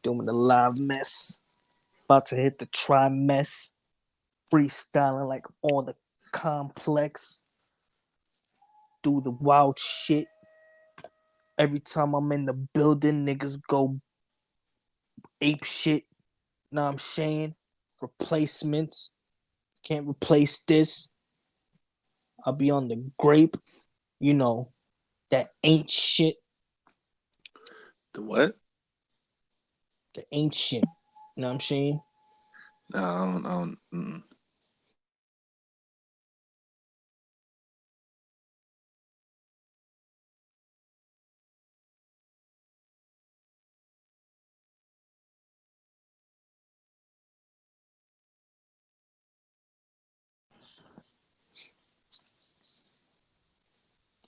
doing the live mess. About to hit the trimess. Freestyling like on the complex. Do the wild shit. Every time I'm in the building, niggas go ape shit. Know what I'm saying? Replacements. Can't replace this. I'll be on the grape. You know, that ain't shit. The what? The ain't shit. You know what I'm saying? No, I don't.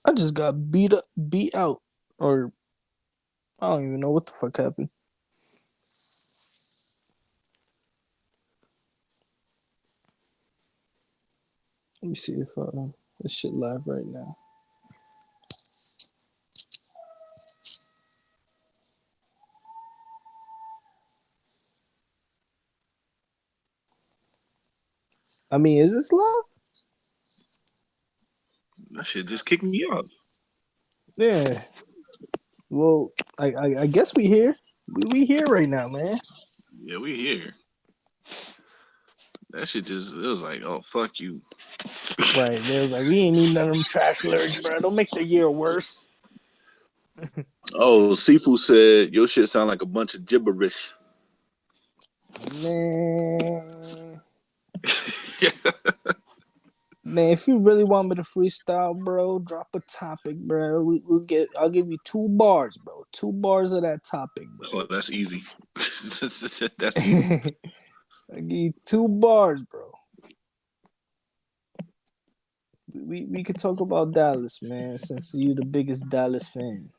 I just got beat out, or I don't even know what the fuck happened. Let me see if this shit live right now. I mean, is this live? That shit just kicked me off. Yeah. Well, I guess we here. We here right now, man. Yeah, we here. That shit just, it was like, oh, fuck you. Right. They was like, we ain't need none of them trash lyrics, bro. Don't make the year worse. Oh, Sifu said, your shit sound like a bunch of gibberish. Man. Man, if you really want me to freestyle, bro, drop a topic, bro. I'll give you 2 bars, bro. 2 bars of that topic, bro. Oh, that's easy. That's easy. I give you 2 bars, bro. We could talk about Dallas, man, since you the biggest Dallas fan.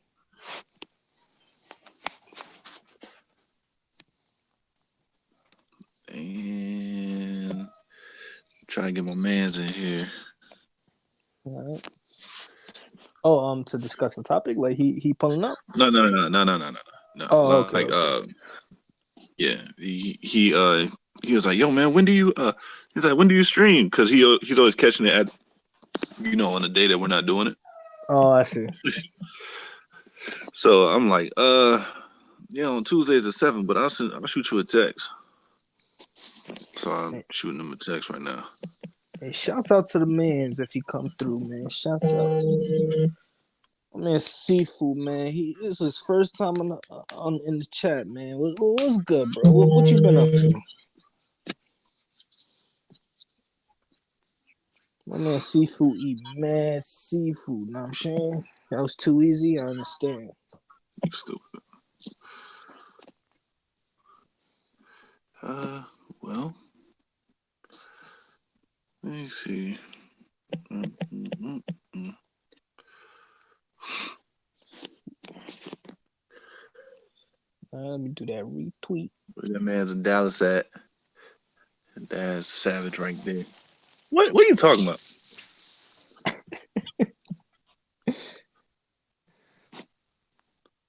And try to get my mans in here. All right. Oh, to discuss the topic, like he pulling up. No. Oh, okay. Yeah. He was like, yo, man, when do you stream? Because he's always catching it at, on the day that we're not doing it. Oh, I see. So I'm like, on Tuesdays at 7, but I'll shoot you a text. So I'm shooting him a text right now. Hey, shouts out to the mans if he come through, man. Shouts out. Man, Seafood, man. This is his first time in the chat, man. What's good, bro? What you been up to? My man Seafood eat mad seafood, know what I'm saying? That was too easy, I understand. You stupid. Well, let me see. Let me do that retweet. Where that man's in Dallas at? That's savage right there. What are you talking about?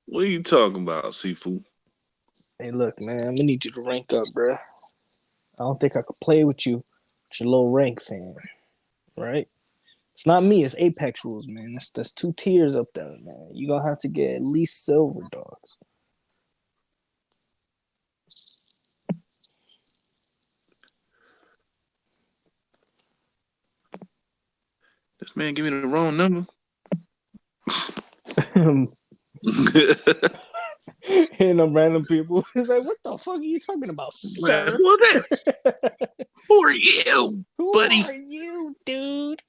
What are you talking about, Seafood? Hey, look, man, I'm gonna need you to rank up, bro. I don't think I could play with you, with your low rank fan, right? It's not me, it's Apex rules, man. That's 2 tiers up there, man. You gonna have to get at least silver, dogs. This man give me the wrong number. And them random people, it's like, what the fuck are you talking about, sir? Man, who is this? Who are you, buddy? Who are you, dude?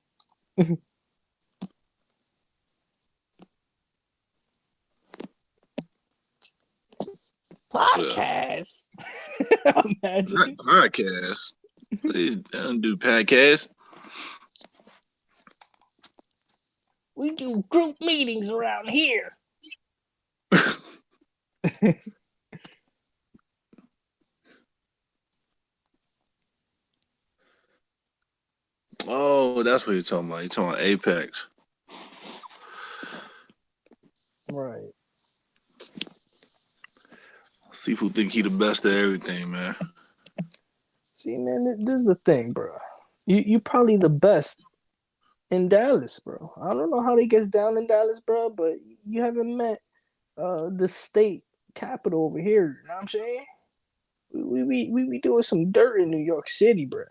Podcast. Imagine. Podcast. I don't do podcast. We do group meetings around here. Oh, that's what you're talking about. You're talking about Apex. Right. Seafood think he the best at everything, man. See, man, this is the thing, bro. You probably the best in Dallas, bro. I don't know how he gets down in Dallas, bro, but you haven't met the state capital over here. You know what I'm saying? We be doing some dirt in New York City, bro.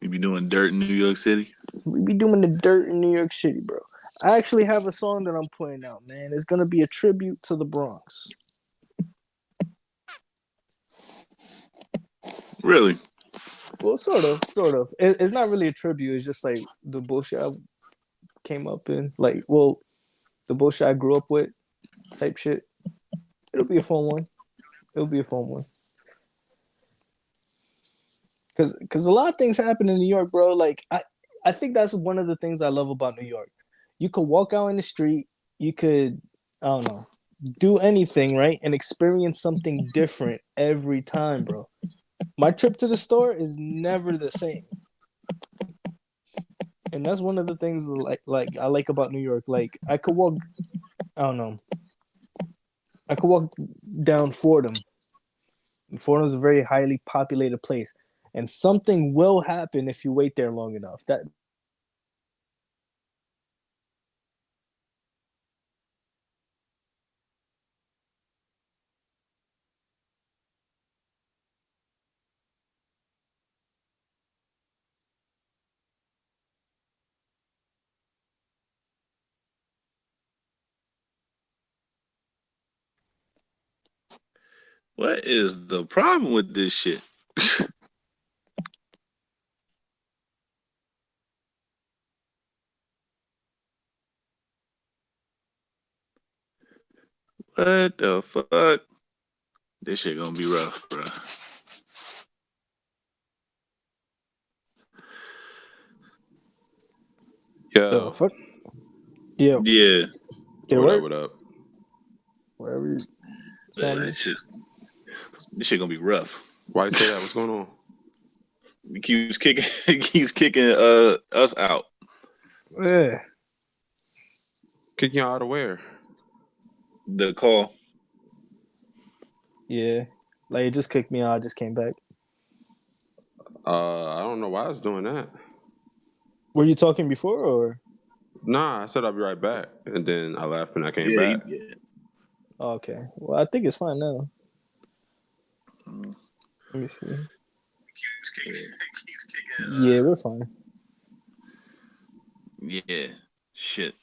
We be doing dirt in New York City. We be doing the dirt in New York City, bro. I actually have a song that I'm putting out, man. It's gonna be a tribute to the Bronx. Really? Well, sort of. It's not really a tribute. It's just like the bullshit I came up in, like, well, the bullshit I grew up with, type shit. It'll be a fun one. It'll be a fun one. Cause a lot of things happen in New York, bro. Like I think that's one of the things I love about New York. You could walk out in the street, you could, I don't know, do anything, right? And experience something different every time, bro. My trip to the store is never the same. And that's one of the things like I like about New York. Like I could walk, I don't know. I could walk down Fordham. Fordham is a very highly populated place. And something will happen if you wait there long enough. That What is the problem with this shit? What the fuck? This shit gonna be rough, bro. the fuck? Yeah. Yeah. Did it What work? up? What up? Whatever you This shit gonna be rough. Why you say that? What's going on? He keeps kicking us out. Yeah. Kick you out of where? The call. Yeah. Like it just kicked me out, I just came back. I don't know why it's doing that. Were you talking before or? Nah, I said I'll be right back, and then I left and I came back. Yeah. Oh, okay. Well, I think it's fine now. Let me see. Keeps kicking. Yeah, we're fine. Yeah. Shit.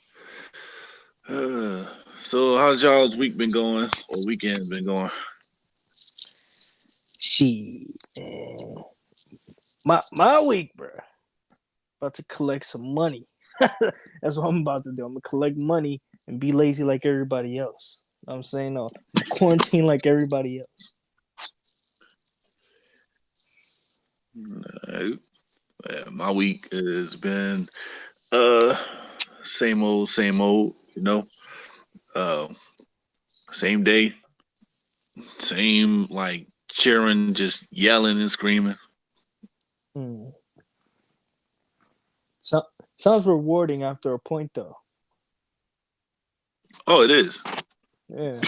So how's y'all's week been going or weekend been going? Shit. My week, bro. About to collect some money. That's what I'm about to do. I'm gonna collect money and be lazy like everybody else. You know what I'm saying? No, quarantine like everybody else. My week has been same old, you know. Same day, same like cheering, just yelling and screaming. So, sounds rewarding after a point, though. Oh, it is. Yeah.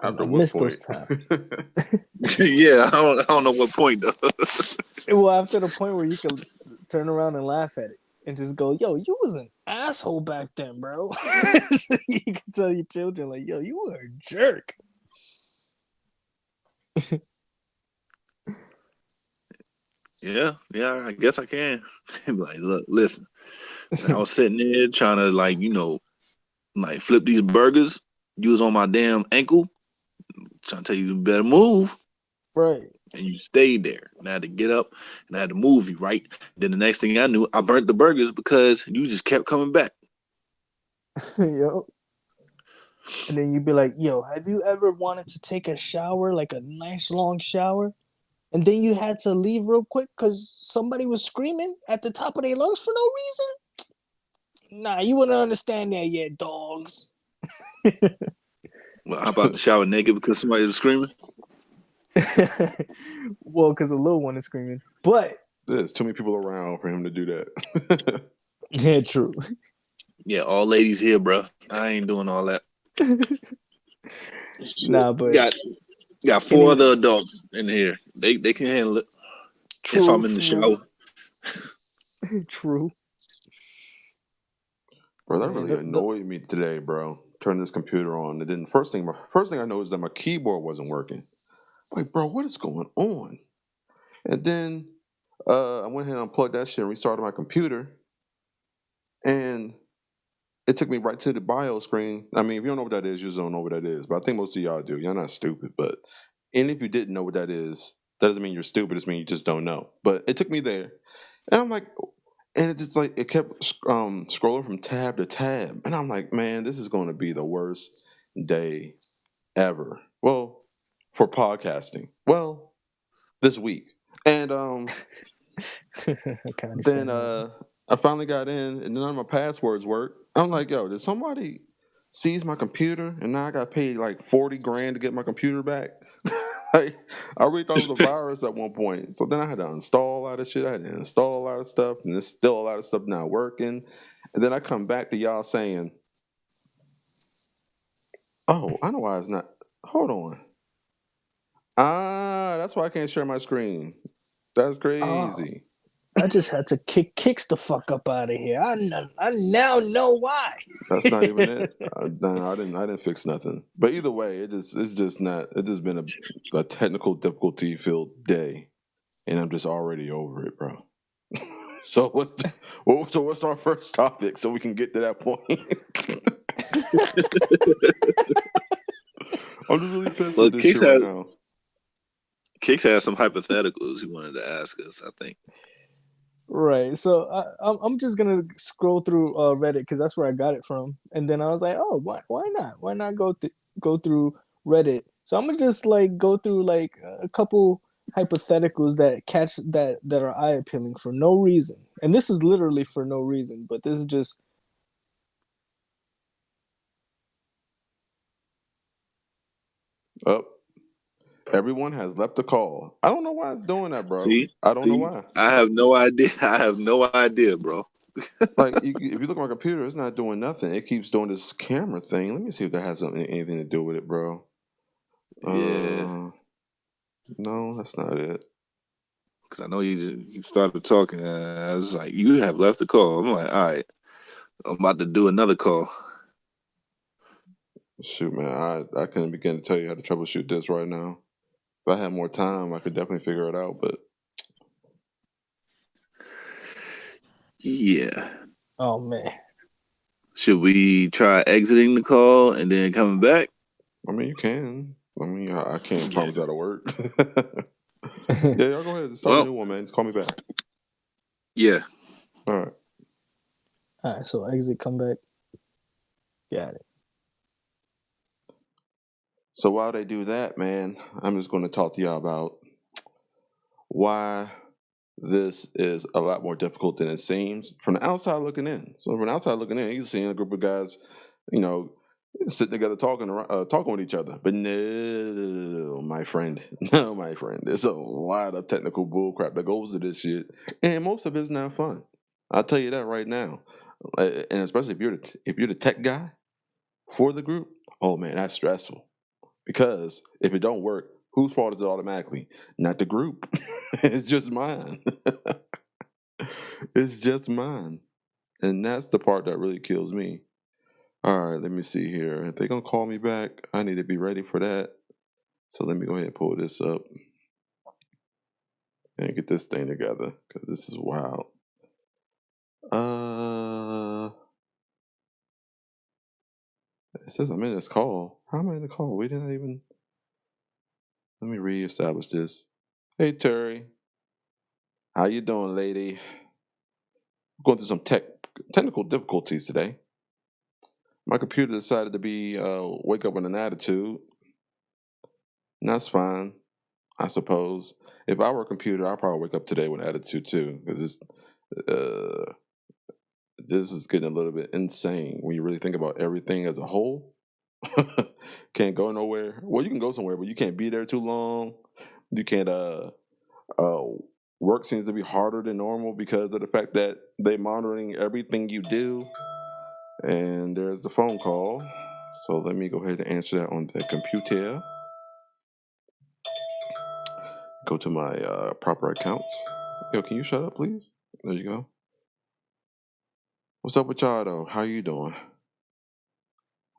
After I what miss point? those times. Yeah, I don't know what point though. Well, after the point where you can turn around and laugh at it and just go, "Yo, you was an asshole back then, bro." You can tell your children, like, "Yo, you were a jerk." Yeah, I guess I can. Like, look, listen. I was sitting there trying to like flip these burgers. You was on my damn ankle, trying to tell you to better move. Right. And you stayed there. And I had to get up and I had to move you, right? Then the next thing I knew, I burnt the burgers because you just kept coming back. Yo. And then you'd be like, "Yo, have you ever wanted to take a shower, like a nice long shower? And then you had to leave real quick because somebody was screaming at the top of their lungs for no reason? Nah, you wouldn't understand that yet, dogs." Well, how about the shower naked because somebody was screaming? Well, because the little one is screaming. But There's too many people around for him to do that. Yeah, true. Yeah, all ladies here, bro. I ain't doing all that. Nah, Shit. but Got four any other adults in here. They can handle it if true, I'm in the true, shower. true. Bro, that Man, really annoyed me today, bro. Turn this computer on, and then first thing I noticed that my keyboard wasn't working. Like, bro, what is going on? And then I went ahead and unplugged that shit and restarted my computer, and it took me right to the bio screen. I mean, if you don't know what that is, you just don't know what that is. But I think most of y'all do. Y'all not stupid, but and if you didn't know what that is, that doesn't mean you're stupid. It means you just don't know. But it took me there, and I'm like, and it's just like it kept scrolling from tab to tab, and I'm like, man, this is going to be the worst day ever. Well, for podcasting. Well, this week, and I can then understand that. I finally got in, and none of my passwords work. I'm like, yo, did somebody seize my computer? And now I got paid like 40 grand to get my computer back. Like, I really thought it was a virus at one point. So then I had to install a lot of shit. I had to install a lot of stuff, and there's still a lot of stuff not working. And then I come back to y'all saying, "Oh, I know why it's not. Hold on. Ah, that's why I can't share my screen. That's Oh, crazy." I just had to kick kicks the fuck up out of here. I now know why. That's not even it. No, I didn't fix nothing. But either way, it's just not. It just been a technical difficulty filled day, and I'm just already over it, bro. So what's our first topic so we can get to that point? I'm just really pissed Well, with this shit right now. Kix has some hypotheticals he wanted to ask us, I think. Right. So I'm just gonna scroll through Reddit because that's where I got it from, and then I was like, oh, why not? Why not go through Reddit? So I'm gonna just like go through like a couple hypotheticals that are eye appealing for no reason, and this is literally for no reason. But this is just Up. Everyone has left the call. I don't know why it's doing that, bro. See? I don't know why. I have no idea. I have no idea, bro. Like, if you look at my computer, it's not doing nothing. It keeps doing this camera thing. Let me see if that has anything to do with it, bro. Yeah. No, that's not it. Because I know you started talking. I was like, you have left the call. I'm like, all right. I'm about to do another call. Shoot, man, I couldn't begin to tell you how to troubleshoot this right now. If I had more time, I could definitely figure it out. But Yeah. oh man. Should we try exiting the call and then coming back? I mean, you can. I mean, I can't Yeah. promise that'll work. Yeah, y'all go ahead. Start a new one, man. Just call me back. Yeah. All right. All right. So exit, come back. Got it. So while they do that, man, I'm just going to talk to y'all about why this is a lot more difficult than it seems from the outside looking in. So from the outside looking in, you're seeing a group of guys, you know, sitting together talking with each other. But no, my friend, there's a lot of technical bullcrap that goes to this shit, and most of it's not fun. I'll tell you that right now. And especially if you're the tech guy for the group, oh man, that's stressful. Because if it don't work, whose fault is it automatically? Not the group. It's just mine. It's just mine. And that's the part that really kills me. All right, let me see here. If they're going to call me back, I need to be ready for that. So let me go ahead and pull this up and get this thing together because this is wild. It says I'm in this call. How am I in the call? We didn't even. Let me reestablish this. Hey Terry, how you doing, lady? Going through some technical difficulties today. My computer decided to be wake up with an attitude. And that's fine, I suppose. If I were a computer, I'd probably wake up today with an attitude too, because this is getting a little bit insane when you really think about everything as a whole. Can't go nowhere. Well, you can go somewhere, but you can't be there too long. You can't work seems to be harder than normal because of the fact that they're monitoring everything you do. And there's the phone call. So let me go ahead and answer that on the computer. Go to my proper accounts. Yo, can you shut up, please? There you go. What's up with y'all, though? How you doing?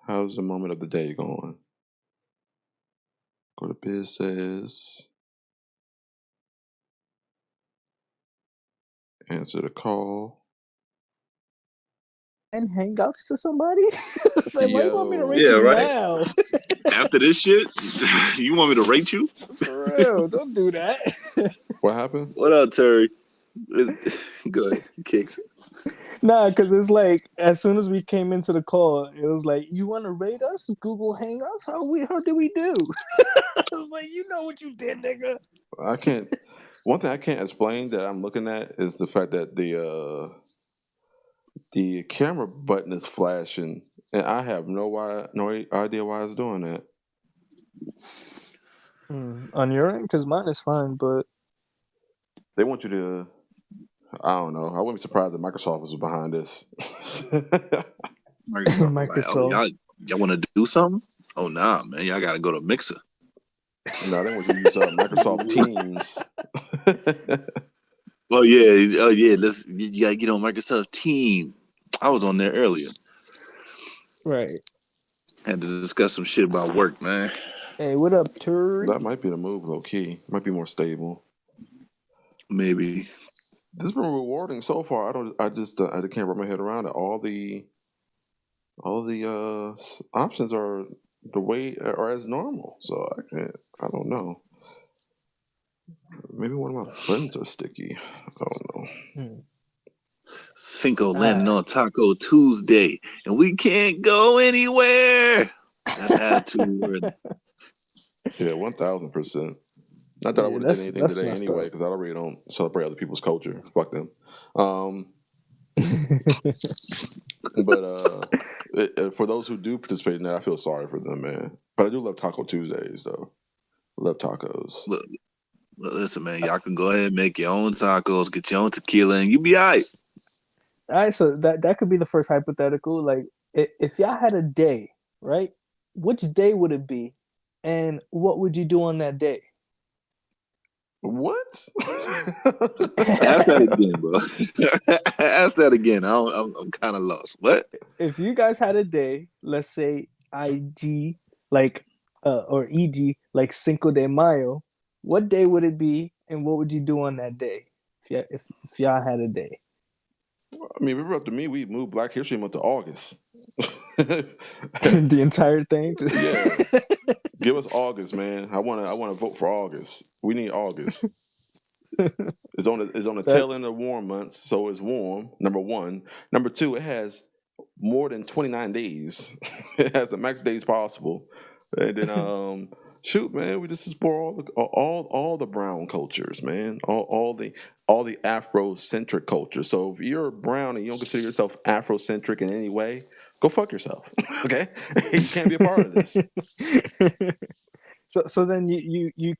How's the moment of the day going? Go to BizZness. Answer the call. And hangouts to somebody? It's like, why you want me to rate Yeah, you right. now? After this shit, you want me to rate you? For real, don't do that. What happened? What up, Terry? Go ahead, Kicks. Nah, because it's like as soon as we came into the call, it was like, you want to rate us? Google Hangouts? How do we do? I was like, you know what you did, nigga. I can't. One thing I can't explain that I'm looking at is the fact that the camera button is flashing, and I have no idea why it's doing that. On your end, because mine is fine, but They want you to. I don't know. I wouldn't be surprised if Microsoft was behind this. Microsoft. Like, y'all want to do something? Oh nah, man, y'all gotta go to Mixer. No, they want you to use Microsoft Teams. Well, yeah, oh yeah. You gotta get on Microsoft Team. I was on there earlier. Right. Had to discuss some shit about work, man. Hey, what up, Terry? That might be the move, low key. Might be more stable. Maybe. This has been rewarding so far. I can't wrap my head around it. All the options are the way are as normal. So I don't know. Maybe one of my friends are sticky. I don't know. Cinco landing on Taco Tuesday, and we can't go anywhere. That's attitude worthy. Yeah, 1,000%. Not that I would have done anything today anyway, because I really don't celebrate other people's culture. Fuck them. But for those who do participate in that, I feel sorry for them, man. But I do love Taco Tuesdays, though. I love tacos. Look, listen, man. Y'all can go ahead and make your own tacos, get your own tequila, and you be all right. All right, so that could be the first hypothetical. Like, if y'all had a day, right? Which day would it be, and what would you do on that day? What? Ask that again, bro. Ask that again. I'm kind of lost. What? If you guys had a day, let's say IG, like, or EG, like Cinco de Mayo, what day would it be, and what would you do on that day? If y'all had a day. I mean, if it were up to me, we'd move Black History Month to August. The entire thing. Yeah, give us August, man. I want to vote for August. We need August. It's on the tail end of warm months, so it's warm. Number one. Number two, it has more than 29 days. It has the max days possible, and then shoot, man, we just explore all the brown cultures, man. All the Afrocentric cultures. So if you're brown and you don't consider yourself Afrocentric in any way, go fuck yourself. Okay, you can't be a part of this. So then you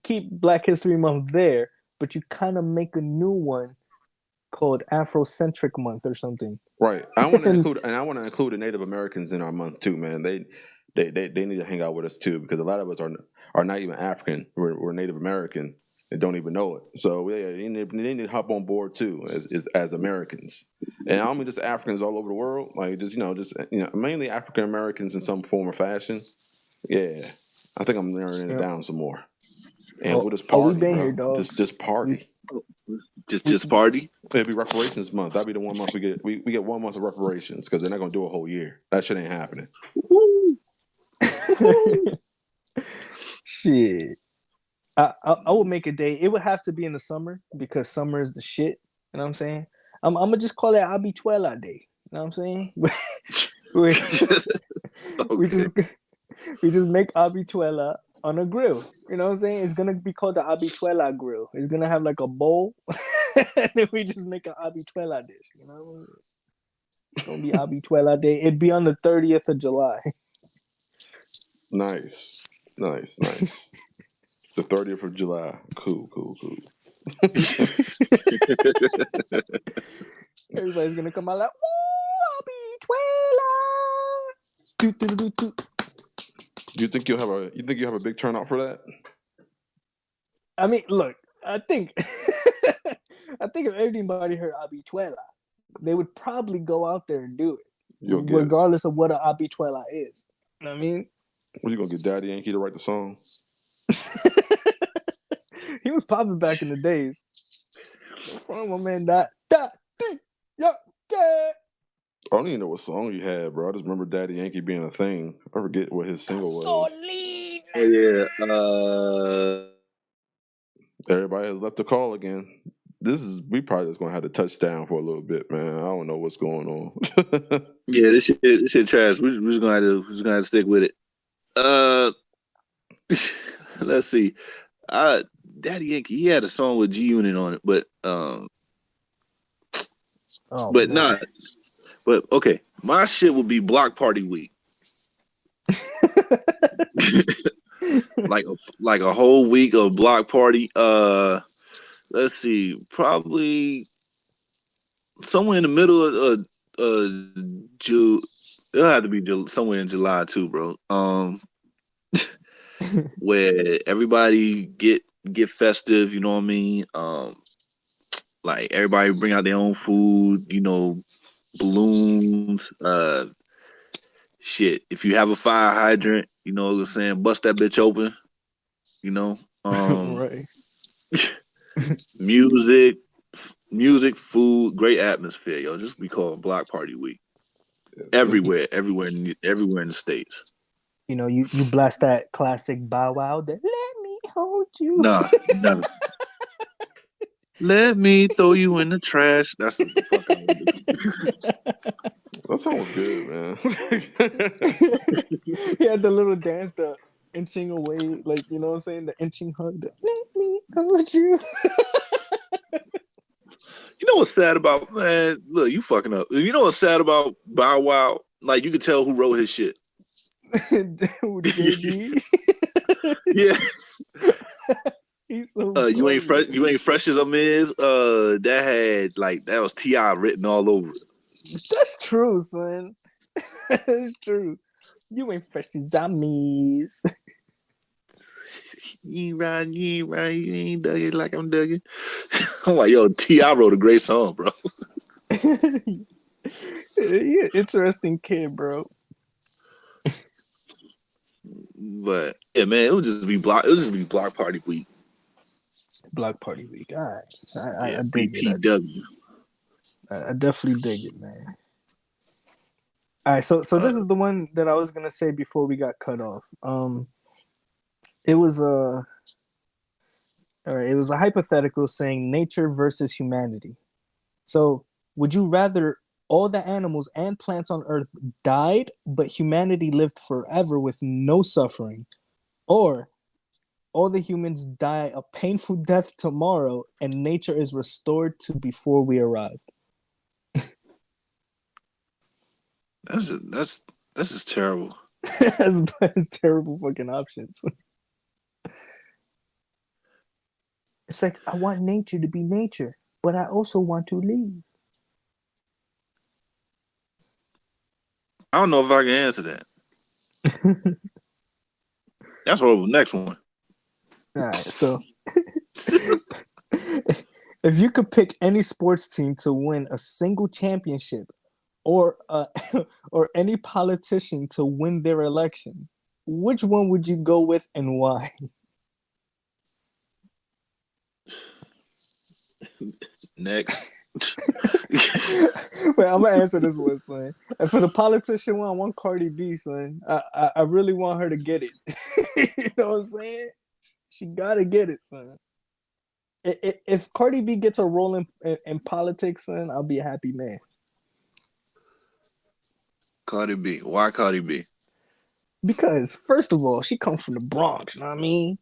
keep Black History Month there, but you kind of make a new one called Afrocentric Month or something. Right. I want to include the Native Americans in our month too, man. They need to hang out with us too, because a lot of us are not even African. We're Native American and don't even know it. So yeah, they need to hop on board too as Americans. And I don't mean just Africans all over the world, like just mainly African Americans in some form or fashion. Yeah, I think I'm narrowing it down some more. And we'll just party, we been bro. here, dogs. Just party. Just party. It'll be reparations month. That'll be the 1 month we get. We get 1 month of reparations because they're not gonna do a whole year. That shit ain't happening. Shit. I would make a day. It would have to be in the summer because summer is the shit. You know what I'm saying? I'm gonna just call it Habichuela Day. You know what I'm saying? we just make habichuela on a grill. You know what I'm saying? It's gonna be called the habichuela grill. It's gonna have like a bowl, and then we just make a habichuela dish. You know, it's gonna be habichuela Day. It'd be on the 30th of July. Nice. The 30th of July. Cool. Everybody's gonna come out like, "Ooh, Habichuela." You think you have a big turnout for that? I mean, look, I think if everybody heard Habichuela, they would probably go out there and do it, regardless of what an Habichuela is. You know what I mean? What, you gonna get Daddy Yankee to write the song? He was popping back in the days. From my man, yeah. I don't even know what song he had, bro. I just remember Daddy Yankee being a thing. I forget what his single was. Oh yeah. Everybody has left the call again. We probably just gonna have to touch down for a little bit, man. I don't know what's going on. Yeah, this shit trash. We're just gonna have to stick with it. Let's see. Daddy Yankee, he had a song with G Unit on it, but not. But okay, my shit will be Block Party Week. like a whole week of block party. Let's see, probably somewhere in the middle of June. It'll have to be somewhere in July too, bro. Where everybody get festive, you know what I mean? Like everybody bring out their own food, you know, balloons, shit. If you have a fire hydrant, you know what I'm saying, bust that bitch open, you know. Right. music, food, great atmosphere, yo. Just be called Block Party Week. Everywhere in the States. You know, you blast that classic Bow Wow that let me hold you. Nah, never. Let me throw you in the trash. That's what the fuck I would do. That song was good, man. He had the little dance, the inching away, like, you know what I'm saying? The inching hug, the let me hold you. You know what's sad about, man? Look, you fucking up. You know what's sad about Bow Wow? Like, you could tell who wrote his shit. JD. Yeah. He's so you ain't fresh as I'm is. That was T.I. written all over it. That's true, son. That's true. You ain't fresh as I'm is. You ain't you ain't dug it like I'm dug it. I'm like, yo, T.I. wrote a great song, bro. You're an interesting kid, bro. But yeah, man, it would just be block party week. Block party week. All right. I dig it. I definitely dig it, man. All right, so this is the one that I was gonna say before we got cut off. It was a hypothetical saying nature versus humanity. So, would you rather all the animals and plants on Earth died, but humanity lived forever with no suffering, or all the humans die a painful death tomorrow and nature is restored to before we arrived? That's just terrible. That's terrible fucking options. It's like, I want nature to be nature, but I also want to leave. I don't know if I can answer that. That's horrible. Next one. All right, so if you could pick any sports team to win a single championship, or or any politician to win their election, which one would you go with and why? Next. Wait, I'm gonna answer this one, son. And for the politician one, I want Cardi B, son. I really want her to get it. You know what I'm saying? She gotta get it, son. If Cardi B gets a role in politics, son, I'll be a happy man. Cardi B. Why Cardi B? Because first of all, she comes from the Bronx. You know what I mean?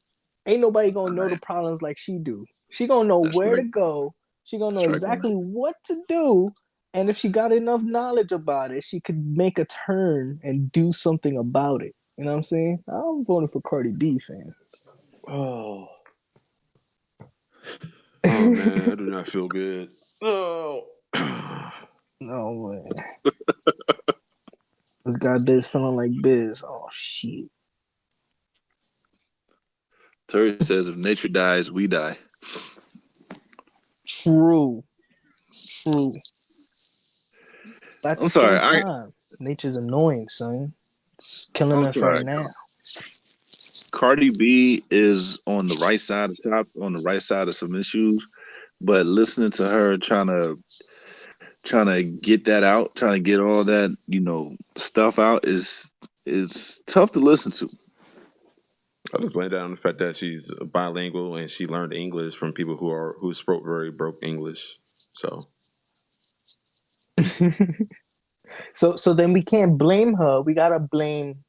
Ain't nobody gonna know the problems like she do. She gonna know where to go. She gonna know exactly what to do. And if she got enough knowledge about it, she could make a turn and do something about it. You know what I'm saying? I'm voting for Cardi B, fam. Oh. Oh man, I do not feel good. Oh. No way. This guy Biz feeling like Biz. Oh shit. Terry says, if nature dies, we die. True. True. But at I'm the sorry. same time, nature's annoying, son. It's killing I'm us right sorry. now. Cardi B is on the right side of on the right side of some issues, but listening to her trying to get that out, trying to get all that stuff out is tough to listen to. I just blame that on the fact that she's bilingual and she learned English from people who spoke very broke English. So So then we can't blame her. We gotta blame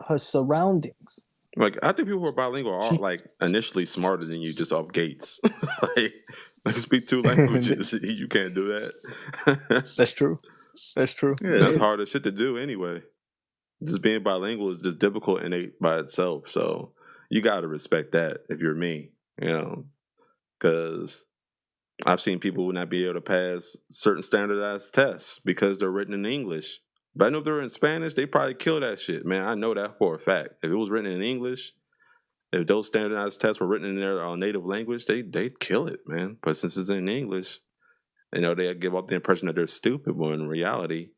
her surroundings. like I think people who are bilingual are She like initially smarter than you just off gates. like, like speak two languages. You can't do that. That's true. That's true. That's Yeah, hard as shit to do anyway. Just being bilingual is just difficult innate by itself. So you got to respect that if you're me, because I've seen people not be able to pass certain standardized tests because they're written in English. But I know if they're in Spanish, they probably kill that shit, man. I know that for a fact. If it was written in English, if those standardized tests were written in their native language, they'd kill it, man. But since it's in English, they give off the impression that they're stupid, when in reality,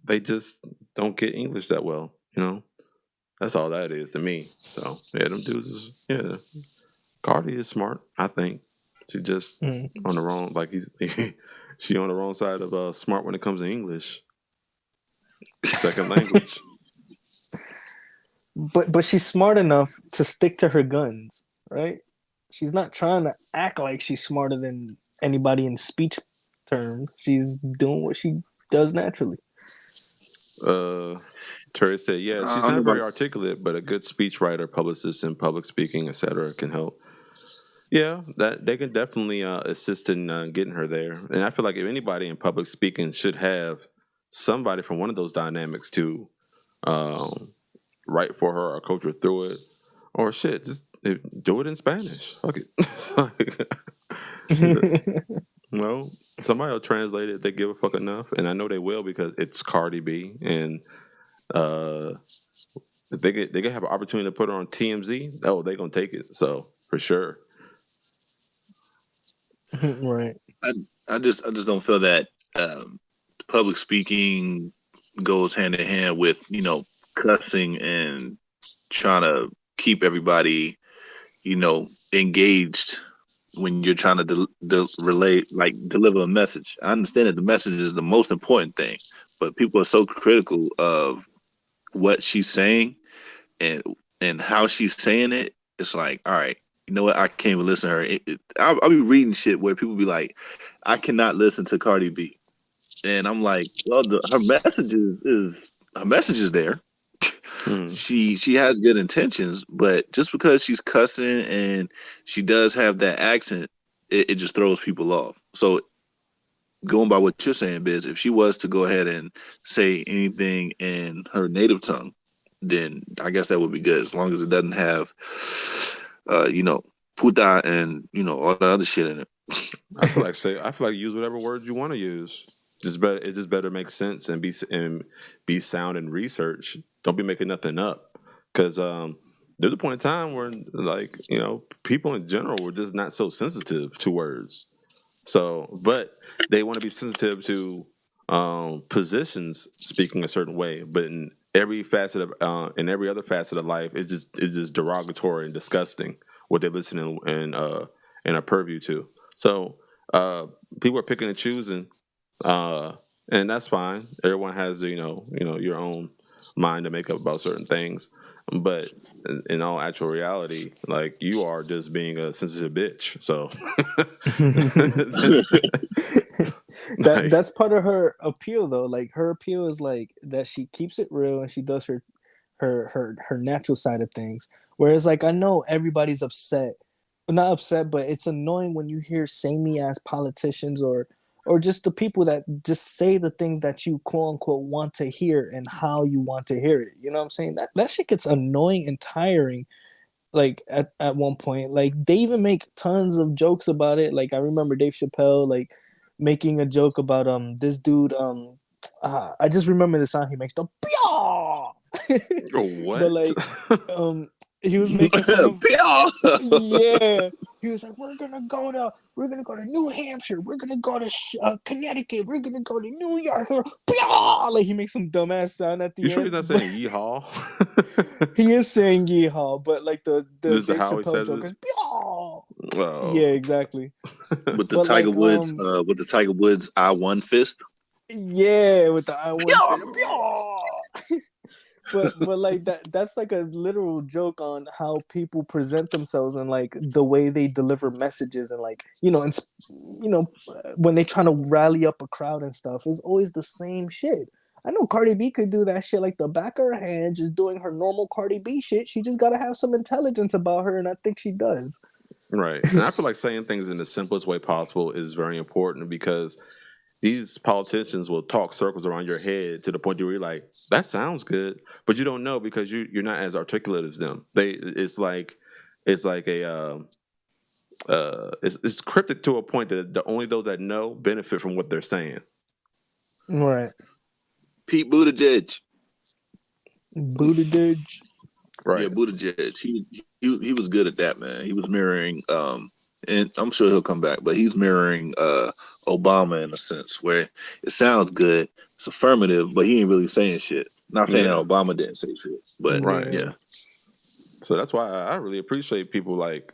they just don't get English that well, That's all that is to me. So yeah, them dudes Cardi is smart, I think. She just Mm. on the wrong she on the wrong side of smart when it comes to English. Second language. But she's smart enough to stick to her guns, right? She's not trying to act like she's smarter than anybody in speech terms. She's doing what she does naturally. Terry said, yeah, I she's don't know not about very articulate, but a good speechwriter, publicist, and public speaking, etc., can help. Yeah, that they can definitely assist in getting her there. And I feel like if anybody in public speaking should have somebody from one of those dynamics to um, write for her or coach her through it, or shit, just do it in Spanish. Fuck it. Well, somebody will translate it. They give a fuck enough, and I know they will because it's Cardi B, and uh, if they can have an opportunity to put her on TMZ. Oh, they gonna take it. So for sure. Right. I I just don't feel that public speaking goes hand in hand with cussing and trying to keep everybody engaged when you're trying to relate, like, deliver a message. I understand that the message is the most important thing, but people are so critical of what she's saying and how she's saying it. It's like, all right, you know what? I can't even listen to her. I'll be reading shit where people be like, I cannot listen to Cardi B, and I'm like, well, her message is her message is there. Mm. She has good intentions, but just because she's cussing and she does have that accent, it just throws people off. So going by what you're saying, Biz, if she was to go ahead and say anything in her native tongue, then I guess that would be good, as long as it doesn't have, puta and all the other shit in it. I feel like use whatever words you want to use. It just better make sense and be sound in research. Don't be making nothing up. Because there's a point in time where, like, people in general were just not so sensitive to words. So, but they want to be sensitive to positions speaking a certain way. But in every other facet of life, it's just derogatory and disgusting what they listen and are purview to. So people are picking and choosing, and that's fine. Everyone has your own mind to make up about certain things. But in all actual reality, like, you are just being a sensitive bitch. So like, That's part of her appeal though. Like her appeal is like that she keeps it real and she does her natural side of things. Whereas like I know everybody's upset. Not upset, but it's annoying when you hear samey ass politicians or just the people that just say the things that you quote unquote want to hear and how you want to hear it. You know what I'm saying? That shit gets annoying and tiring like at one point. Like they even make tons of jokes about it. Like I remember Dave Chappelle like making a joke about this dude I just remember the sound he makes, the but What? like um he was making fun of, yeah, he was like, we're gonna go to New Hampshire, we're gonna go to Connecticut, we're gonna go to New York. Like he makes some dumbass sound at You the sure he's end, not but saying yeehaw? he is saying yeehaw, but like the This is Dave how he Chappelle says joke it. is Oh, yeah, exactly. with the But Tiger like Woods, I won fist. yeah, with the I one fit. But like that's like a literal joke on how people present themselves and like the way they deliver messages, and like when they trying to rally up a crowd and stuff, is always the same shit. I know Cardi B could do that shit like the back of her hand, just doing her normal Cardi B shit. She just gotta have some intelligence about her, and I think she does. right. And I feel like saying things in the simplest way possible is very important because these politicians will talk circles around your head to the point where you're like, that sounds good, but you don't know because you're not as articulate as them. It's like it's cryptic to a point that only those that know benefit from what they're saying. Right. Pete Buttigieg. Buttigieg. Yeah, Right. Buttigieg. He was good at that, man. He was mirroring and I'm sure he'll come back, but he's mirroring Obama in a sense where it sounds good, it's affirmative, but he ain't really saying shit. Not saying that Yeah. Obama didn't say shit, but Right. yeah. So that's why I really appreciate people like,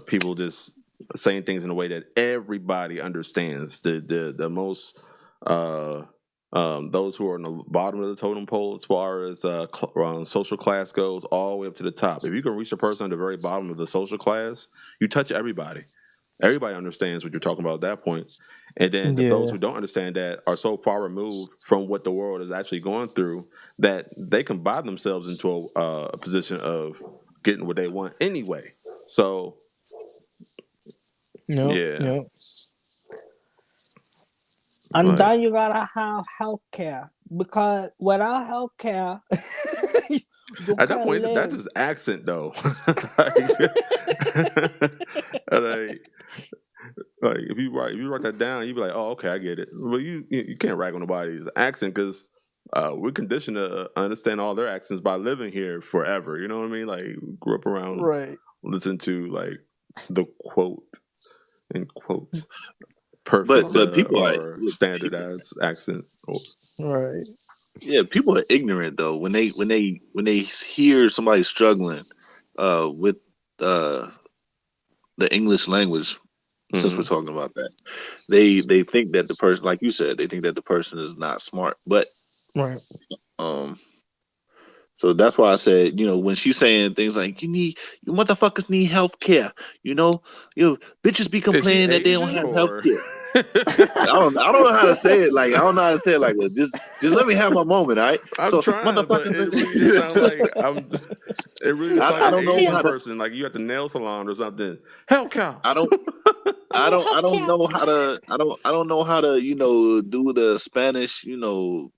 people just saying things in a way that everybody understands. The most those who are on the bottom of the totem pole as far as social class goes, all the way up to the top. If you can reach a person at the very bottom of the social class, you touch everybody. Everybody understands what you're talking about at that point. And then those Yeah. who don't understand that are so far removed from what the world is actually going through that they can buy themselves into a position of getting what they want anyway. So, Yep. yeah. Yep. And Right. then you gotta have healthcare, because without healthcare, you At that can't point, that's live. his accent, though. like, if you write that down, you'd be like, "Oh, okay, I get it." But you can't rag on nobody's accent because we're conditioned to understand all their accents by living here forever. You know what I mean? Like, grew up around Right. listening to like the quote in quotes perfect But people are or standardized accent. Right. yeah, people are ignorant though when they hear somebody struggling with uh the English language. Since we're Mm-hmm. talking about that, they think that the person, like you said, they think that the person is not smart. But Right. um, so that's why I said, when she's saying things like you motherfuckers need health care, bitches be Is she complaining that they don't Asian have health or? care. I don't know how to say it. Like I don't know how to say it. Like just let me have my moment, all right? I'm So trying, but motherfuckers. it really just sounds like I'm. It really just sounds I like an don't know Asian how to. person, like you at the nail salon or something. Hell cow. I don't. I don't know how to. I don't know how to. Do the Spanish.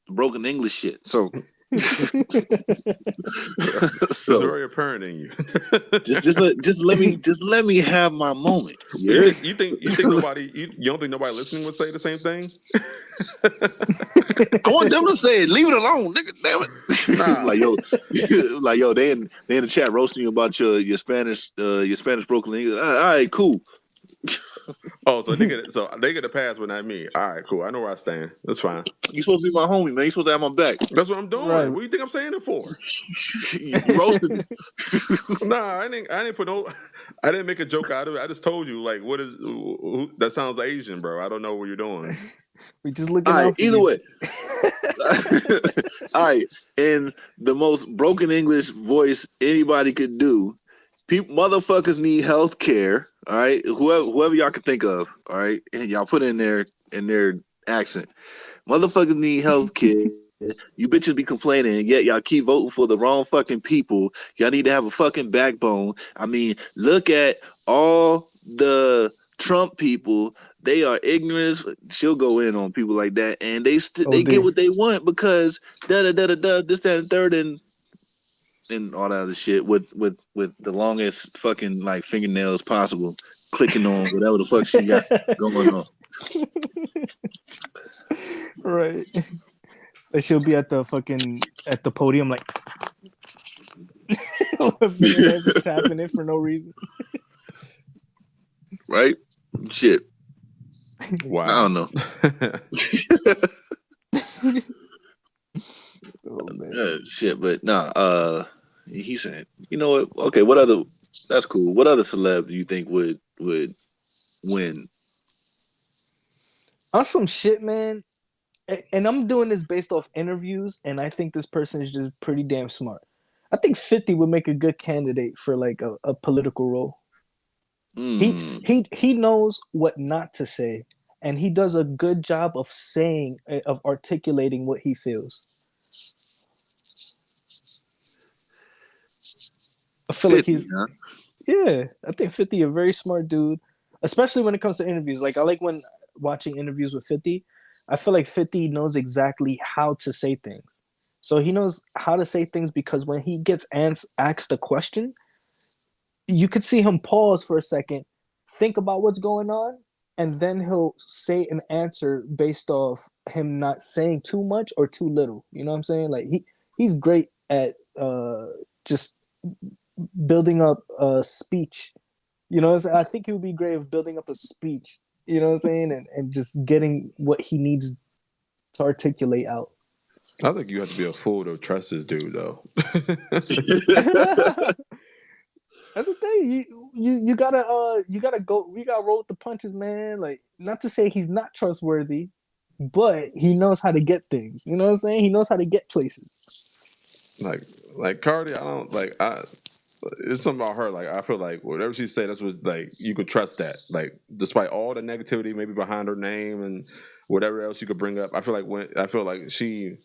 Broken English shit. So It's so very apparent in you. just let me have my moment. Well, You heard? you think nobody you don't think nobody listening would say the same thing? I want them to say it. Leave it alone, nigga. Damn it. Nah. Like yo, they in the chat roasting you about your Spanish broken English. All right, cool. Oh, so they get a pass, but not me. All right, cool. I know where I stand. That's fine. You supposed to be my homie, man. You supposed to have my back. That's what I'm Right. doing. What do you think I'm saying it for? You roasted me. Nah, I didn't put no. I didn't make a joke out of it. I just told you like, what is that sounds Asian, bro. I don't know what you're doing. We just All looking right, out for either you. way. All right, in the most broken English voice anybody could do, motherfuckers need health care. All right, whoever y'all can think of. All right, and y'all put it in their accent. Motherfuckers need health care. You bitches be complaining, yet y'all keep voting for the wrong fucking people. Y'all need to have a fucking backbone. I mean, look at all the Trump people. They are ignorant. She'll go in on people like that, and they Oh they get dear. what they want because da da da da da this that and third, and and all that other shit with the longest fucking like fingernails possible, clicking on whatever the fuck she got going on. Right. Like she'll be at the podium like with fingernails just tapping it for no reason. Right? Shit. Wow. I don't know. Oh man. Shit, but nah, he said, you know what? Okay, what other that's cool. What other celeb do you think would win? On some shit, man. And I'm doing this based off interviews, and I think this person is just pretty damn smart. I think 50 would make a good candidate for like a political role. He knows what not to say, and he does a good job of articulating what he feels. I feel 50, like he's huh? yeah. I think 50 a very smart dude, especially when it comes to interviews. Like I like when watching interviews with 50. I feel like 50 knows exactly how to say things. So he knows how to say things because when he gets asked a question, you could see him pause for a second, think about what's going on, and then he'll say an answer based off him not saying too much or too little. You know what I'm saying? Like he's great at just building up a speech. You know what I'm saying? I think he would be great at building up a speech. You know what I'm saying? And just getting what he needs to articulate out. I think you have to be a fool to trust this dude, though. That's the thing. You gotta go. We gotta roll with the punches, man. Like, not to say he's not trustworthy, but he knows how to get things. You know what I'm saying? He knows how to get places. Like Cardi, I don't like. It's something about her. Like I feel like whatever she said, that's what like you could trust that. Like despite all the negativity maybe behind her name and whatever else you could bring up, I feel like she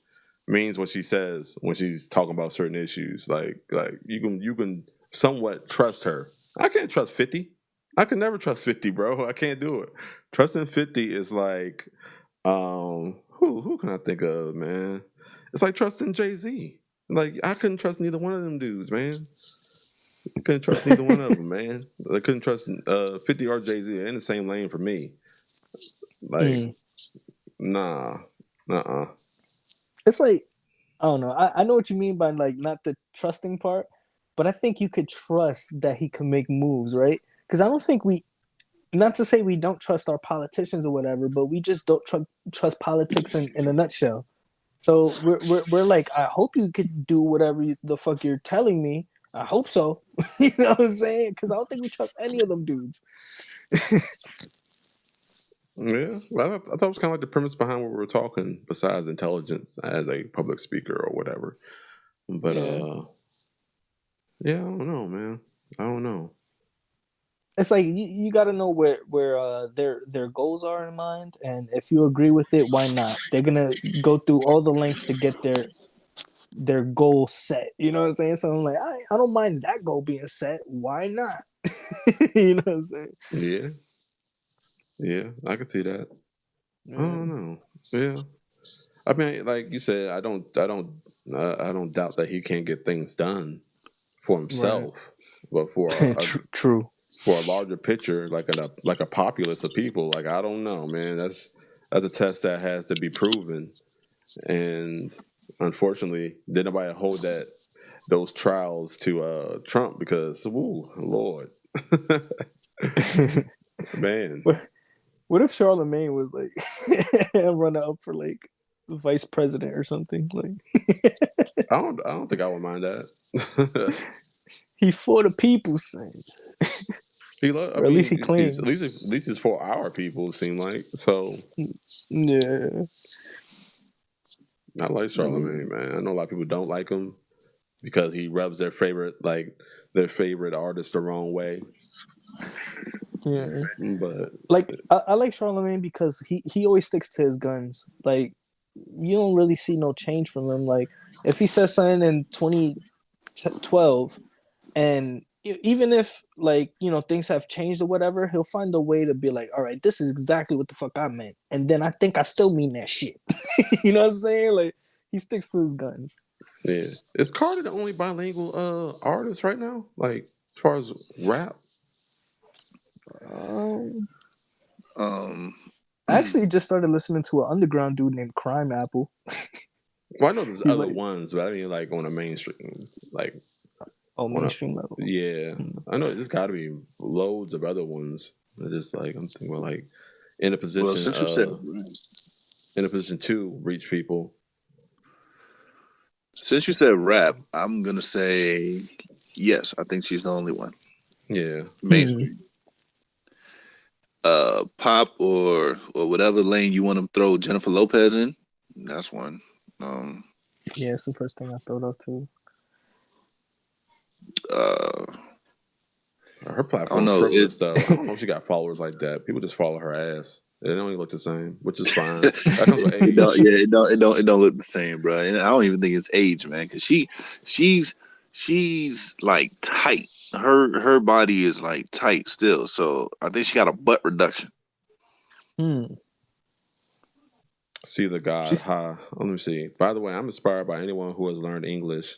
means what she says when she's talking about certain issues. Like you can somewhat trust her. I can't trust 50. I can never trust 50, bro. I can't do it. Trusting 50 is like who can I think of, man? It's like trusting Jay-Z. Like I couldn't trust neither one of them dudes, man. I couldn't trust neither one of them, man. I couldn't trust 50 or Jay-Z. They're in the same lane for me. Like, nah. It's like, I don't know. I know what you mean by like not the trusting part, but I think you could trust that he can make moves, right? Because I don't think not to say we don't trust our politicians or whatever, but we just don't trust politics in a nutshell. So we're like, I hope you could do whatever the fuck you're telling me. I hope so. You know what I'm saying? Because I don't think we trust any of them dudes. Yeah, well, I thought it was kind of like the premise behind what we were talking, besides intelligence as a public speaker or whatever. But yeah, I don't know, man. I don't know. It's like you got to know where their goals are in mind, and if you agree with it, why not? They're gonna go through all the lengths to get their goal set. You know what I'm saying? So I'm like, I don't mind that goal being set. Why not? You know what I'm saying? Yeah, I can see that. I don't know. Yeah, I mean, like you said, I don't doubt that he can't get things done for himself, but for true. For a larger picture, like a populace of people, like I don't know, man. That's a test that has to be proven, and unfortunately, did nobody hold those trials to Trump because, woo, Lord, man. What if Charlemagne was like running up for like vice president or something? Like, I don't think I would mind that. He for the people, saying. Or at least he claims. At least it's for our people. It seemed like so. Yeah. I like Charlemagne, man. I know a lot of people don't like him because he rubs their favorite artist the wrong way. Yeah, but like I like Charlemagne because he always sticks to his guns. Like you don't really see no change from him. Like if he says something in 2012, and even if like things have changed or whatever, he'll find a way to be like, all right, this is exactly what the fuck I meant, and then I think I still mean that shit. You know what I'm saying? Like he sticks to his guns. Yeah, is Carter the only bilingual artist right now? Like as far as rap? Um, Um, I actually just started listening to an underground dude named Crime Apple. Well, I know there's He's other like, ones, but I mean like on a mainstream, like oh, on a mainstream level. yeah. I know there's got to be loads of other ones. That just like I'm thinking about like in a well, position since you said to reach people. rap, I'm gonna say yes. I think she's the only one Yeah, mainstream. Pop or whatever lane you want to throw Jennifer Lopez in. That's one. Um, Yeah, it's the first thing I thought of too. uh, her I don't platform know. frivolous though. I don't know if she got followers like that. People just follow her ass. They don't even look the same, which is fine. That comes with It don't, age. yeah, it don't look the same, bro. And I don't even think it's age, man, because she's like tight. Her body is like tight still, so I think she got a butt reduction. Hmm. See the God. She's Ha. Let me see. By the way, I'm inspired by anyone who has learned English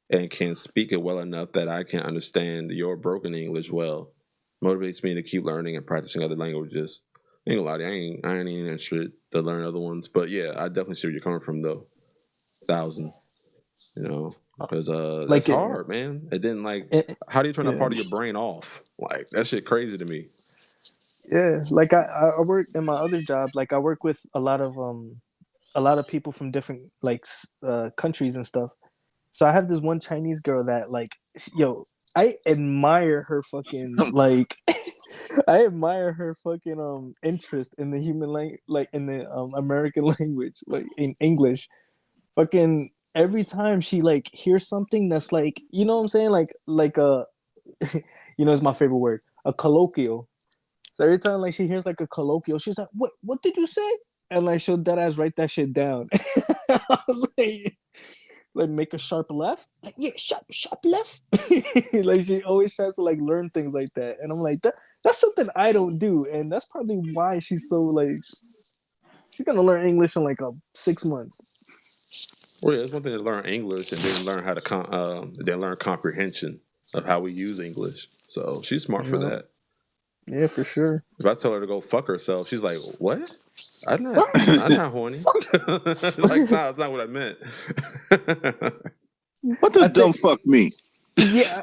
and can speak it well enough that I can understand your broken English well. Motivates me to keep learning and practicing other languages. Ain't gonna lie, to you, I ain't even interested to learn other ones. But yeah, I definitely see where you're coming from though. 1,000, because that's like hard, man. And then like, it, how do you turn that yeah, part of your brain off? Like that shit crazy to me. yeah. Like I work in my other job. Like I work with a lot of people from different like countries and stuff. So I have this one Chinese girl that like, yo, I admire her fucking like, I admire her fucking interest in the human language, like in the American language, like in English. Fucking every time she like hears something that's like, you know what I'm saying, like it's my favorite word, a colloquial. So every time like she hears like a colloquial, she's like, What did you say?" And like she'll dead ass write that shit down. I was like make a sharp left, like yeah, sharp left. Like she always tries to like learn things like that, and I'm like that's something I don't do, and that's probably why she's so like she's gonna learn English in like 6 months. Well, yeah, it's one thing to learn English and then learn how to then learn comprehension of how we use English. So she's smart for Yeah, that. yeah, for sure. If I tell her to go fuck herself, she's like, "What? What? I'm not horny." Like, nah, that's not what I meant. What I does dumb think fuck mean? yeah,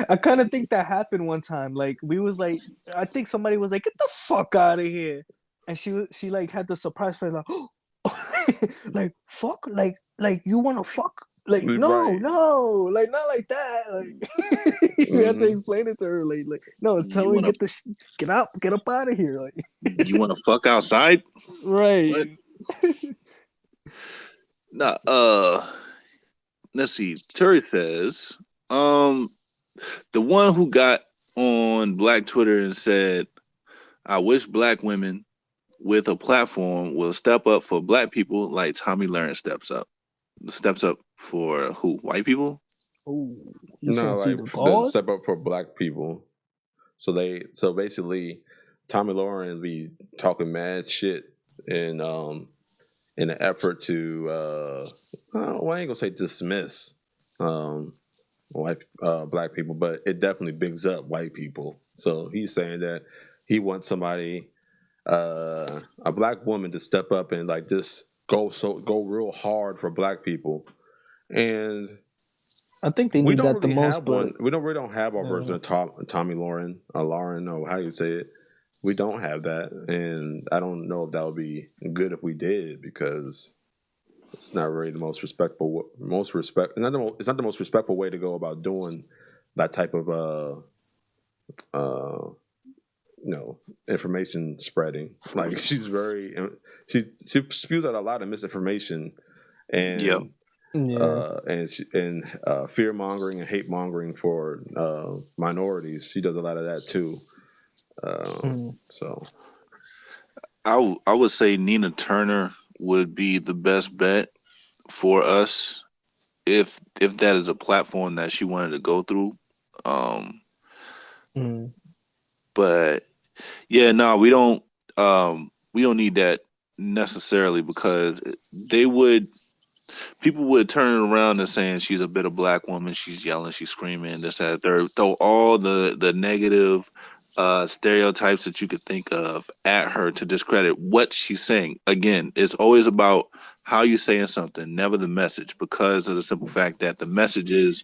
I kind of think that happened one time. Like we was like, I think somebody was like, "Get the fuck out of here," and she like had the surprise face like, like fuck, like you want to fuck? Like no, Right. no, like not like that. Like we had to Hmm. explain it to her. Like no, it's You telling me wanna get out, get up out of here. Like you wanna fuck outside? What? right. Nah. Let's see. Terry says, um, the one who got on Black Twitter and said, "I wish black women with a platform will step up for black people like Tommy Lawrence steps up." Steps up for who? White people? Oh, you saying No, see like the the God? step up for black people. So basically, Tommy Lauren be talking mad shit and in an effort to I ain't gonna say dismiss um, white black people, but it definitely bigs up white people. So he's saying that he wants somebody, a black woman, to step up and like just go real hard for black people. And I think they we need don't that the really most, have but one. We don't really don't have our version uh, of Tommy Lauren or Lauren or how you say it. We don't have that, and I don't know if that would be good if we did because it's not really the most respectful, it's not the most respectful way to go about doing that type of uh, information spreading. Like she spews out a lot of misinformation Yep. and yeah. fear mongering and hate mongering for minorities. She does a lot of that too. Mm. So I would say Nina Turner would be the best bet for us if that is a platform that she wanted to go through. Um, Mm. but yeah, no, we don't need that necessarily because they would people would turn it around and saying she's a bitter black woman. She's yelling, she's screaming, this, that, third. Throw all the negative stereotypes that you could think of at her to discredit what she's saying. Again, it's always about how you saying something, never the message, because of the simple fact that the message is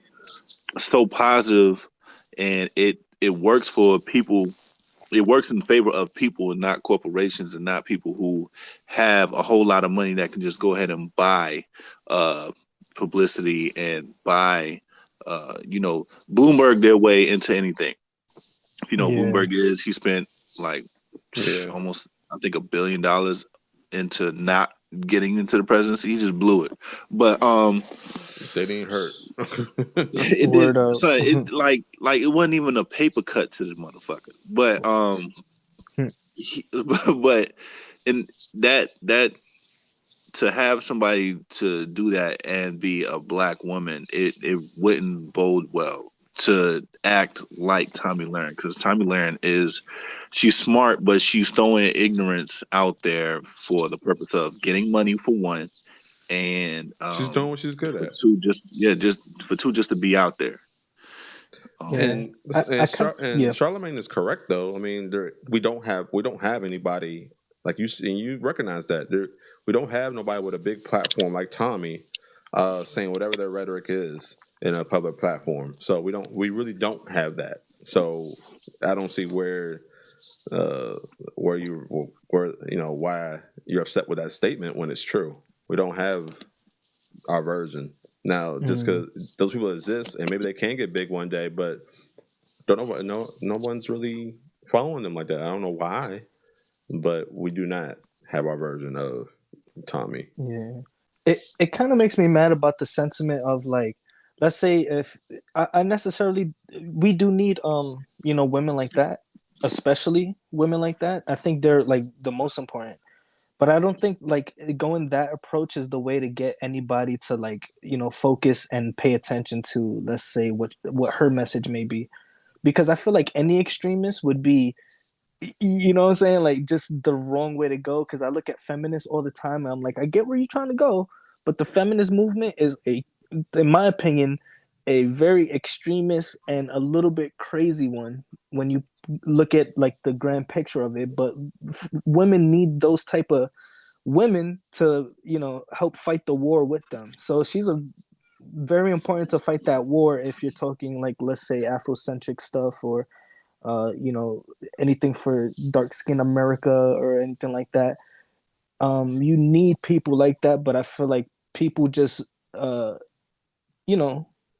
so positive and it works for people. It works in favor of people and not corporations and not people who have a whole lot of money that can just go ahead and buy uh, publicity and buy, Bloomberg their way into anything. Yeah. Bloomberg is, he spent like Yeah. almost, I think, $1 billion into not getting into the presidency. He just blew it. But They didn't hurt. it Word did up. so it like it wasn't even a paper cut to this motherfucker. But but and that to have somebody to do that and be a black woman, it wouldn't bode well to act like Tommy Lahren, because Tommy Lahren she's smart, but she's throwing ignorance out there for the purpose of getting money for one, and She's doing what she's good for at. two, just to be out there. Yeah. And Yeah. Charlemagne is correct though. I mean, we don't have anybody like you see, and you recognize that we don't have nobody with a big platform like Tommy saying whatever their rhetoric is in a public platform. So we really don't have that. So I don't see where why you're upset with that statement when it's true. We don't have our version. Now, just because those people exist and maybe they can get big one day, but don't know. No one's really following them like that. I don't know why, but we do not have our version of Tommy. Yeah. It kind of makes me mad about the sentiment of like, let's say if I necessarily we do need women like that, especially women like that. I think they're like the most important. But I don't think like going that approach is the way to get anybody to like, focus and pay attention to, let's say, what her message may be. Because I feel like any extremist would be, you know what I'm saying, like just the wrong way to go. Because I look at feminists all the time and I'm like, I get where you're trying to go, but the feminist movement is in my opinion, a very extremist and a little bit crazy one when you look at like the grand picture of it. But women need those type of women to help fight the war with them. So she's a very important to fight that war if you're talking like, let's say, Afrocentric stuff, or anything for dark skin America or anything like that. You need people like that, but I feel like people just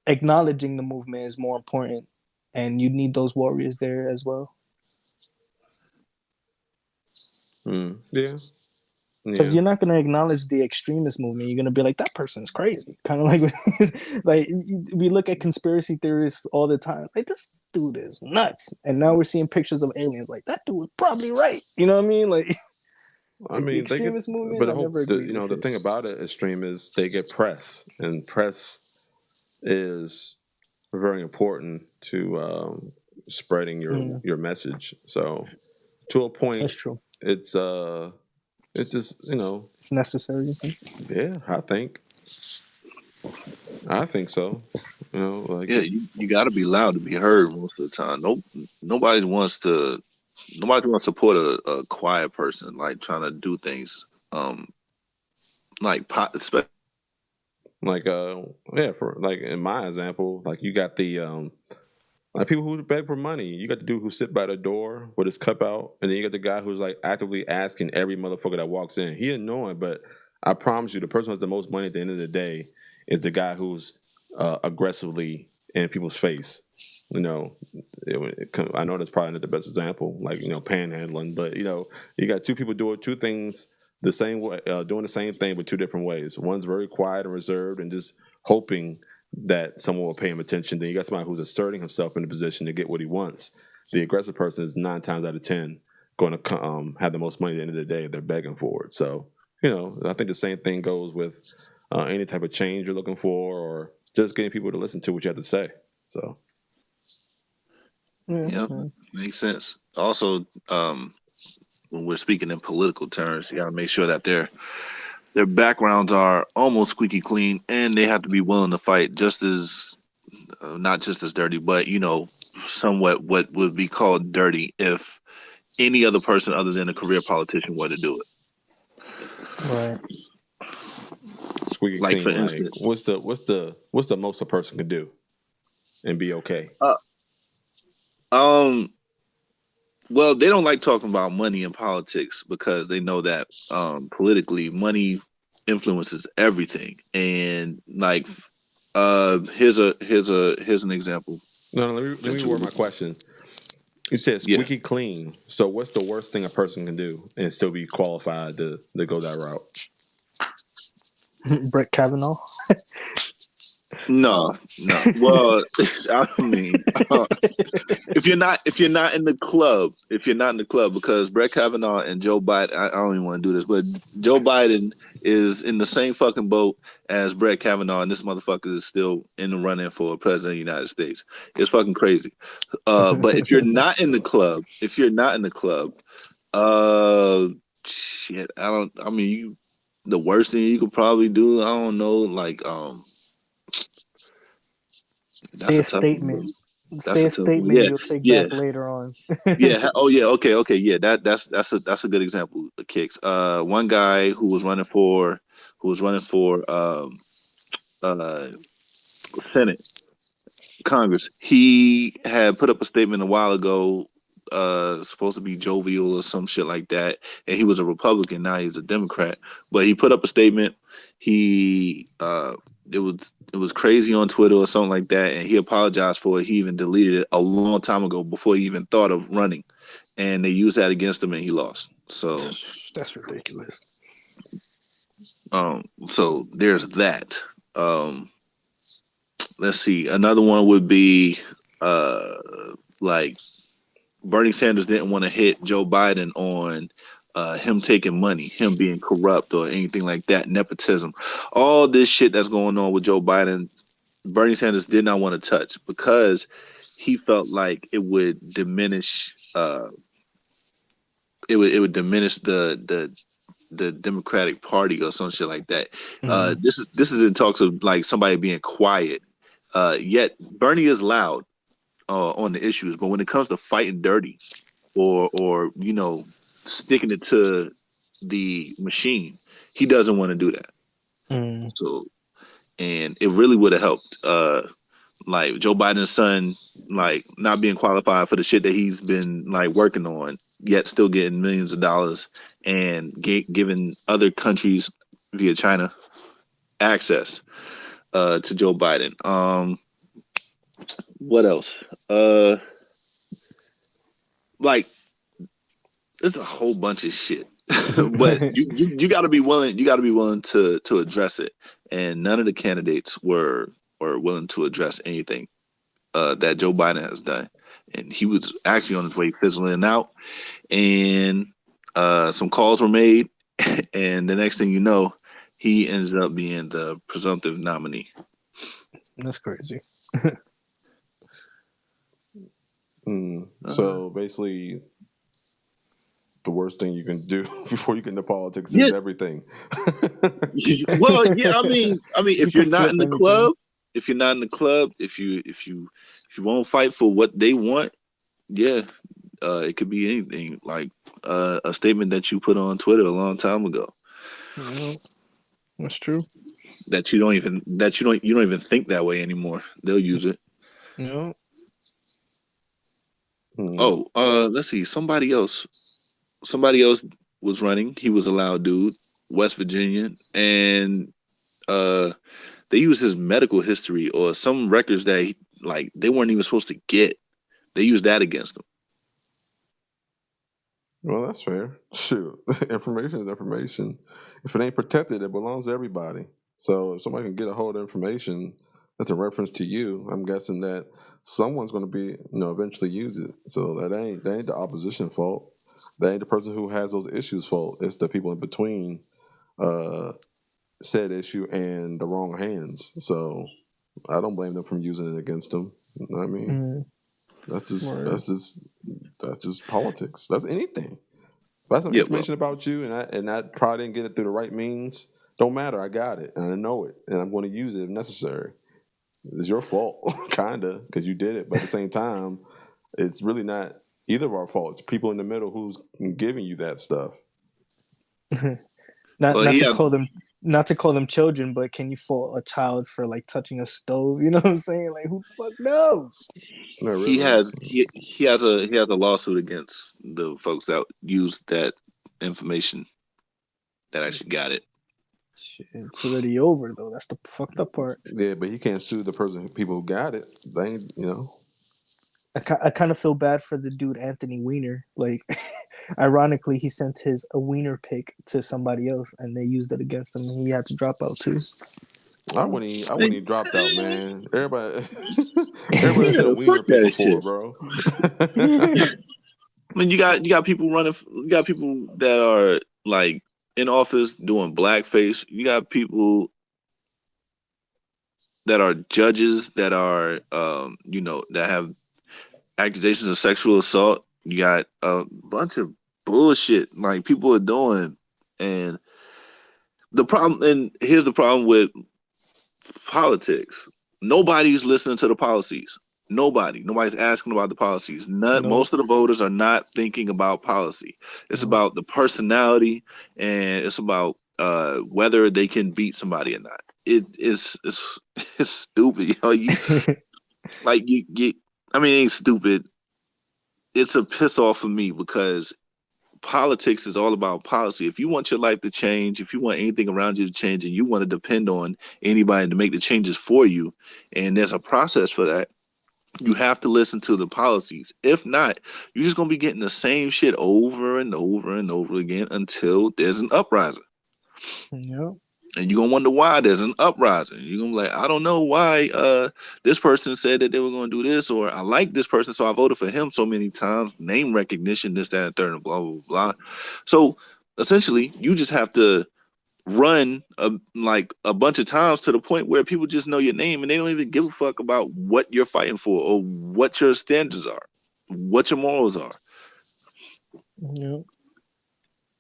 acknowledging the movement is more important, and you need those warriors there as well. Yeah. Because you're not going to acknowledge the extremist movement. You're going to be like, that person's crazy. Kind of like, like we look at conspiracy theorists all the time. Like, this dude is nuts. And now we're seeing pictures of aliens. Like, that dude was probably right. You know what I mean? Like, I mean, the extremist movement, but I never agreed with the it. thing about it, extreme, is they get press, and press is very important to spreading your message. So, to a point, That's true. it's just It's necessary. yeah. I think so. Like Yeah, you got to be loud to be heard most of the time. Nobody wants to support a quiet person like trying to do things like for like in my example, like you got the like people who beg for money. You got the dude who sit by the door with his cup out, and then you got the guy who's like actively asking every motherfucker that walks in. He annoying, but I promise you, the person who has the most money at the end of the day is the guy who's aggressively in people's face. I know that's probably not the best example, like panhandling, but you got two people doing two things the same way, doing the same thing but two different ways. One's very quiet and reserved and just hoping that someone will pay him attention. Then you got somebody who's asserting himself in a position to get what he wants. The aggressive person is 9 times out of 10 going to have the most money at the end of the day if they're begging for it. So, I think the same thing goes with any type of change you're looking for, or just getting people to listen to what you have to say. So, yeah, makes sense. Also, when we're speaking in political terms, you got to make sure that they're their backgrounds are almost squeaky clean, and they have to be willing to fight just as not just as dirty, but somewhat what would be called dirty if any other person other than a career politician were to do it. Right. Squeaky Like for clean. Like, instance, what's the most a person can do and be okay? uh, um, well, they don't like talking about money in politics because they know that politically money influences everything. And like, here's an example No, let me that reword you my question. You said yeah. squeaky clean. So what's the worst thing a person can do and still be qualified to go that route? Brett Kavanaugh. No, no. Well, I mean, if you're not in the club, because Brett Kavanaugh and Joe Biden, I don't even want to do this, but Joe Biden is in the same fucking boat as Brett Kavanaugh, and this motherfucker is still in the running for president of the United States. It's fucking crazy. But if you're not in the club, shit, I don't. I mean, the worst thing you could probably do, I don't know, like that's Say a a tough one, bro. statement. That's Say a a tough one. statement Yeah, you'll take yeah, back later on. yeah. Oh, yeah. Okay, okay. Yeah, that's a good example. The kicks. One guy who was running for uh Senate, Congress. He had put up a statement a while ago. Supposed to be jovial or some shit like that, and he was a Republican. Now he's a Democrat, but he put up a statement. He it was crazy on Twitter or something like that, and he apologized for it. He even deleted it a long time ago before he even thought of running, and they used that against him, and he lost. That's ridiculous. So there's that. Um, let's see. Another one would be uh, like Bernie Sanders didn't want to hit Joe Biden on him taking money, him being corrupt, or anything like that, nepotism. All this shit that's going on with Joe Biden, Bernie Sanders did not want to touch because he felt like it would diminish. It would diminish the Democratic Party or some shit like that. This is in talks of like somebody being quiet. Yet Bernie is loud on the issues, but when it comes to fighting dirty or sticking it to the machine, he doesn't want to do that. Mm. So, and it really would have helped. Like Joe Biden's son, like not being qualified for the shit that he's been like working on, yet still getting millions of dollars and giving other countries via China access to Joe Biden. What else? Like it's a whole bunch of shit. But you got to be willing. You got to be willing to address it. And none of the candidates were willing to address anything that Joe Biden has done. And he was actually on his way fizzling out. And some calls were made, and the next thing you know, he ends up being the presumptive nominee. That's crazy. So basically, the worst thing you can do before you get into politics Yeah. is everything. Well, yeah, I mean, if You you're can not flip in the anything. club, if you won't fight for what they want, yeah, it could be anything. Like a statement that you put on Twitter a long time ago That's true. that you don't even think that way anymore. They'll use it. No. Oh, let's see. Somebody else was running. He was a loud dude, West Virginia, and uh, they used his medical history or some records that they weren't even supposed to get. They used that against him. Well, that's fair. Shoot, information is information. If it ain't protected, it belongs to everybody. So if somebody can get a hold of information that's a reference to you, I'm guessing that someone's going to be, eventually use it. So that ain't the opposition fault. That ain't the person who has those issues fault. It's the people in between said issue and the wrong hands. So I don't blame them from using it against them. You know what I mean? That's just politics. That's anything. If I have some Yeah, well, information about you and I try to get it through the right means, Don't matter. I got it, and I know it, and I'm going to use it if necessary. It's your fault, kinda, because you did it. But at the same time, it's really not either of our fault. It's people in the middle who's giving you that stuff. not Well, not he to had call them not to call them children, but can you fault a child for like touching a stove? You know what I'm saying? Like, who the fuck knows? No, he really. has he has a lawsuit against the folks that used that information that actually got it. Shit, it's already over though. That's the fucked up part. Yeah, but he can't sue the people who got it. They ain't, I kind of feel bad for the dude Anthony Weiner. Like, ironically, he sent his a Weiner pic to somebody else, and they used it against him. And he had to drop out too. I wouldn't even dropped out, man. Everybody seen a Yeah, wiener fuck pic that before, shit. bro. I mean, you got people running. You got people that are like in office doing blackface. You got people that are judges that are, that have accusations of sexual assault. You got a bunch of bullshit like people are doing, and the problem. And here's the problem with politics. Nobody's listening to the policies. Nobody's asking about the policies. Nope. Most of the voters are not thinking about policy. It's Nope. about the personality, and it's about whether they can beat somebody or not. It's stupid. I mean, it ain't stupid. It's a piss off for me because politics is all about policy. If you want your life to change, if you want anything around you to change, and you want to depend on anybody to make the changes for you, and there's a process for that, you have to listen to the policies. If not, you're just gonna be getting the same shit over and over and over again until there's an uprising. Yep. And you're gonna wonder why there's an uprising. You're gonna be like, I don't know why this person said that they were gonna do this, or I like this person, so I voted for him so many times. Name recognition, this, that, and third, and blah, blah, blah. So essentially, you just have to run like a bunch of times to the point where people just know your name and they don't even give a fuck about what you're fighting for or what your standards are, what your morals are. Yep.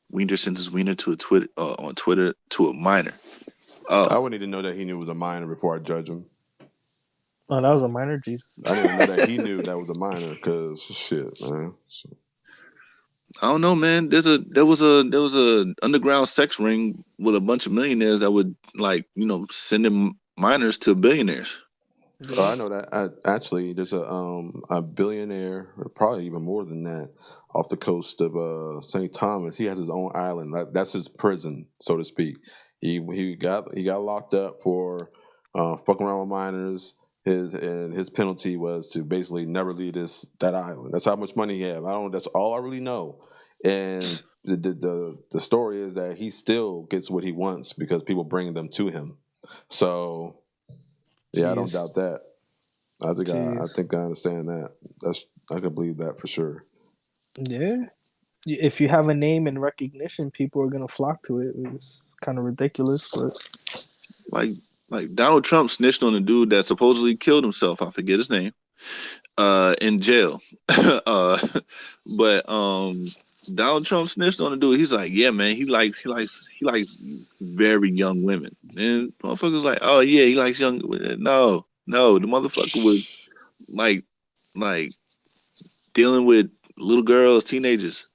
Wiener sends his wiener to on Twitter to a minor. I Oh, would need to know that he knew it was a minor before I judge him. Oh, that was a minor. Jesus. I didn't know that he knew that was a minor because shit, man. I don't know, man. There was a underground sex ring with a bunch of millionaires that would send in minors to billionaires. Oh, I know that. Actually, there's a billionaire, or probably even more than that, off the coast of St. Thomas. He has his own island. That's his prison, so to speak. He got locked up for fucking around with minors. His penalty was to basically never leave that island. That's how much money he had. That's all I really know. And the story is that he still gets what he wants because people bring them to him. So. Yeah, I don't Jeez. doubt that. I Jeez. think I understand that. I can believe that for sure. Yeah. If you have a name and recognition, people are gonna flock to it. It's kind of ridiculous, but Like Donald Trump snitched on a dude that supposedly killed himself. I forget his name. In jail. But Donald Trump snitched on the dude. He's like, yeah, man, he likes very young women. And motherfuckers like, oh yeah, he likes young. No, the motherfucker was like dealing with little girls, teenagers,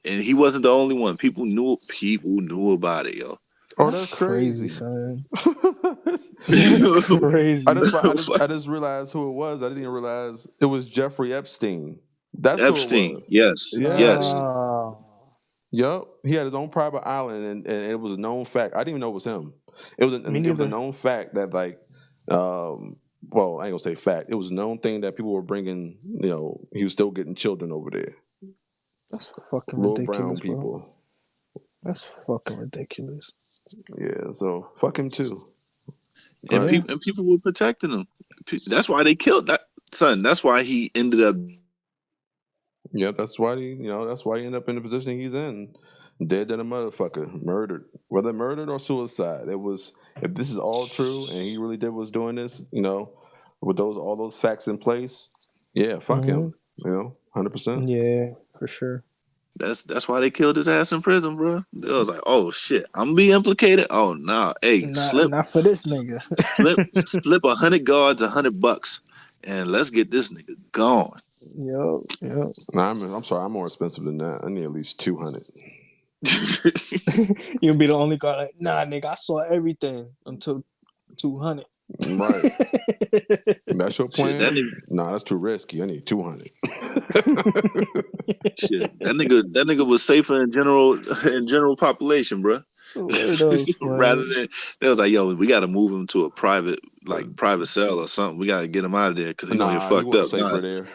and he wasn't the only one. People knew about it, yo. Oh, that's that's crazy, crazy. son. That's crazy. I just realized who it was. I didn't even realize it was Jeffrey Epstein. That's who it Epstein, was. yes, yes. Yeah. Oh. Yup. He had his own private island, and it was a known fact. I didn't even know it was him. It was Me a neither. known fact that well, I ain't gonna say fact. It was a known thing that people were bringing. He was still getting children over there, That's fucking little brown ridiculous, bro. people. That's fucking ridiculous. Yeah, so fuck him too. And Right. people were protecting him. That's why they killed that son. That's why he ended up. Yeah, that's why that's why he ended up in the position he's in. Dead than a motherfucker. Murdered. Whether murdered or suicide. It was if this is all true and he really was doing this, with all those facts in place, yeah, fuck him. 100%. Yeah, for sure. That's why they killed his ass in prison, bro. They was like, oh shit, I'm gonna be implicated. Oh nah, hey, Not for this nigga. slip 100 guards, $100, and let's get this nigga gone. Yo. Nah, I'm sorry. I'm more expensive than that. I need at least 200. You'll be the only guy like, nah, nigga, I saw everything until 200. Right. That's your plan? Shit, that nigga, nah, that's too risky. I need 200. shit, that nigga was safer in general population, bro. Rather than they was like, yo, we got to move him to a private cell or something. We got to get him out of there because he gonna get fucked up. Safer there.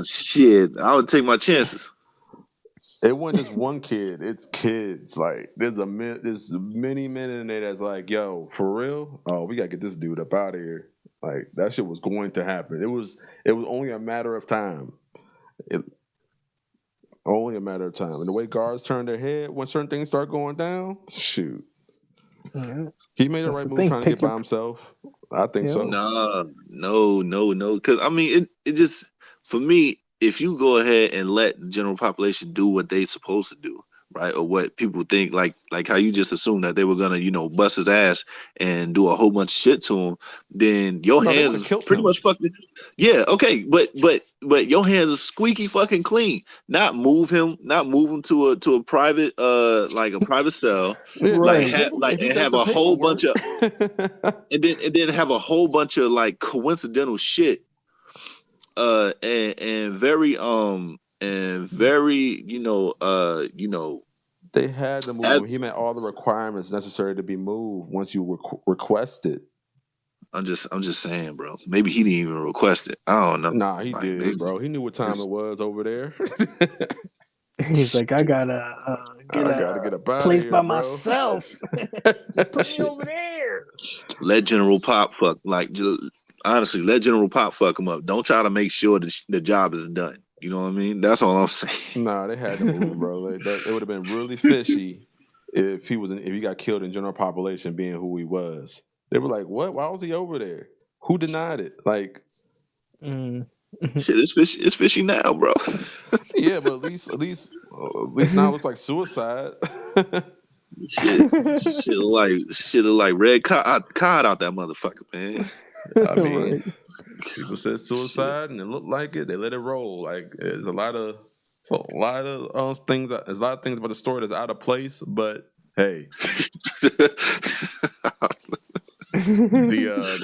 Shit, I would take my chances. It wasn't just one kid; it's kids. Like there's many men in there that's like, yo, for real? Oh, we gotta get this dude up out of here. Like that shit was going to happen. It was only a matter of time. Only a matter of time. And the way guards turn their head when certain things start going down, shoot. Yeah. He made the right move trying to get by himself. I think so. Nah, no. Because I mean, it just for me, if you go ahead and let the general population do what they supposed to do, right, or what people think, like how you just assumed that they were gonna, bust his ass and do a whole bunch of shit to him, then your hands is pretty much fucking. Yeah, okay, but your hands are squeaky fucking clean. Not move him to a private like a private cell, right? Have a whole bunch of and then have a whole bunch of like coincidental shit, and very they had to move him. He met all the requirements necessary to be moved once you request it. I'm just saying, bro. Maybe he didn't even request it. I don't know. Nah, he did, bro. He knew what time it was over there. He's like, I gotta get a place by myself. Just put me over there. Let General Pop fuck. Honestly, let General Pop fuck him up. Don't try to make sure the job is done. You know what I mean? That's all I'm saying. Nah, they had to move him, bro. It would have been really fishy if he got killed in general population being who he was. They were like, what? Why was he over there? Who denied it? Like, shit, it's fishy now, bro. Yeah, but at least now it looks like suicide. shit like red cod out that motherfucker, man. I mean, people said suicide, and it looked like it. They let it roll. Like there's a lot of things. There's a lot of things about the story that's out of place. But hey, the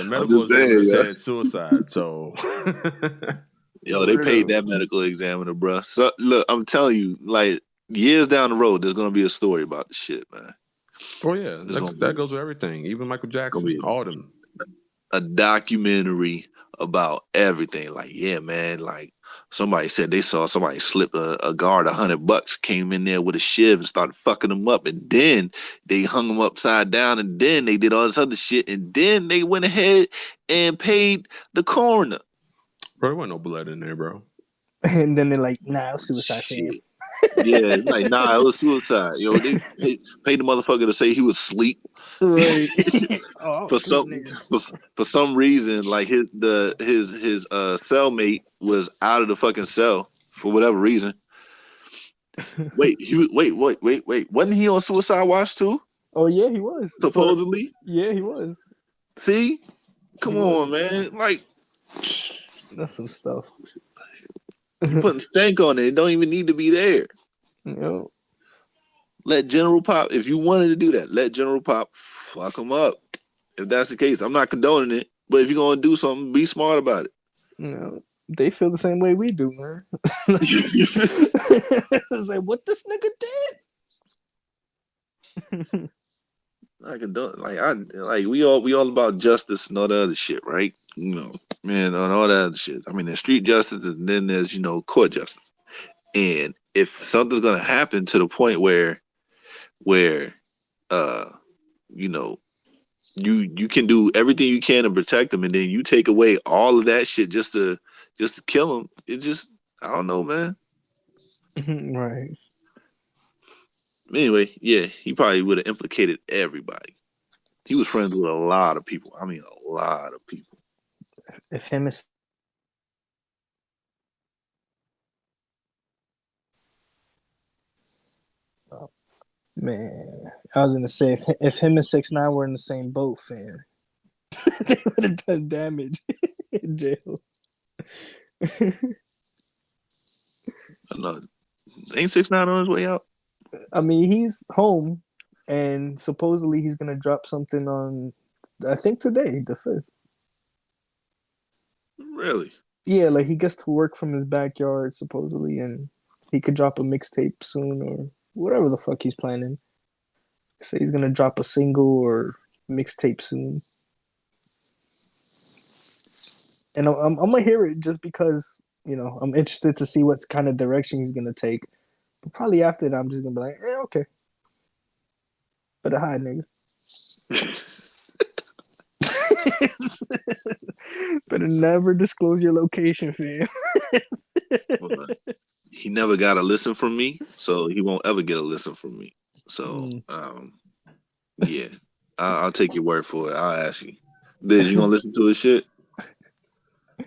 medical examiner said suicide. So, yo, they paid that medical examiner, bro. So look, I'm telling you, like years down the road, there's gonna be a story about the shit, man. Oh yeah, that goes with everything. Even Michael Jackson, all them. A documentary about everything. Like, yeah, man, like somebody said they saw somebody slip a guard $100, came in there with a shiv and started fucking him up, and then they hung him upside down, and then they did all this other shit, and then they went ahead and paid the coroner. Bro, there wasn't no blood in there, bro. And then they're like, nah, it was suicide, fam. Yeah, like, nah, it was suicide. Yo, they paid the motherfucker to say he was asleep. Right. For some reason, like his cellmate was out of the fucking cell for whatever reason. Wait. Wasn't he on suicide watch too? Oh yeah, he was. Supposedly. Yeah, he was. See? Come on, man. Like, that's some stuff. You putting stank on it. It don't even need to be there. No. Let General Pop, if you wanted to do that, let General Pop fuck him up. If that's the case, I'm not condoning it. But if you're gonna do something, be smart about it. No, they feel the same way we do, man. It's like, what this nigga did? I condone, we all about justice and all the other shit, right? Man, on all that other shit. I mean, there's street justice, and then there's court justice. And if something's gonna happen to the point where you can do everything you can to protect them, and then you take away all of that shit just to kill them, it just, I don't know, man. Right. Anyway, yeah, he probably would have implicated everybody. He was friends with a lot of people. I mean, a lot of people. If him is Man, I was gonna say if him and 6ix9ine were in the same boat, fam, they would have done damage in jail. I know. Ain't 6ix9ine on his way out? I mean, he's home, and supposedly he's gonna drop something on, I think today, the 5th. Really? Yeah, like he gets to work from his backyard supposedly, and he could drop a mixtape soon or whatever the fuck he's planning. Say he's gonna drop a single or mixtape soon, and I'm gonna hear it just because I'm interested to see what kind of direction he's gonna take. But probably after that, I'm just gonna be like, okay, better hide, nigga. Better never disclose your location, fam. Well, he never got a listen from me, so he won't ever get a listen from me. So, yeah, I'll take your word for it. I'll ask you. Biz, you gonna listen to his shit?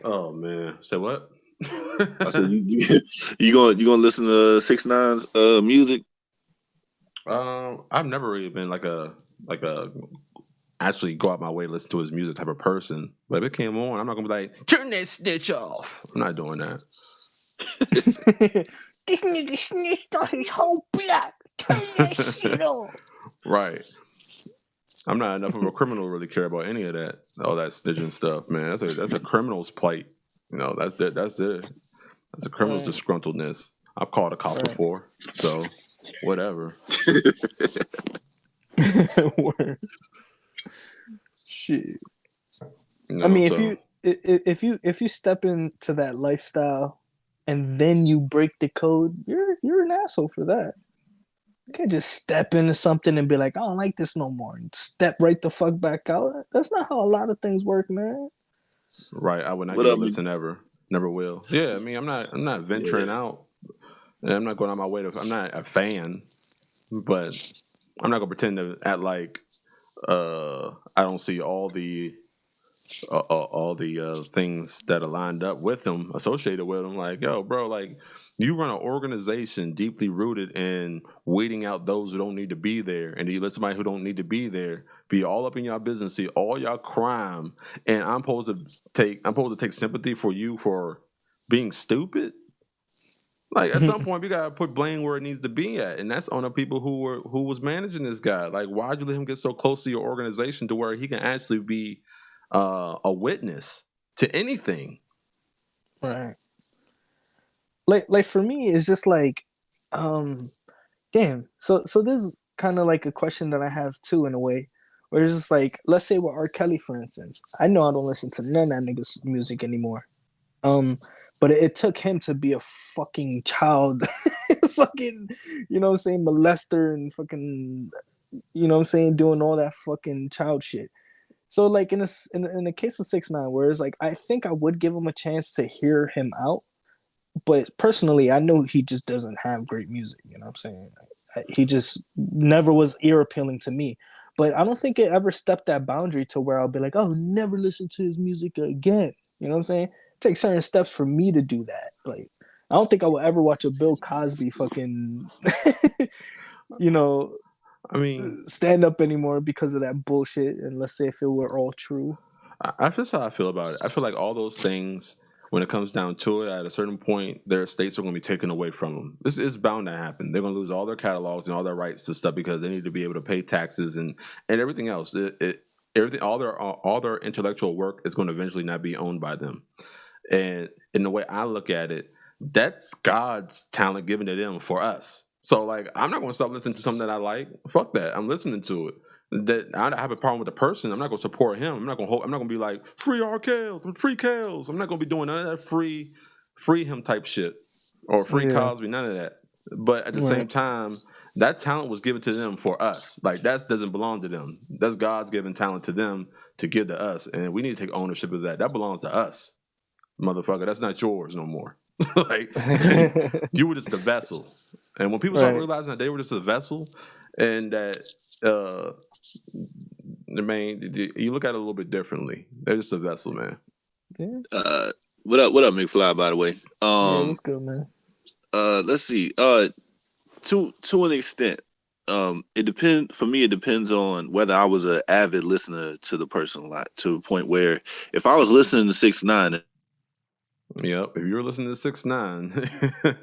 Oh man, say what? I said you gonna listen to 6ix9ine's music? I've never really been like a actually go out my way to listen to his music type of person. But if it came on, I'm not gonna be like, turn that snitch off. I'm not doing that. This nigga snitched on his whole block. Turn that shit off. Right. I'm not enough of a criminal to really care about any of that, all that snitching stuff, man. That's a criminal's plight. That's a criminal's disgruntledness. I've called a cop before, so whatever. Shit. I mean, if you step into that lifestyle and then you break the code, you're an asshole for that. You can't just step into something and be like, I don't like this no more, and step right the fuck back out. That's not how a lot of things work, man. Right. I would not give a listen ever. Never will. Yeah, I mean, I'm not venturing out. And I'm not going out my way to. I'm not a fan, but I'm not gonna pretend to act like I don't see all the things that are lined up with them, associated with them. Like, yo, bro, like you run an organization deeply rooted in weeding out those who don't need to be there, and you let somebody who don't need to be there be all up in your business, see all your crime, and I'm supposed to take sympathy for you for being stupid. Like at some point, we gotta put blame where it needs to be at, and that's on the people who was managing this guy. Like, why'd you let him get so close to your organization to where he can actually be a witness to anything? Right. Like for me, it's just like, damn. So this is kind of like a question that I have too, in a way, where it's just like, let's say with R. Kelly, for instance. I know I don't listen to none of that nigga's music anymore. But it took him to be a fucking child, fucking, molester and fucking, doing all that fucking child shit. So like in the case of 6ix9ine, where it's like, I think I would give him a chance to hear him out, but personally, I know he just doesn't have great music. You know what I'm saying? He just never was ear appealing to me. But I don't think it ever stepped that boundary to where I'll be like, oh, never listen to his music again. You know what I'm saying? It takes certain steps for me to do that. Like, I don't think I will ever watch a Bill Cosby fucking, I mean, stand up anymore because of that bullshit. And let's say if it were all true. That's how I feel about it. I feel like all those things, when it comes down to it, at a certain point, their estates are going to be taken away from them. This is bound to happen. They're going to lose all their catalogs and all their rights to stuff because they need to be able to pay taxes and everything else. Everything, all their intellectual work is going to eventually not be owned by them. And in the way I look at it, that's God's talent given to them for us. So, like, I'm not going to stop listening to something that I like. Fuck that. I'm listening to it. That I have a problem with the person. I'm not going to support him. I'm not going to be like free R. Kells, free Kells. I'm not going to be doing none of that free him type shit or free Cosby. None of that. But at the same time, that talent was given to them for us. Like, that doesn't belong to them. That's God's given talent to them to give to us, and we need to take ownership of that. That belongs to us, motherfucker. That's not yours no more. Like, you were just the vessel. And when people start realizing that they were just a vessel, and that you look at it a little bit differently. They're just a vessel, man. Yeah. What up, McFly? By the way, yeah, what's good, man? Let's see. To an extent, it depends for me. It depends on whether I was an avid listener to the person a lot, to a point where if I was listening to 6ix9ine. Yep. If you were listening to 6ix9ine,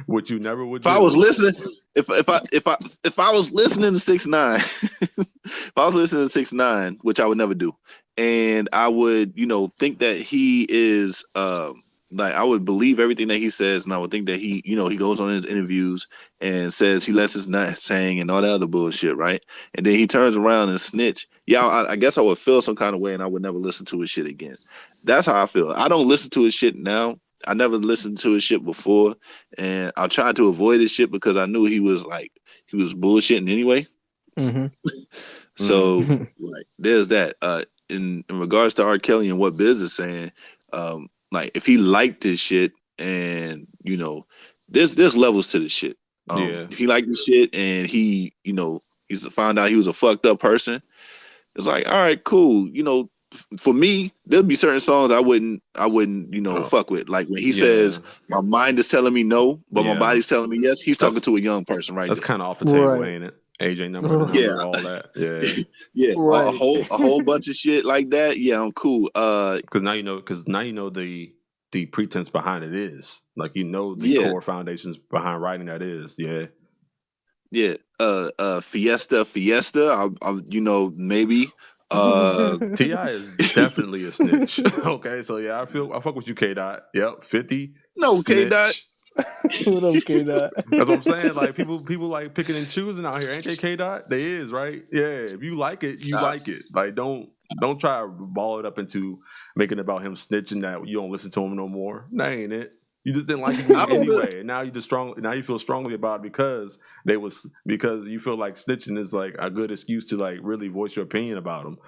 which you never would If I do. was listening, if I was listening to 6ix9ine, if I was listening to 6ix9ine, which I would never do, and I would, think that he is, like, I would believe everything that he says, and I would think that he, he goes on his interviews and says he lets his nuts hang and all that other bullshit, right? And then he turns around and snitch. Yeah, I guess I would feel some kind of way, and I would never listen to his shit again. That's how I feel. I don't listen to his shit now. I never listened to his shit before, and I tried to avoid his shit because I knew he was bullshitting anyway. Mm-hmm. So like, there's that. In regards to R. Kelly and what Biz is saying, like, if he liked this shit, and there's levels to this shit. Yeah. If he liked this shit and he's found out he was a fucked up person, it's like, all right, cool. For me, there'll be certain songs I wouldn't, fuck with. Like when he says, "My mind is telling me no, but my body's telling me yes." He's talking to a young person, right? That's there. kind of off the table, Right. ain't it? AJ number, Yeah. all that. Yeah. Yeah, Right. a whole bunch of shit like that. Yeah, I'm cool. Because now you know the pretense behind it is, like, the core foundations behind writing that is. Yeah. Yeah. Fiesta. Maybe. T.I. is definitely a snitch. Okay, so yeah, I fuck with you, K Dot. Yep, 50. No, snitch. K Dot. What up, K Dot? That's what I'm saying. Like, people like picking and choosing out here, ain't they, K Dot? They is, right? Yeah. If you like it, you like it. Like, don't try to ball it up into making it about him snitching that you don't listen to him no more. That ain't it. You just didn't like it anyway, and now you feel strongly about it because you feel like snitching is like a good excuse to like really voice your opinion about him.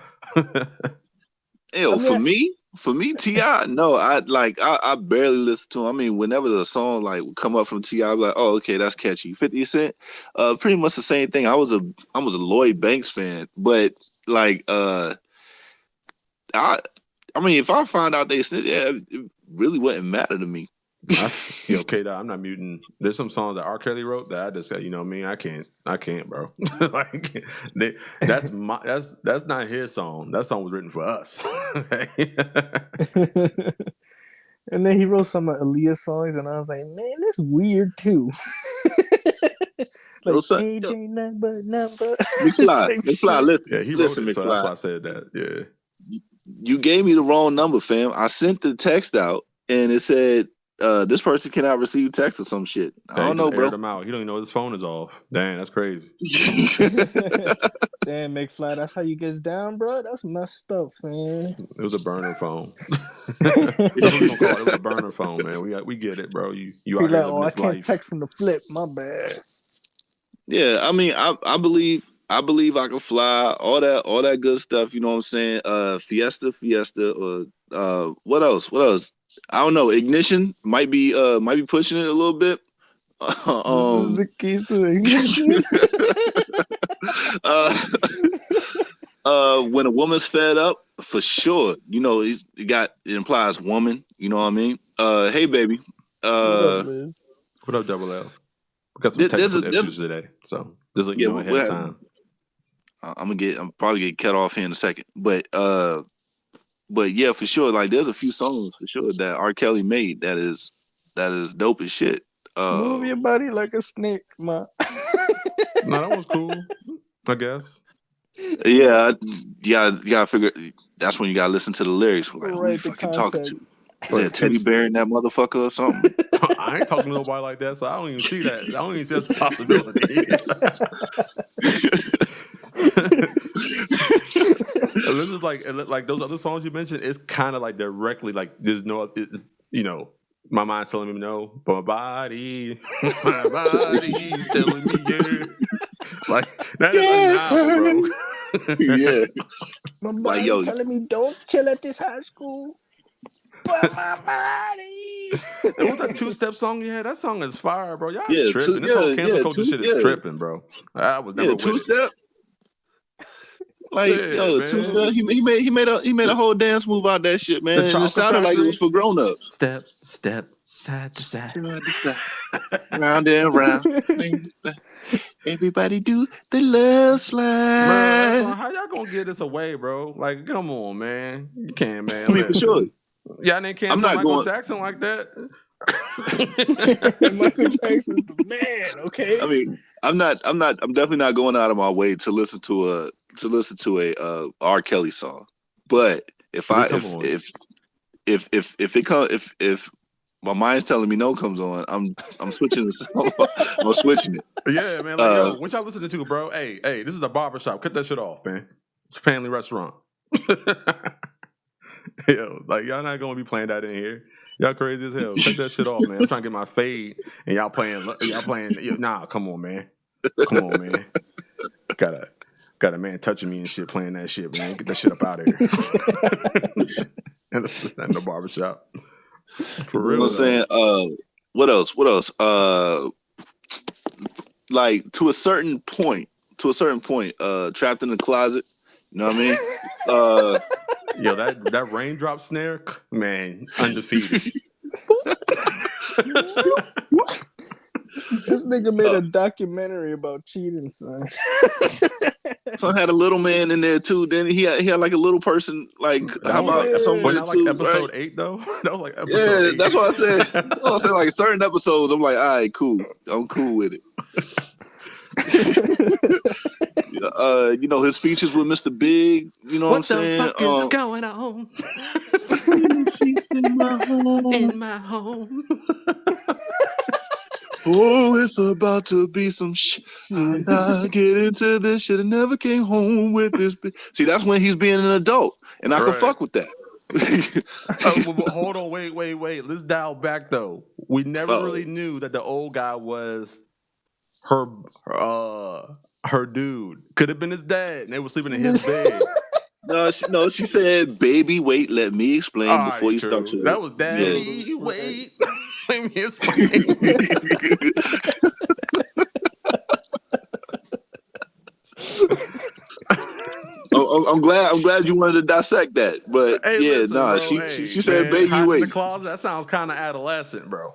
For me, T.I., no, I barely listen to him. I mean, whenever the song like would come up from T.I., I'd be like, oh, okay, that's catchy. 50 Cent, pretty much the same thing. I was a Lloyd Banks fan, but like, I mean, if I found out they snitched, it really wouldn't matter to me. K Dot, I'm not muting. There's some songs that R. Kelly wrote that I just said, I can't, bro. Like, that's not his song. That song was written for us. And then he wrote some of Aaliyah's songs, and I was like, man, that's weird too. Like, AJ number. McFly, listen. Yeah, he listen, wrote it, McFly. so that's why I said that. Yeah. You gave me the wrong number, fam. I sent the text out, and it said, this person cannot receive text or some shit. I don't know, bro. Him out. He don't even know his phone is off. Dang, that's crazy. Damn, McFly, that's how you gets down, bro? That's messed up, man. It was a burner phone. That's what we gonna call it. It was a burner phone, man. We get it, bro. You out here living this life. I can't text from the flip. My bad. Yeah, I mean, I believe I can fly. All that good stuff. You know what I'm saying? Fiesta, or what else? I don't know. Ignition might be pushing it a little bit. The keys to ignition. When a woman's fed up, for sure. It implies woman. You know what I mean? Hey, baby. What up, Double L? We got some technical issues today, so just let you know ahead of time. I'm probably get cut off here in a second, but yeah, for sure. Like, there's a few songs for sure that R. Kelly made that is dope as shit. Move your body like a snake, man. No, that was cool, I guess. Yeah, you gotta figure. That's when you gotta listen to the lyrics. Like, who you fucking talking to? Yeah, Teddy Bear and that motherfucker or something. I ain't talking to nobody like that, so I don't even see that. I don't even see that's a possibility. This is like those other songs you mentioned. It's kind of like directly like there's no, my mind's telling me no, but my body's telling me yeah. Like that is undeniable, bro. Yeah, my body telling me don't chill at this high school. But my body. It was a two-step song you had. That song is fire, bro. Y'all tripping. This whole cancel culture shit is tripping, bro. I was never with two-step. Like, Yeah, yo, two man. step. He made a whole dance move out that shit, The man. And it chocolate sounded like it was factory. for grown ups. Step, side to side. Round and round. Everybody do the love Bro, that's slide. on how y'all gonna get this away, bro? Like, come on, man. You can't, man. I mean, for sure. Listen. Y'all didn't I'm cancel not Michael going. Jackson like that. Michael Jackson's the man. Okay. I mean, I'm definitely not going out of my way to listen to a R. Kelly song. But if my mind's telling me no comes on, I'm switching the song. I'm switching it. Yeah, man. Like, yo, what y'all listening to, bro? Hey, this is a barbershop. Cut that shit off, man. It's a family restaurant. Yo, like, y'all not gonna be playing that in here. Y'all crazy as hell. Cut that shit off, man. I'm trying to get my fade, and y'all playing. Nah, come on, man. Come on, man. Got a man touching me and shit, playing that shit, man. Get that shit up out of here. And it's in the barbershop. For real. You know what I'm saying? What else? Like to a certain point, trapped in the closet. You know what I mean? Yo, that raindrop snare, man, undefeated. This nigga made a documentary about cheating, son. So I had a little man in there too. Then he had like a little person. Like how about somewhere not too? Like episode right? 8 though. That was like episode 8. That's what I said. I said like certain episodes. I'm like, all right, cool. I'm cool with it. You know, his features with Mr. Big. You know what I'm saying? What the fuck is going on? In my home. Oh, it's about to be some shit. I get into this shit. I never came home with this. See, that's when he's being an adult, and I can fuck with that. Hold on, wait. Let's dial back though. We never really knew that the old guy was her dude. Could have been his dad, and they were sleeping in his bed. No, she said, "Baby, wait, let me explain before you start." That was daddy. Wait, let me explain. I'm glad you wanted to dissect that, but hey, yeah, listen, nah, bro, she said, "Baby, hide wait." in the closet. That sounds kind of adolescent, bro.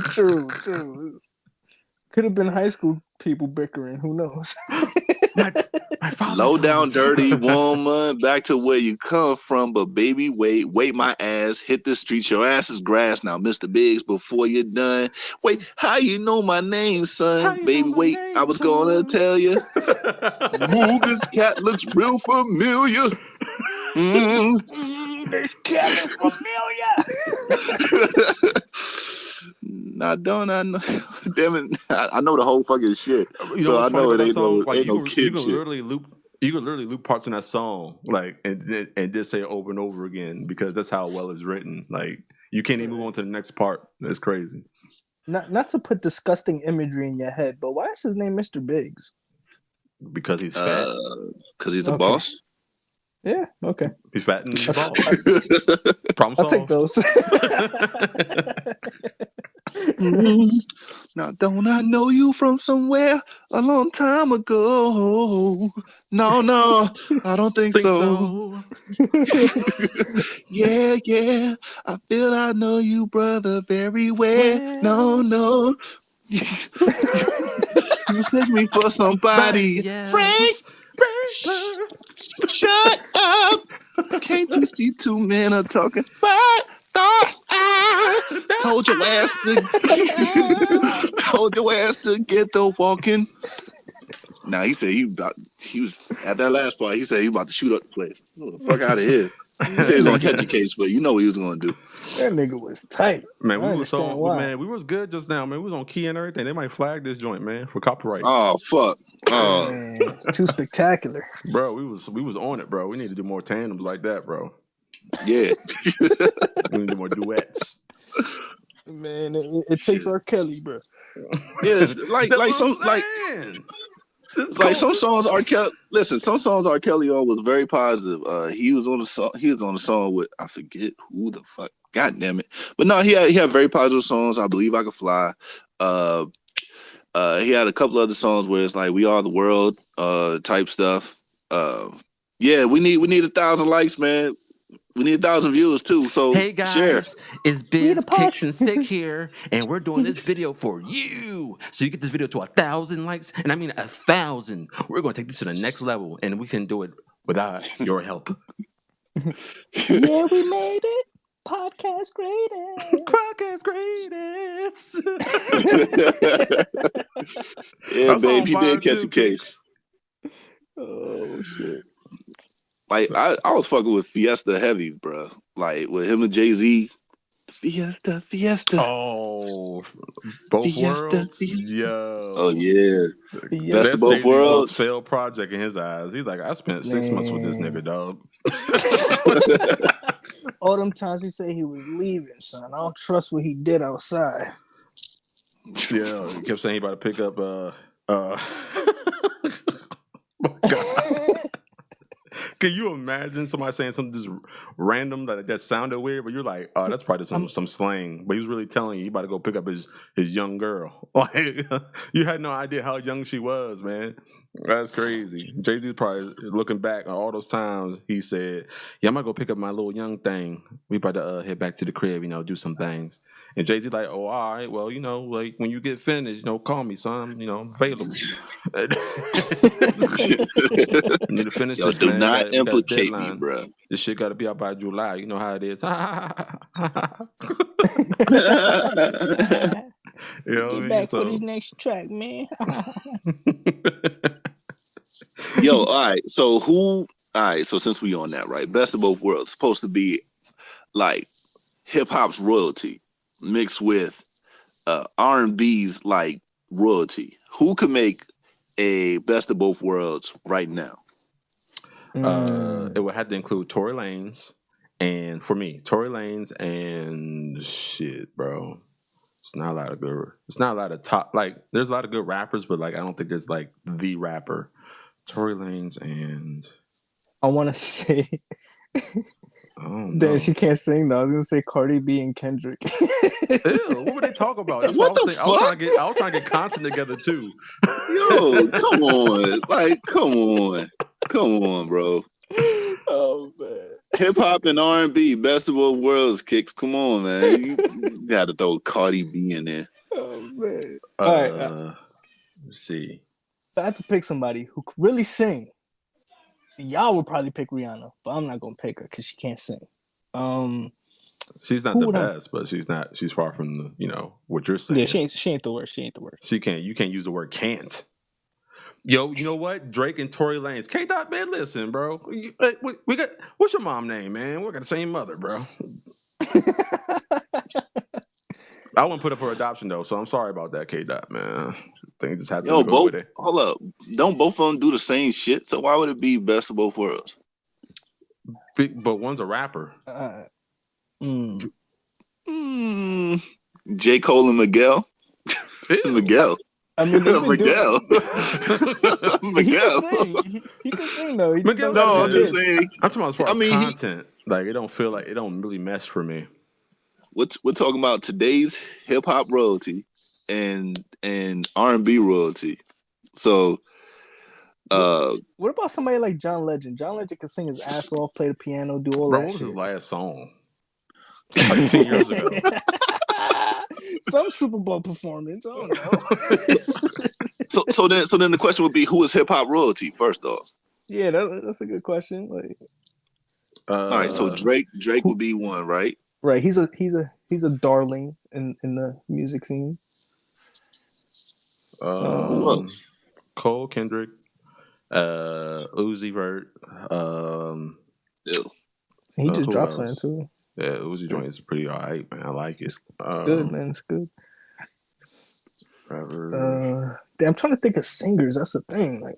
True. Could have been high school people bickering. Who knows? Low down, dirty woman, back to where you come from. But baby, wait, my ass hit the streets. Your ass is grass now, Mr. Biggs. Before you're done, wait, how you know my name, son? Baby, wait, I was gonna tell you. Ooh, this cat looks real familiar. This cat looks familiar. Nah, don't I know? Damn it! I know the whole fucking shit. You know so what's I funny know about it that song? Like, ain't no you kid can shit. literally loop parts in that song, like, and just say it over and over again because that's how well it's written. Like, you can't even move on to the next part. That's crazy. Not to put disgusting imagery in your head, but why is his name Mr. Biggs? Because he's fat. Because he's a boss. Yeah, okay. He's fat and he's a boss. Problem solved. I'll take those. Now, don't I know you from somewhere a long time ago? No, I don't think so. Yeah, I feel I know you, brother, very well. No. You mistake me for somebody. Frank, shut up. Can't you see two men are talking? But I told your ass to get the walking. Now he said he was at that last part. He said he about to shoot up the place. Oh, the fuck out of here. He said he was gonna catch a case, but you know what he was gonna do. That nigga was tight. Man, we was good just now, man. We was on key and everything. They might flag this joint, man, for copyright. Oh fuck. Man, too spectacular. Bro, we was on it, bro. We need to do more tandems like that, bro. Yeah. We need to do more duets. Man, it takes R. Kelly, bro. Yeah, some songs R. Kelly. Listen, some songs R. Kelly on was very positive. He was on a song with, I forget who the fuck. God damn it! But no, he had very positive songs. I Believe I Could Fly. He had a couple other songs where it's like "We Are the World" type stuff. Yeah, we need 1,000 likes, man. We need 1,000 views too. So Hey share. guys, it's We the Biz pod- Kicks and Sick here, and we're doing this video for you. So you get this video to 1,000 likes, and I mean 1,000. We're going to take this to the next level, and we can do it without your help. Yeah, we made it. Podcast greatest. Podcast greatest. Yeah, That's babe, on he fire did catch too, a case. Kicks. Oh shit. Like I was fucking with Fiesta heavy, bro. Like with him and Jay-Z. Fiesta. Oh, both Fiesta, worlds. Fiesta. Yo. Oh yeah. Yeah. Best of That's both Jay-Z's worlds. most failed project in his eyes. He's like, I spent 6 months with this nigga, dog. All them times he said he was leaving, son. I don't trust what he did outside. Yeah, he kept saying he about to pick up oh God. Can you imagine somebody saying something just random that sounded weird, but you're like, oh, that's probably some slang. But he was really telling you he about to go pick up his young girl. Like you had no idea how young she was, man. That's crazy. Jay-Z probably looking back on all those times he said, yeah, I'm gonna go pick up my little young thing. We about to head back to the crib, do some things. And Jay-Z like, oh, all right, well, like when you get finished, call me, son. I'm available. You need to finish Yo, this, do man. not You got a implicate me, deadline. bro. This shit got to be out by July. You know how it is. Get back for this next track, man. Yo, all right. So since we on that, right? Best of both worlds supposed to be like hip hop's royalty mixed with R&B's like royalty. Who could make a best of both worlds right now? It would have to include Tory Lanez, and for me, Tory Lanez and shit, bro. It's not a lot of good. It's not a lot of top. Like, there's a lot of good rappers, but like, I don't think there's like the rapper. Tory Lanez and I want to say. Oh, Damn, no. she can't sing though. I was gonna say Cardi B and Kendrick. Ew, what would they talk about? That's What what the I was trying to get. I was trying to get content together too. Yo, come on. Like, come on, bro. Oh man. Hip hop and R&B, best of both worlds, Kicks. Come on, man. You got to throw Cardi B in there. Oh man. All right. Let's see. If I had to pick somebody who could really sing, y'all would probably pick Rihanna, but I'm not gonna pick her because she can't sing. She's not the best, but she's not. She's far from the, what you're saying. Yeah, she ain't the worst. She ain't the worst. She can't. You can't use the word can't. Yo, you know what? Drake and Tory Lanez. K-Dot, man, listen, bro. We got. What's your mom name, man? We got the same mother, bro. I wouldn't put up for adoption though, so I'm sorry about that, K-Dot, man. Things just have to go with it. Hold up. Don't both of them do the same shit? So why would it be best of both worlds? But one's a rapper. J. Cole and Miguel. Miguel. I mean, Miguel. Miguel. He can sing though. Miguel, no, I'm just saying. I'm talking about as far as content. Like, it don't really mesh for me. We're talking about today's hip hop royalty and R&B royalty. So, what about somebody like John Legend? John Legend could sing his ass off, play the piano, do all that. What was his last song? Like 10 years ago. Some Super Bowl performance. I don't know. so then the question would be, who is hip hop royalty first off? Yeah, that's a good question. Like, all right, so Drake would be one, right? Right, he's a darling in the music scene. Cole, Kendrick, Uzi Vert. He just dropped something too. Yeah, Uzi joint is pretty alright, man. I like it. It's good, man. It's good. I'm trying to think of singers. That's the thing. Like,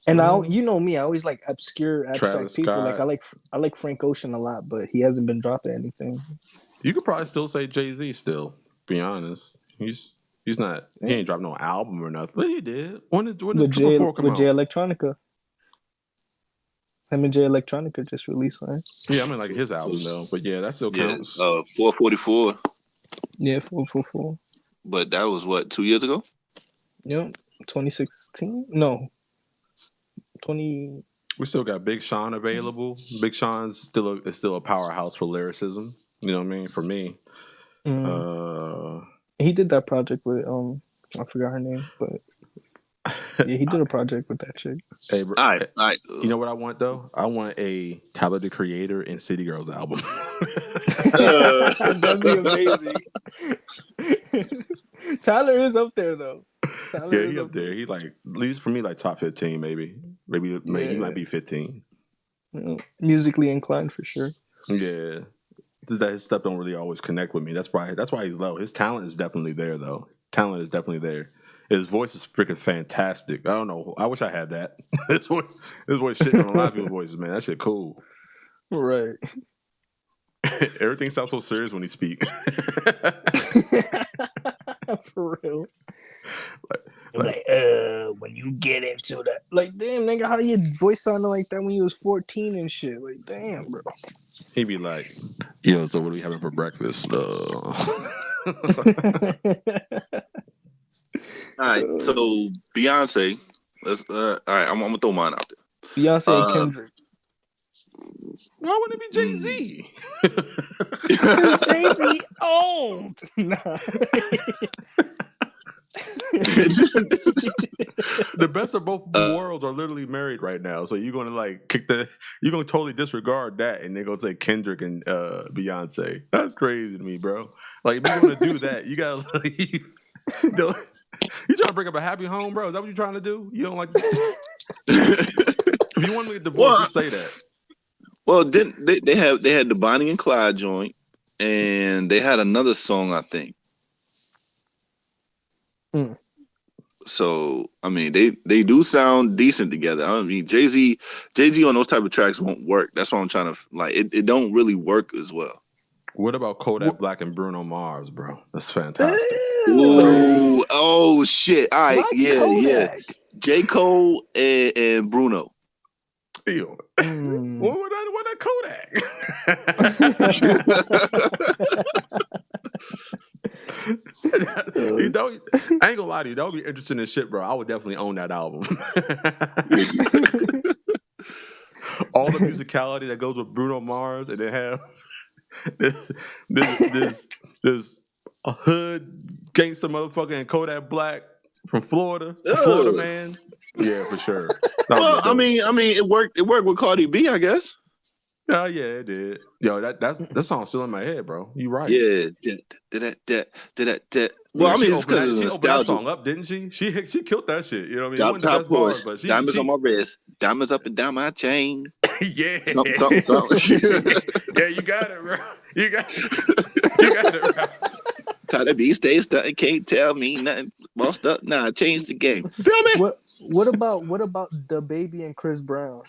and you know me, I always like obscure abstract Travis people. Scott. Like I like Frank Ocean a lot, but he hasn't been dropping anything. You could probably still say Jay-Z still, be honest. He's not he ain't dropped no album or nothing. But he did. When did Jay Electronica. Him and Jay Electronica just released one. Yeah, I mean like his album though. But yeah, that still counts. 444. Yeah, 444. But that was what, 2 years ago? Yep. 2016? No. 20. We still got Big Sean available. Big Sean's still a powerhouse for lyricism. You know what I mean? For me, He did that project with I forgot her name, but yeah, he did a project with that chick. Hey, bro, All right. you know what I want though? I want a Tyler the Creator and City Girls album. That'd be amazing. Tyler is up there though. Tyler Yeah, is he up there. He like at least for me like top 15 maybe. Maybe he might be 15. Musically inclined for sure. Yeah. Just that his stuff don't really always connect with me. That's why he's low. His talent is definitely there though. Talent is definitely there. His voice is freaking fantastic. I don't know. I wish I had that. His voice shitting on a lot of people's voices, man. That shit cool. Right. Everything sounds so serious when he speak. For real. Like, when you get into that, like, damn, nigga, how your voice sounded like that when you was 14 and shit? Like, damn, bro. He'd be like, "Yo, so what are we having for breakfast?" All right, so Beyonce. Let's. All right, I'm gonna throw mine out there. Beyonce and Kendrick. Why wouldn't it be Jay-Z? Jay-Z owned. Nah. The best of both worlds are literally married right now, so you're gonna like you're gonna totally disregard that, and they're gonna say Kendrick and Beyonce. That's crazy to me, bro. Like if you're gonna do that, you gotta leave. You trying to bring up a happy home, bro? Is that what you're trying to do? You don't like this? If you want me to get divorced, just say that. Well, didn't they had the Bonnie and Clyde joint, and they had another song, I think. So I mean, they do sound decent together. I mean, Jay-Z on those type of tracks won't work. That's why I'm trying to like. It don't really work as well. What about Kodak Black and Bruno Mars, bro? That's fantastic. Ooh, oh shit! All right, yeah. Kodak? J. Cole and Bruno. Ew. What that Kodak? I ain't gonna lie to you. That would be interesting as shit, bro. I would definitely own that album. All the musicality that goes with Bruno Mars, and then have this a hood gangster motherfucker and Kodak Black from Florida, a Florida man. Yeah, for sure. Well, I mean, it worked. It worked with Cardi B, I guess. Oh yeah, it did. Yo, that song's still in my head, bro. You right. Yeah. Well, I mean, it's because she opened that song up, didn't she? She killed that shit. You know what I mean? Top push, but diamonds on my wrist, diamonds up and down my chain. Yeah. Something. Yeah, you got it, bro. You got it, bro. Cardi B stay stuck, can't tell me nothing. Bossed up, nah, change the game. Feel me? What about the baby and Chris Brown?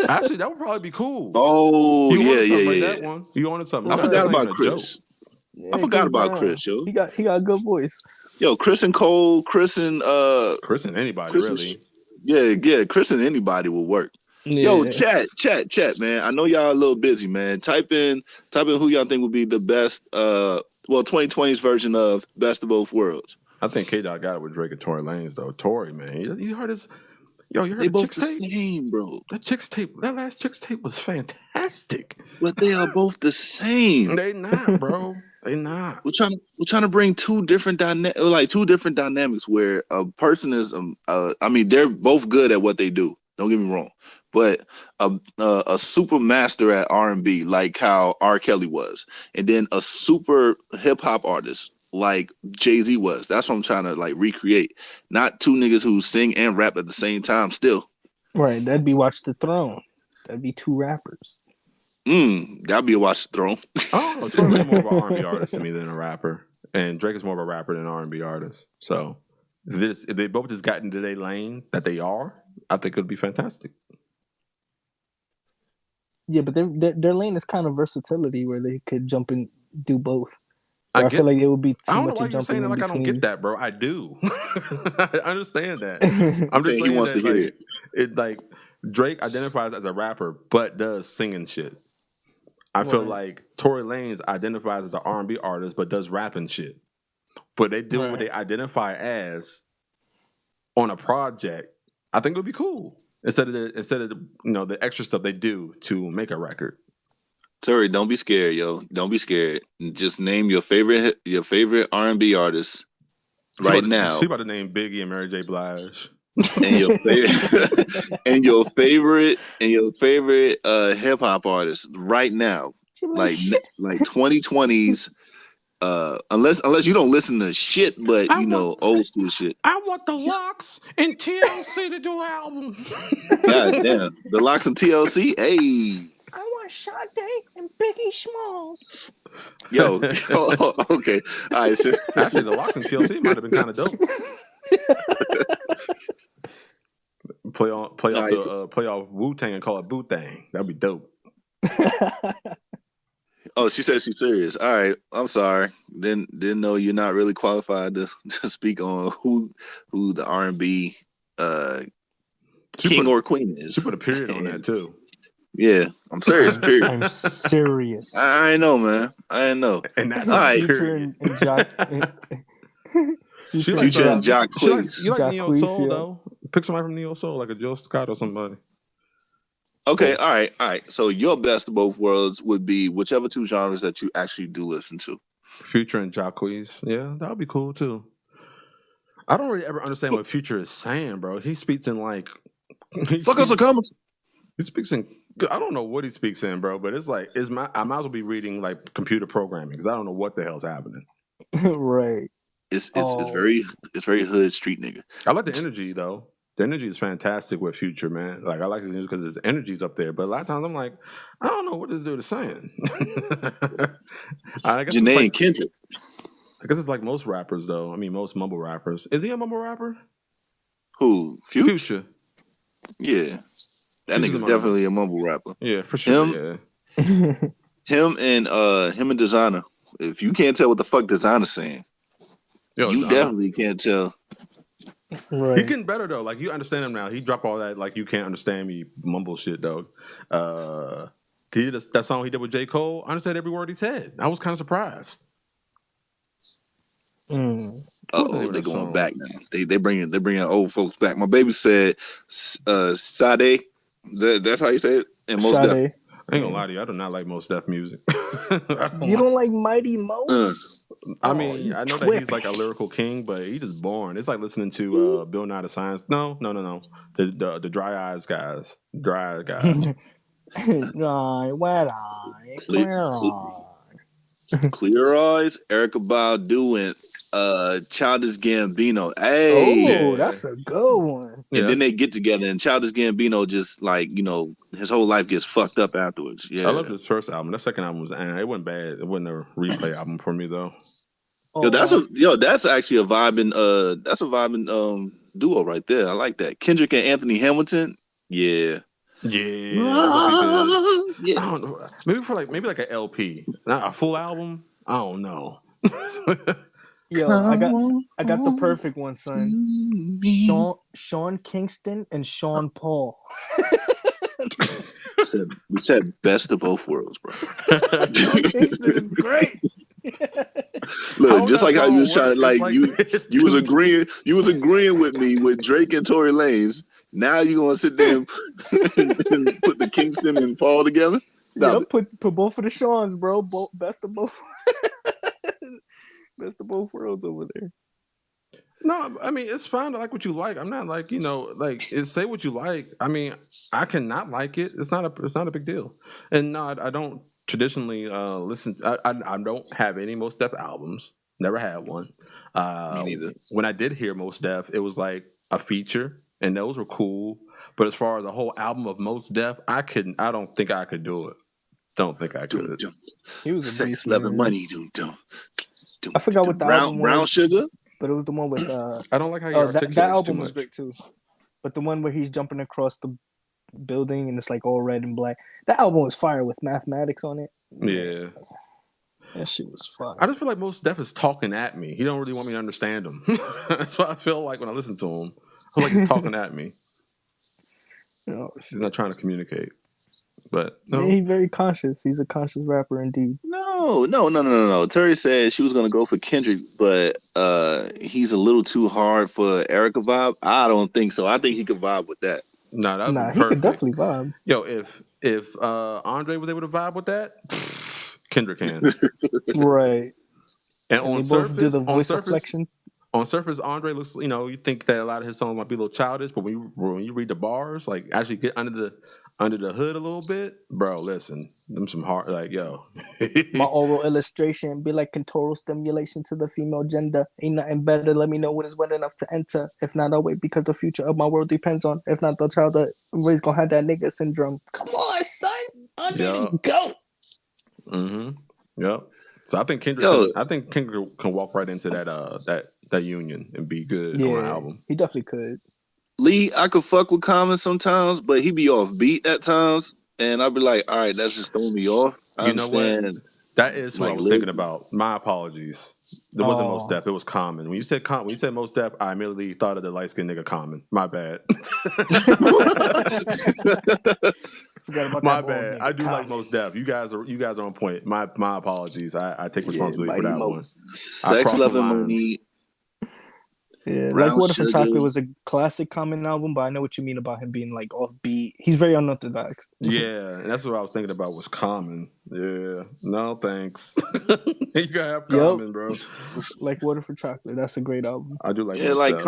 Actually, that would probably be cool. Oh, yeah. That one. You wanted something. I forgot about Chris. Yeah, I forgot about Chris, yo. He got a good voice. Yo, Chris and Cole, Chris and anybody, really. Yeah, Chris and anybody will work. Yeah. Yo, chat, man. I know y'all a little busy, man. Type in who y'all think would be the best 2020's version of Best of Both Worlds. I think K-Dot got it with Drake and Tory Lanez though. Tory, man. You heard his you heard they the both Chicks the tape? Same, bro. That last Chicks tape was fantastic. But they are both the same. They not, bro. They not. We're trying to bring two different dynamics where a person is I mean, they're both good at what they do. Don't get me wrong. But a super master at R&B, like how R. Kelly was, and then a super hip hop artist like Jay-Z was. That's what I'm trying to like recreate. Not two niggas who sing and rap at the same time still. Right, that'd be Watch the Throne. That'd be two rappers. That'd be a Watch the Throne. Oh, Tory's more of an R&B artist to me than a rapper. And Drake is more of a rapper than an R&B artist. So if they both just got into their lane that they are, I think it would be fantastic. Yeah, but their lane is kind of versatility where they could jump and do both. I feel like it would be too much of jumping in between. I don't know why you're saying that like I don't get that, bro. I do. I understand that. I'm just saying he wants to hear it. Like Drake identifies as a rapper, but does singing shit. I feel like Tory Lanez identifies as an R&B artist, but does rapping shit. But they do what they identify as on a project. I think it would be cool. instead of the extra stuff they do to make a record. Terry, don't be scared, yo. Don't be scared. Just name your favorite R&B artist now. She about to name Biggie and Mary J. Blige. And your favorite and your favorite hip hop artist right now. Like 2020's. Unless you don't listen to shit, but old school shit. I want the Locks and TLC to do an album. God damn, the Locks and TLC. Hey. I want Sade and Biggie Smalls. Yo, okay. All right. So. Actually, the Locks and TLC might have been kind of dope. Play off Wu-Tang and call it Boo-Tang. That'd be dope. Oh, she said she's serious. All right, I'm sorry. Didn't know you're not really qualified to speak on who the R&B king or queen is. She put a period on that too. Yeah, I'm serious. Period. I'm serious. I know, man. I know. And that's all right. Future and Jock. You like Neo Soul though? Pick somebody from Neo Soul, like a Jill Scott or somebody. Okay, all right. So your best of both worlds would be whichever two genres that you actually do listen to. Future and Jacquees. Yeah, that would be cool too. I don't really ever understand what Future is saying, bro. He speaks in like fuck us a comments. He speaks in I don't know what he speaks in, bro, but it's like I might as well be reading like computer programming because I don't know what the hell's happening. Right. It's very hood street nigga. I like the energy though. The energy is fantastic with Future, man. Like I like it because his energy's up there. But a lot of times I'm like, I don't know what this dude is saying. Janae and Kendrick. I guess it's like most rappers though. I mean, most mumble rappers. Is he a mumble rapper? Who? Future. Yeah. That nigga's definitely a mumble rapper. Yeah, for sure. Him and Designer. If you can't tell what the fuck Designer's saying, you definitely can't tell. Right. He getting better though. Like you understand him now. He dropped all that like you can't understand me mumble shit, dog. That song he did with J. Cole, I understood every word he said. I was kind of surprised. They're going back now. They bringing old folks back. My baby said Sade. That's how you say it. And Mos Def. I ain't gonna lie to you. I do not like Mos Def music. You don't like Mighty Mos? I mean, I know that he's like a lyrical king, but he just boring. It's like listening to Bill Nye the Science. No. The Dry Eyes guys. Dry Eyes guys. Wet eye. Clear Eyes, Erykah Badu, and Childish Gambino. Hey, that's a good one. And then they get together, and Childish Gambino just like his whole life gets fucked up afterwards. Yeah, I loved his first album. That second album was it wasn't bad. It wasn't a replay album for me though. That's actually a vibing duo right there. I like that. Kendrick and Anthony Hamilton. Yeah. Yeah. I don't know. Maybe like an LP, not a full album. I don't know. Yo, I got the perfect one, son. Sean Kingston and Sean Paul. We said best of both worlds, bro. Sean Kingston is great. Look, just like how you was trying to you was agreeing with me with Drake and Tory Lanez. Now you gonna sit there and put the Kingston and Paul together? Yeah, put both of the Seans, bro. Best of both worlds over there. No, I mean it's fine to like what you like. I'm not like say what you like. I mean I cannot like it. It's not a big deal. And no, I don't traditionally listen. I don't have any Mos Def albums. Never had one. Me neither. When I did hear Mos Def, it was like a feature. And those were cool, but as far as the whole album of Mos Def, I don't think I could do it. Don't think I could. He was a sex, love, and money. I forgot what the album was. Brown Sugar, but it was the one with. I don't like how you articulate that album was great too, but the one where he's jumping across the building and it's like all red and black. That album was fire with mathematics on it. Yeah. That shit was fire. I just feel like Mos Def is talking at me. He don't really want me to understand him. That's what I feel like when I listen to him. I feel like he's talking at me. He's not trying to communicate. But no. Yeah, he's very conscious. He's a conscious rapper indeed. No. Terry said she was gonna go for Kendrick, but he's a little too hard for Erykah vibe. I don't think so. I think he could vibe with that. Nah, that would Nah, be he could perfect. definitely vibe. Yo, if Andre was able to vibe with that, Kendrick can. Right. And And they both do the voice inflection. on surface, Andre looks. You think that a lot of his songs might be a little childish, but when you read the bars, like actually get under the hood a little bit, bro. Listen, them some hard yo. My oral illustration be like clitoral stimulation to the female gender. Ain't nothing better. Let me know when it's wet enough to enter. If not, I'll wait because the future of my world depends on. If not, the child that raised gonna have that nigga syndrome. Come on, son. Andre, Yup. go. Yep. So I think Kendrick can walk right into that union and be good on an album. He definitely could. Lee, I could fuck with Common sometimes, but he be off beat at times, and I'd be like, all right, that's just throwing me off. I understand. Know what? That is what I was thinking about. My apologies. There wasn't Mos Def. It was Common. When you said Mos Def, I immediately thought of the light skinned nigga Common. My bad. Forgot about my that bad. I do like Mos Def. You guys are on point. My apologies. I take responsibility for that one. Sex, Love, and Money. Yeah, Brown like Water for Sugar. Chocolate was a classic Common album, but I know what you mean about him being like offbeat. He's very unorthodox. Yeah, and that's what I was thinking about was Common. Yeah, no thanks. You gotta have Common, bro. Like Water for Chocolate, that's a great album. I do like. Yeah, like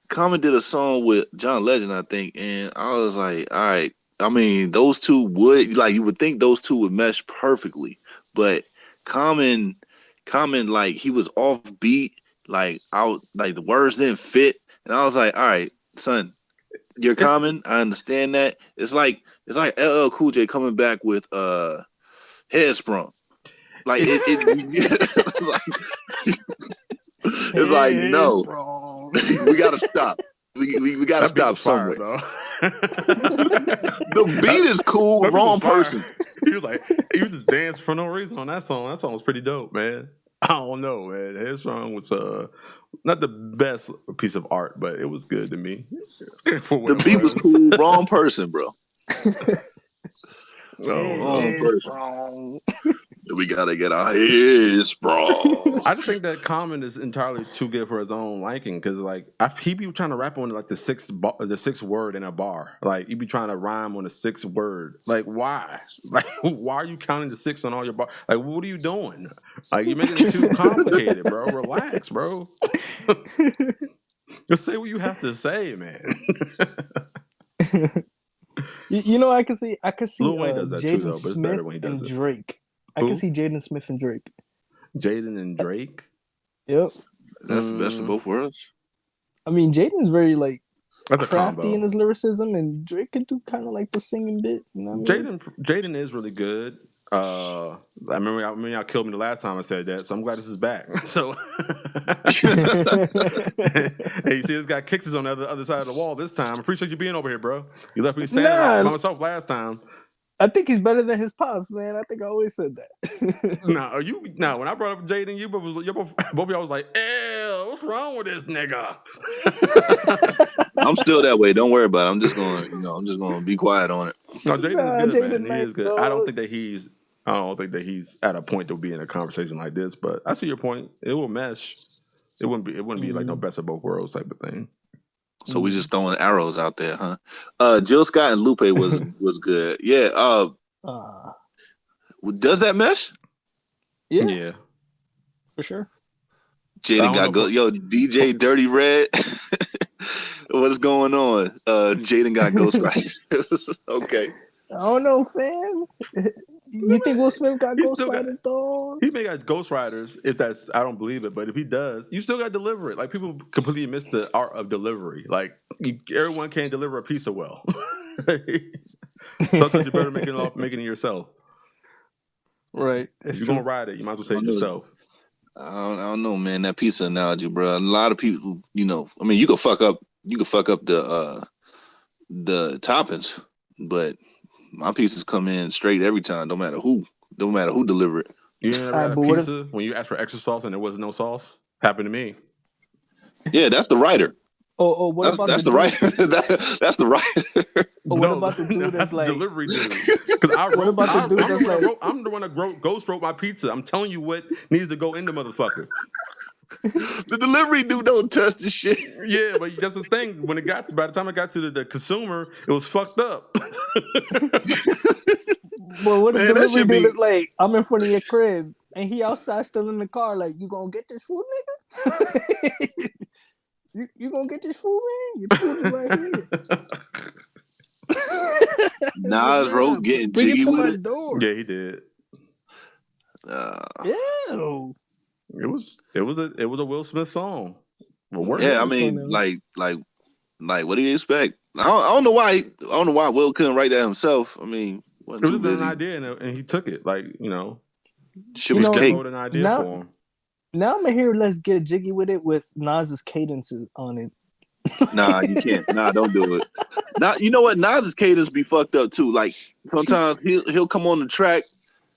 Common did a song with John Legend, I think, and I was like, all right. I mean, those two would you would think those two would mesh perfectly, but Common, like he was offbeat. Like the words didn't fit, and I was like, "All right, son, you're Common. I understand that." It's like LL Cool J coming back with Headsprung. Like it's like no, we gotta stop. We gotta stop somewhere. The beat is cool. Wrong person. You just danced for no reason on that song. That song was pretty dope, man. I don't know, man. His song was not the best piece of art, but it was good to me. The beat was cool. Wrong person, bro. Wrong person. We gotta get our heads, bro. I just think that Common is entirely too good for his own liking because, he be trying to rap on the sixth word in a bar. Like, he be trying to rhyme on the sixth word. Like, why? Like, why are you counting the six on all your bars? Like, what are you doing? Like, you're making it too complicated, bro. Relax, bro. Just say what you have to say, man. I can see Lil Wayne does that too, though, Jaden but it's Smith better when he does and it. Drake. I can see Jaden Smith and Drake. Jaden and Drake? Yep. That's the best of both worlds. I mean, Jaden's very that's crafty in his lyricism, and Drake can do kind of like the singing bit. You know what I mean? Jaden is really good. I remember y'all killed me the last time I said that, so I'm glad this is back. So, hey, you see this guy Kicks is on the other side of the wall this time. I appreciate you being over here, bro. You left me standing by myself last time. I think he's better than his pops, man. I think I always said that. When I brought up Jaden, both of y'all was like, "Ew, what's wrong with this nigga?" I'm still that way. Don't worry about it. I'm just gonna be quiet on it. No, Jaden is good, Jaden, man. He is good. Dog. I don't think that he's at a point to be in a conversation like this, but I see your point. It will mesh. It wouldn't be like no best of both worlds type of thing. So we just throwing arrows out there, huh? Jill Scott and Lupe was good. Yeah. Does that mesh? Yeah. For sure. Jaden got DJ Dirty Red. What's going on? Jaden got ghostwriters. Okay. I don't know, fam. You think Will Smith got ghostwriters, dog? He may got ghostwriters. I don't believe it, but if he does, you still got to deliver it. Like, people completely miss the art of delivery. Like, everyone can't deliver a pizza well. Sometimes you better making it yourself. Right. If you're gonna ride it, you might as well say it yourself. I don't know, man. That pizza analogy, bro. A lot of people, I mean, you could fuck up the toppings, but my pizzas come in straight every time, no matter who deliver it. You never had a pizza when you asked for extra sauce and there was no sauce? Happened to me. Yeah, that's the writer. That's the writer. That's the writer. What about the dude that's like delivery dude? Because I'm the one that ghost wrote my pizza. I'm telling you what needs to go in the motherfucker. The delivery dude don't touch the shit. Yeah, but that's the thing. By the time it got to the consumer, it was fucked up. But what the Man, that delivery should dude be- is like, I'm in front of your crib, and he outside still in the car, like, you gonna get this food, nigga? you gonna get this food, man? Your food is right here. Nas wrote getting Bring it jiggy to with my it. door. Yeah, he did. Ew. It was a Will Smith song. Well, Yeah, I Word. mean, Funny. like, what do you expect? I don't know why. I don't know why Will couldn't write that himself. I mean, wasn't it too was busy. an idea, and he took it. Like, Shit You was know, Skip cake. wrote an idea now- for him. Now I'm gonna hear Let's Get Jiggy with it with Nas's cadences on it. Nah, you can't. Nah, don't do it. Now, you know what? Nas's cadence be fucked up too. Like sometimes he'll come on the track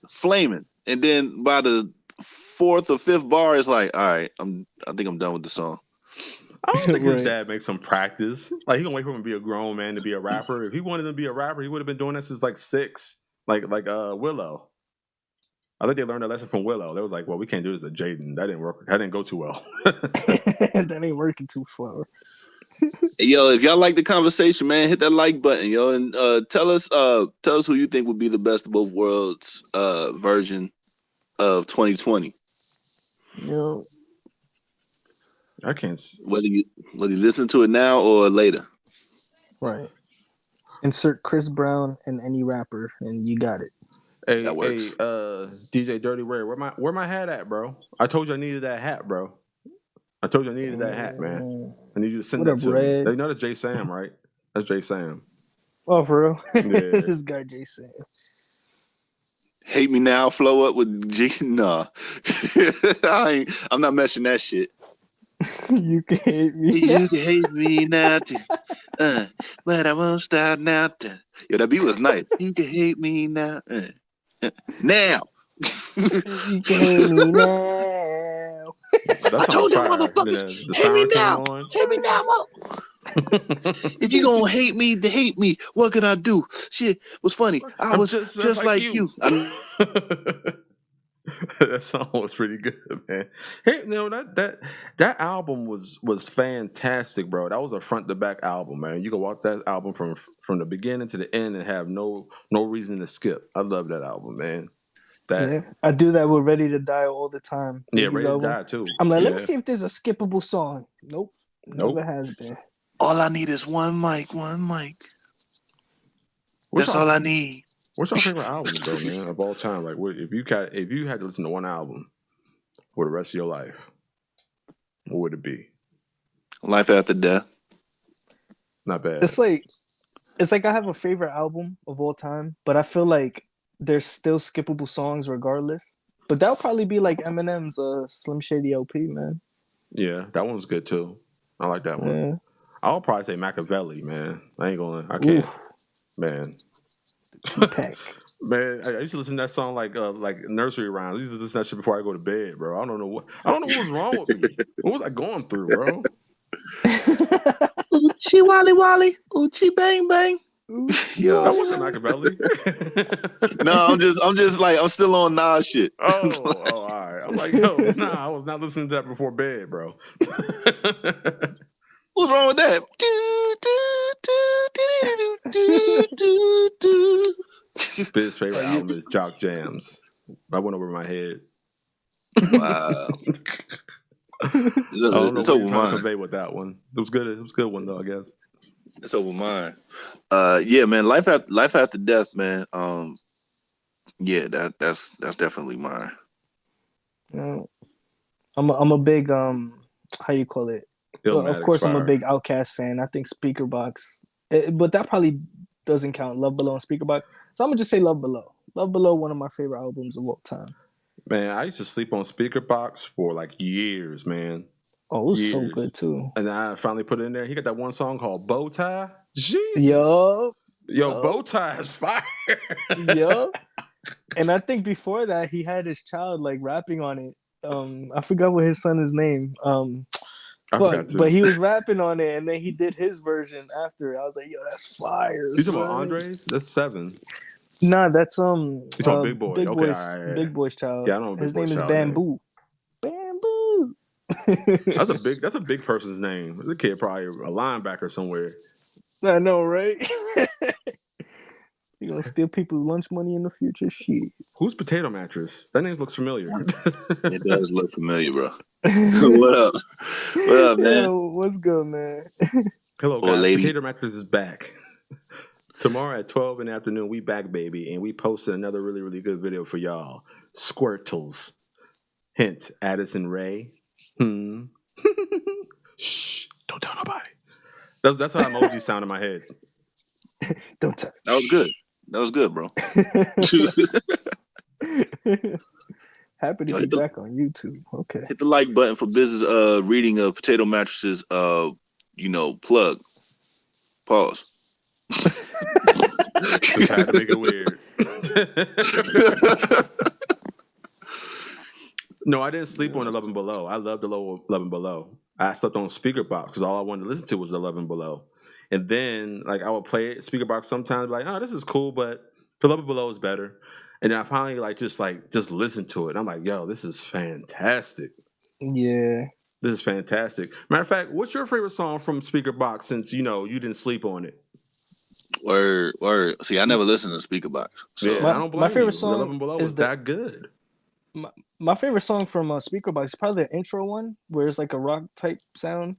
flaming, and then by the fourth or fifth bar, it's like, all right, I think I'm done with the song. I don't think his Right. dad makes him practice. Like, he gonna wait for him to be a grown man to be a rapper. If he wanted to be a rapper, he would have been doing that since like 6. Like Willow. I think they learned a lesson from Willow. They was like, well, we can't do this to Jaden. That didn't work. That didn't go too well. That ain't working too far. Hey, yo, if y'all like the conversation, man, hit that like button, yo, and tell us who you think would be the best of both worlds version of 2020. Yo, I can't. Whether you listen to it now or later. right. Insert Chris Brown and any rapper, and you got it. Hey, That works. DJ Dirty Ray, where my hat at, bro? I told you I needed that hat, bro. I told you I needed that hat, man. I need you to send What that up, to me. Red? You know that's Jay Sam, right? That's Jay Sam. Oh, for real? Yeah. This guy Jason. Hate me now, flow up with G. Nah, I'm not messing that shit. You can hate me. You can hate me now, but I won't stop now. Yo, that beat was nice. You can hate me now. Now. You can hate me now. That I told you, fire. motherfuckers, The hate me siren came now. on. Hate me now, If you gonna hate me to hate me, what can I do? Shit was funny. I I'm was just like you. That song was pretty good, man. Hey, that album was fantastic, bro. That was a front to back album, man. You can walk that album from the beginning to the end and have no reason to skip. I love that album, man. Yeah, I do that with Ready to Die all the time. Yeah, Biggie's Ready to album. Die too. I'm like, let Yeah. me see if there's a skippable song. Nope. Never has been. All I need is one mic. What's That's all I need. What's your favorite album, though, man, of all time? Like, if you had to listen to one album for the rest of your life, what would it be? Life After Death. Not bad. It's like I have a favorite album of all time, but I feel like there's still skippable songs regardless. But that'll probably be like Eminem's Slim Shady LP, man. Yeah, that one was good too. I like that one. Yeah. I'll probably say Machiavelli, man. I can't, Oof. man. Tupac. Man, I used to listen to that song like nursery rhymes. I used to listen to that shit before I go to bed, bro. I don't know what was wrong with me. What was I going through, bro? Oochie Wally Wally. Oochie Bang Bang. Yo. That wasn't Machiavelli. No, I'm just like, I'm still on Nas shit. Oh, all right. I'm like, yo, I was not listening to that before bed, bro. What's wrong with that? Biz's favorite album is Jock Jams. I went over my head. Wow. I don't know It's what over you're trying to mine. convey with that one. It was good. It was a good one though, I guess. It's over mine. Yeah, man. Life after death, man. Yeah, that's definitely mine. Yeah. I'm a big how you call it? Well, of course, I'm a big Outkast fan. I think Speaker Box, but that probably doesn't count. Love Below and Speaker Box. So I'm gonna just say Love Below. Love Below, one of my favorite albums of all time. Man, I used to sleep on Speaker Box for like years, man. Oh, it was Years. so good too. And then I finally put it in there. He got that one song called Bow Tie. Jesus. Yo, Bow Tie is fire. yo. And I think before that, he had his child like rapping on it. I forgot what his son is named. But he was rapping on it, and then he did his version after. I was like, "Yo, that's fire!" You talking about Andre's? That's 7. Nah, that's You talking Big Boy? Big Okay, Boy's, all right. Big Boy's child. Yeah, I know his Big Boy's name is child, Bamboo. Bamboo. That's a big person's name. The kid probably a linebacker somewhere. I know, right? You're gonna steal people's lunch money in the future? Shit. Who's Potato Mattress? That name looks familiar. It does look familiar, bro. What up? What up, man? Yo, what's good, man? Hello, Or guys. lady. Potato Mattress is back. Tomorrow at 12 in the afternoon, we back, baby, and we posted another really, really good video for y'all. Squirtles. Hint, Addison Rae. Shh, don't tell nobody. That's how emojis sound in my head. Don't touch. That was good. That was good, bro. Happy to Yo, be hit the- back on YouTube. Okay. Hit the like button for BizZness reading of Potato Mattresses plug. Pause. Just had to make it weird. No, I didn't sleep on 11 Below. I loved the low 11 Below. I slept on speaker box because all I wanted to listen to was 11 Below. And then, like, I would play it speaker box sometimes, like, oh, this is cool, but 11 Below is better. And then I finally just listen to it. And I'm like, yo, this is fantastic. Yeah. This is fantastic. Matter of fact, what's your favorite song from speaker box since you didn't sleep on it? Word. See, I never listened to Speaker Box. So. Yeah, I don't blame my favorite you. song 11 Below is was that good. My favorite song from Speakerbox is probably the intro one, where it's like a rock type sound.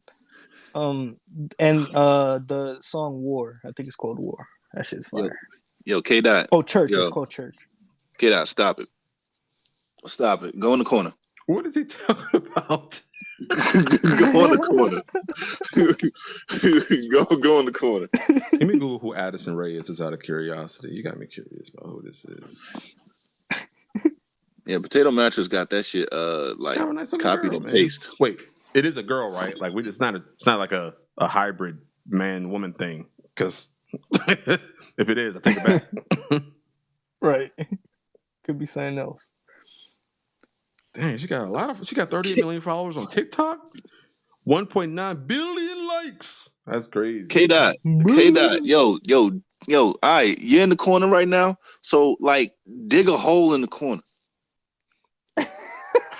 And the song War, I think it's called War. That shit's fire. Yo, K-Dot. Oh, Church. Yo. It's called Church. K-Dot, stop it. Stop it. Go in the corner. What is he talking about? Go in the corner. go in the corner. Let me Google who Addison Rae is, just out of curiosity. You got me curious about who this is. Yeah, Potato Mattress got that shit Nice copied girl, and man. paste. Wait, it is a girl, right? Like it's not like a hybrid man woman thing. Because if it is, I take it back. Right. Could be something else. Dang, she got 38 million followers on TikTok. 1.9 billion likes. That's crazy. K-Dot, yo, all right, you're in the corner right now, so dig a hole in the corner.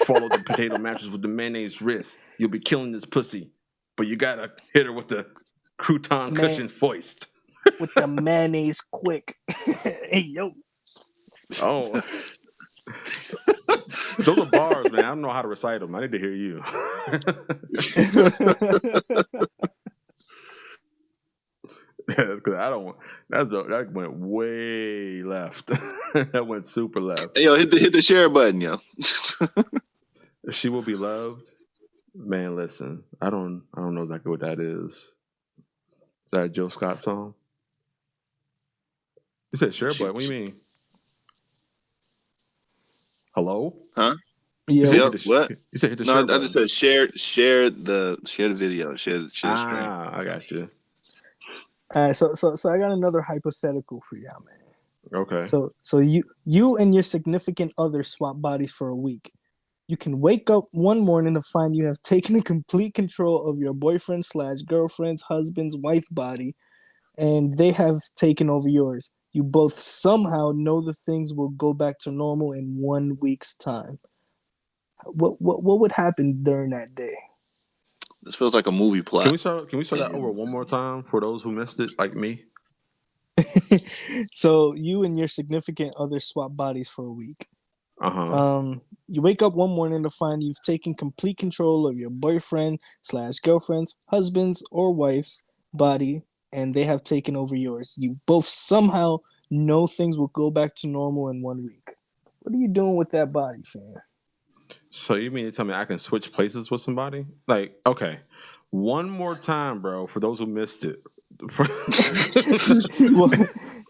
Follow the Potato Mattress with the mayonnaise wrist. You'll be killing this pussy, but you gotta hit her with the crouton cushion foist. With the mayonnaise quick. Hey, yo. Oh. Those are bars, man. I don't know how to recite them. I need to hear you. Because I don't. That went way left. That went super left. Hey, yo, hit the share button, yo. She will be loved. Man, listen. I don't know exactly what that is. Is that a Joe Scott song? You said share button. What do you mean? Hello? Huh? Yeah. What? You said hit the share button. I just said share the video, share the stream. I got you. All right, so I got another hypothetical for y'all, man. Okay. So you and your significant other swap bodies for a week. You can wake up one morning to find you have taken complete control of your boyfriend/girlfriend's husband's wife body, and they have taken over yours. You both somehow know the things will go back to normal in 1 week's time. What would happen during that day? This feels like a movie plot. Can we start that over one more time for those who missed it, like me? So you and your significant other swap bodies for a week. You wake up one morning to find you've taken complete control of your boyfriend/girlfriend's, husband's, or wife's body, and they have taken over yours. You both somehow know things will go back to normal in 1 week. What are you doing with that body, fam? So you mean to tell me I can switch places with somebody? Like, okay, one more time, bro, for those who missed it.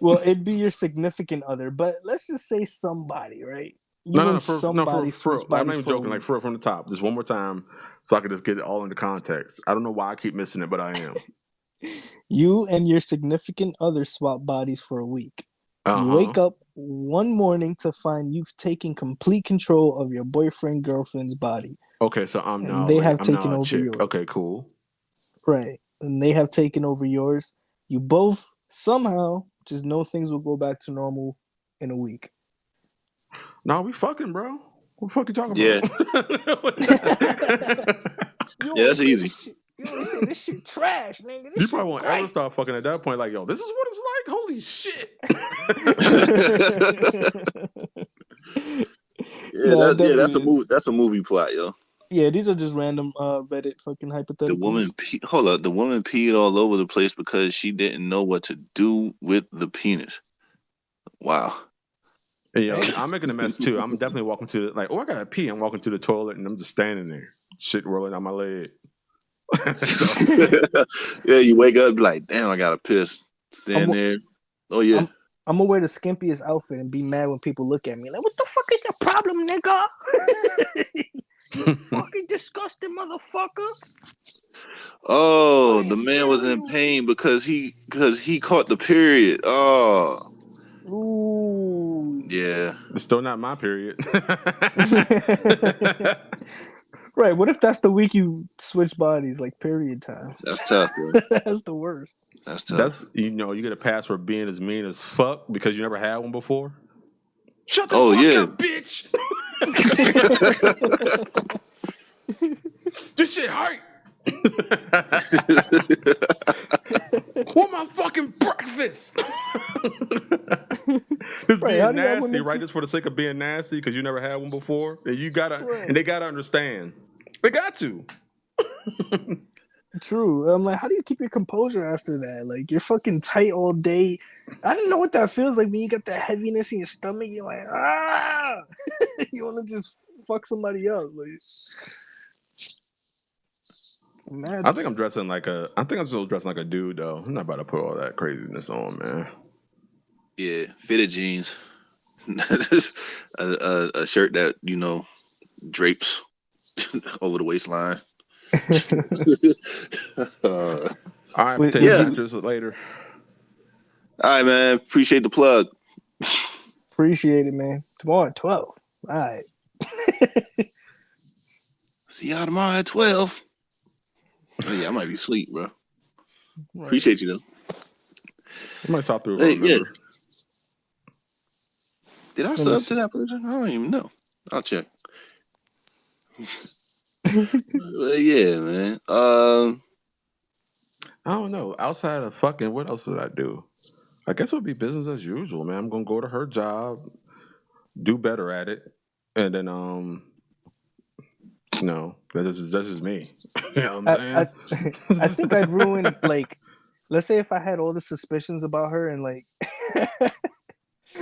well, it'd be your significant other, but let's just say somebody, right? I'm not even joking. Like from the top, just one more time, so I can just get it all into context. I don't know why I keep missing it, but I am. You and your significant other swap bodies for a week. You wake up one morning to find you've taken complete control of your boyfriend/girlfriend's body. Okay, so I'm now. They have I'm taken now a over chick. yours. Okay, cool. Right, and they have taken over yours. You both somehow just know things will go back to normal in a week. No, we fucking, bro. What the fuck you talking Yeah. about? Yeah, that's easy. You always say this shit trash, nigga. This You shit probably won't great. ever start fucking at that point. Like, yo, this is what it's like. Holy shit. That's a movie. That's a movie plot, yo. Yeah, these are just random Reddit fucking hypotheticals. The woman peed all over the place because she didn't know what to do with the penis. Wow. Hey, yo, I'm making a mess too. I'm definitely walking to I gotta pee. I'm walking to the toilet and I'm just standing there, shit rolling down my leg. Yeah, you wake up like, damn, I gotta piss. Stand there. Oh yeah. I'm gonna wear the skimpiest outfit and be mad when people look at me like, "What the fuck is your problem, nigga? You fucking disgusting motherfucker." Oh, the man was in pain because he caught the period. Oh. Ooh. Yeah. It's still not my period. Right. What if that's the week you switch bodies, like period time? That's tough, bro. That's the worst. That's tough. You get a pass for being as mean as fuck because you never had one before. Shut the fuck up, bitch. This shit hurt. Want my fucking breakfast? Just being nasty, right? Just for the sake of being nasty because you never had one before. And and they gotta understand. They got to. True. I'm like, how do you keep your composure after that? Like, you're fucking tight all day. I don't know what that feels like when you got that heaviness in your stomach. You're like, ah! You want to just fuck somebody up. Like, imagine. I think I'm still dressing like a dude, though. I'm not about to put all that craziness on, man. Yeah, fitted jeans. a shirt that, drapes over the waistline. All right, we'll take this later. All right, man. Appreciate the plug. Appreciate it, man. Tomorrow at 12. All right. See y'all tomorrow at 12. Oh, yeah, I might be asleep, bro. Right. Appreciate you, though. I might stop through. Yeah. Did I sub to that person? I don't even know. I'll check. Yeah, man. I don't know. Outside of fucking, what else did I do? I guess it would be business as usual, man. I'm gonna go to her job, do better at it, and then no, that's just me. You know what I'm saying? I think I'd ruin, like, let's say if I had all the suspicions about her and like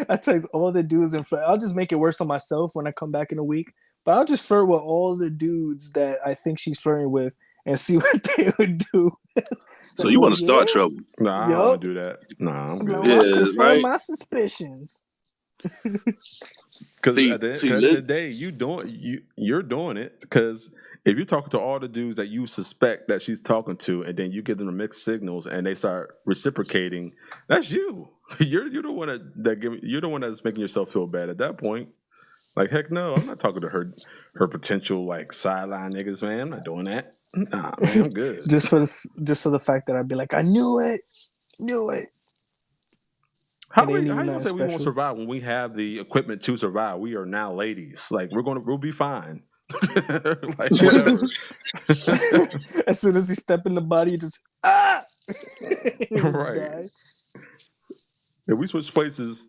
I text all the dudes in front. I'll just make it worse on myself when I come back in a week. But I'll just flirt with all the dudes that I think she's flirting with and see what they would do. So you want to start trouble? Nah, I don't want to do that. Nah, I'm good. Like, well, I confirm my suspicions. Because at the end of the day, you're doing it because if you're talking to all the dudes that you suspect that she's talking to, and then you give them mixed signals and they start reciprocating, that's you. You're the one you're the one that's making yourself feel bad at that point. Like, heck no, I'm not talking to her potential like sideline niggas, man. I'm not doing that. Nah, man, I'm good. just for the fact that I'd be like, I knew it. How you gonna say we won't survive when we have the equipment to survive? We are now ladies. Like, we'll be fine. Like, whatever. As soon as he step in the body, just right. Die. If we switch places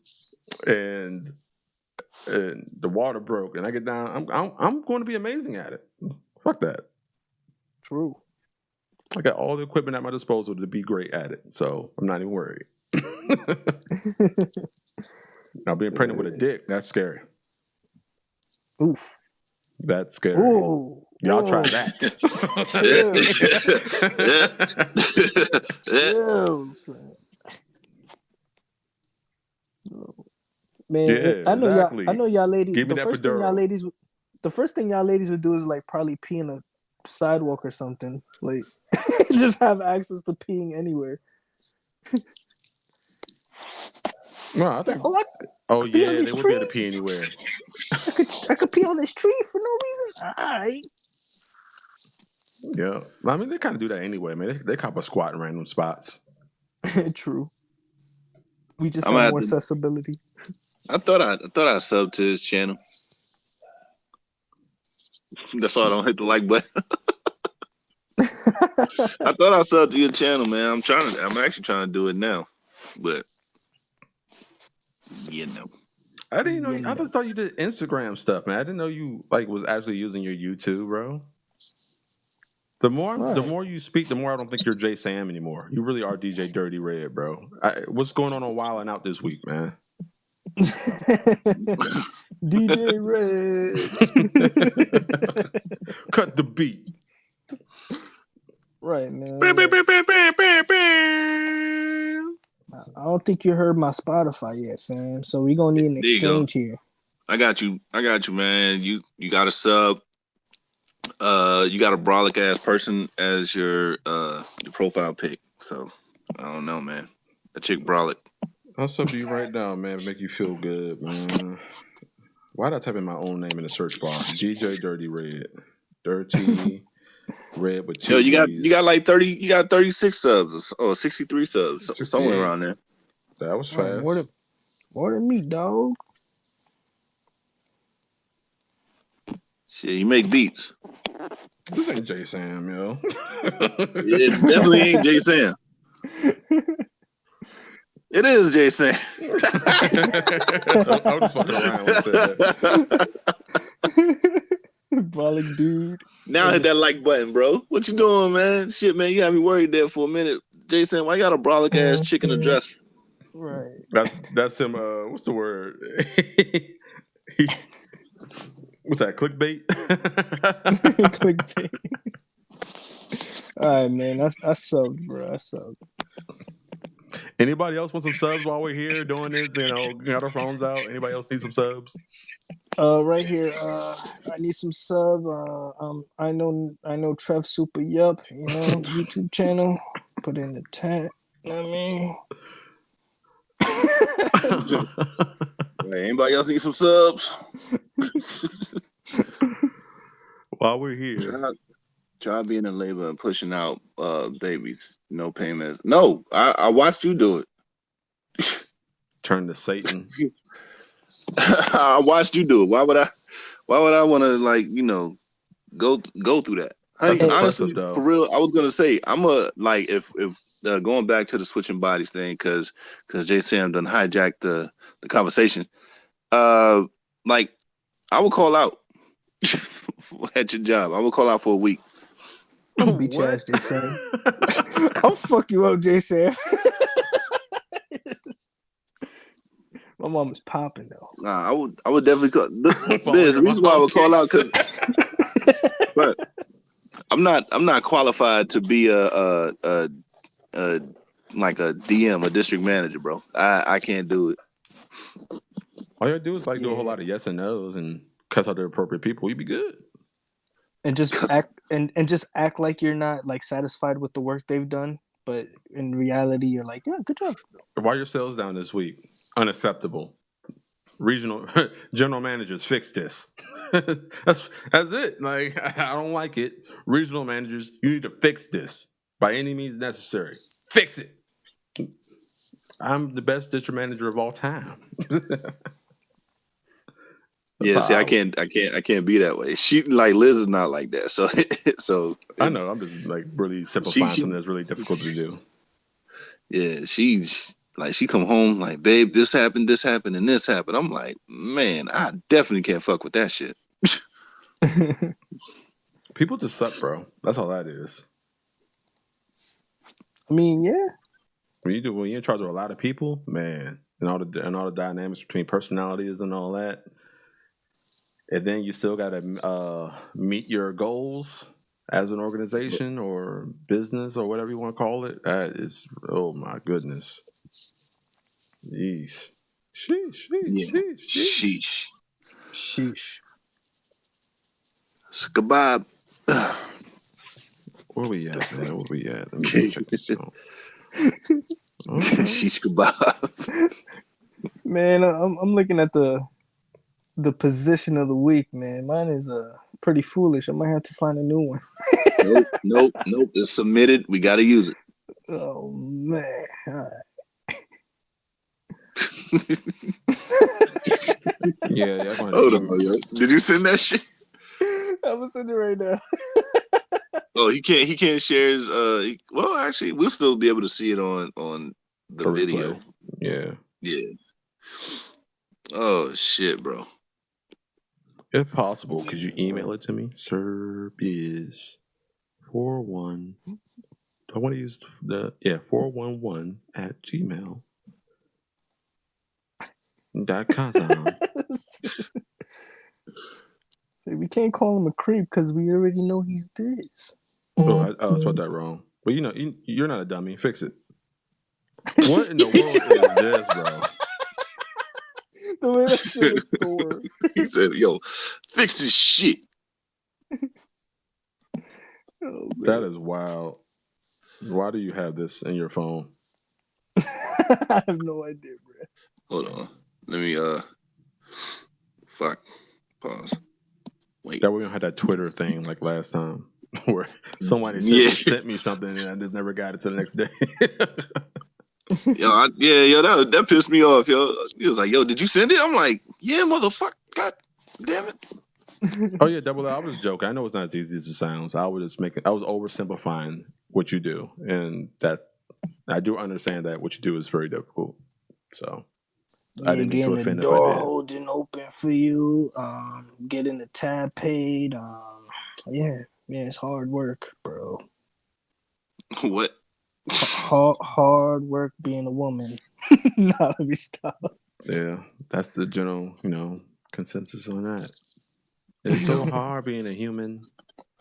and the water broke and I get down, I'm going to be amazing at it. Fuck that. True. I got all the equipment at my disposal to be great at it, so I'm not even worried. Now, being pregnant with a dick, that's scary. Oof. That's scary. Ooh. Y'all try that. Chills. Man, yeah, I know exactly. y'all ladies. Give me that epidural. The first thing y'all ladies would do is like probably pee in a sidewalk or something. Like, just have access to peeing anywhere. No, I think. Yeah, they would be able to pee anywhere. I could pee on this tree for no reason. Alright. Yeah, I mean they kind of do that anyway, man. They cop a squat in random spots. True. We just have more accessibility. I thought I subbed to his channel. That's why I don't hit the like button. I thought I subbed to your channel, man. I'm actually trying to do it now, but you know. I didn't know. I just thought you did Instagram stuff, man. I didn't know you like was actually using your YouTube, bro. The more you speak, the more I don't think you're Jay Sam anymore. You really are DJ Dirty Red, bro. What's going on Wild and Out this week, man? DJ Red. Cut the beat. Right, man. I don't think you heard my Spotify yet, fam. So we're gonna need an exchange here. I got you, man. You got a sub. You got a brolic ass person as your profile pic. So I don't know, man. A chick brolic. I'll sub to you right now, man. Make you feel good, man. Why did I type in my own name in the search bar? DJ Dirty Red. Dirty Red with two. Yo, you got like 30. You got 36 subs or 63 subs, somewhere around there. That was fast. More than me, dog. Shit, you make beats. This ain't Jay Sam, yo. It definitely ain't Jay Sam. It is Jay Sam. I would fucking around when I said that. Brolic dude. Now hit that like button, bro. What you doing, man? Shit, man, you got me worried there for a minute. Jay Sam, why you got a brolic ass chick in a dress? Right. That's him. What's the word? What's that? Clickbait. Clickbait. All right, man. I subbed, bro. I subbed. Anybody else want some subs while we're here doing this? Got our phones out. Anybody else need some subs? Right here. I need some sub. I know Trev Super Yup. YouTube channel. Put in the chat. Hey, anybody else need some subs? While we're here, try being in labor and pushing out babies. No payments. No, I watched you do it. Turn to Satan. I watched you do it. Why would I want to go through that? Honestly, for real, I was gonna say if going back to the switching bodies thing because Jay Sam done hijacked the conversation. I would call out at your job. I would call out for a week. Beat your ass, Jay Sam. I'll fuck you up, Jay Sam. My mom is popping though. Nah, I would definitely call. The reason why I would call out because, but I'm not qualified to be a DM, a district manager, bro. I can't do it. All you gotta do is do a whole lot of yes and no's and cuss out the appropriate people. You'd be good. And just act like you're not satisfied with the work they've done, but in reality you're like, yeah, good job. Why are your sales down this week? Unacceptable. Regional general managers, fix this. That's it. I don't like it. Regional managers, you need to fix this by any means necessary. Fix it. I'm the best district manager of all time. Yeah, see, I can't be that way. She Liz is not like that. So I know. I'm just really simplifying something that's really difficult to do. Yeah, she come home babe, this happened, and this happened. I'm like, man, I definitely can't fuck with that shit. People just suck, bro. That's all that is. I mean, yeah. When you're in charge of a lot of people, man, and all the dynamics between personalities and all that. And then you still got to meet your goals as an organization or business or whatever you want to call it. That is, oh my goodness. Jeez. Sheesh. Goodbye. Where we at, man? Where we at? Let me check this out. Sheesh kebab. Man, I'm looking at the position of the week, man. Mine is pretty foolish. I might have to find a new one. Nope. It's submitted. We got to use it. Oh man! All right. Yeah. Hold on, yo. Did you send that shit? I'm gonna send it right now. Oh, he can't share his. Well, actually, we'll still be able to see it on the video. Yeah. Oh shit, bro. If possible, could you email it to me? SirBiz41. I want to use 411 at gmail.com. See, we can't call him a creep because we already know he's this. I spelled that wrong. Well, you're not a dummy. Fix it. What in the world is this, bro? The way that shit was sore. He said, "Yo, fix this shit." Oh, that is wild. Why do you have this in your phone? I have no idea, bro. Hold on. Let me pause. Wait. That we don't have that Twitter thing like last time where somebody sent me something and I just never got it till the next day. That pissed me off, yo. He was like, "Yo, did you send it?" I'm like, "Yeah, motherfucker, god damn it." Oh yeah, Double A, I was joking. I know it's not as easy as it sounds. I was oversimplifying what you do, and I do understand that what you do is very difficult. So I didn't mean to offend the door holding open for you, getting the tab paid. It's hard work, bro. What? Hard work being a woman. Nah, let me stop. Yeah, that's the general, consensus on that. It's so hard being a human.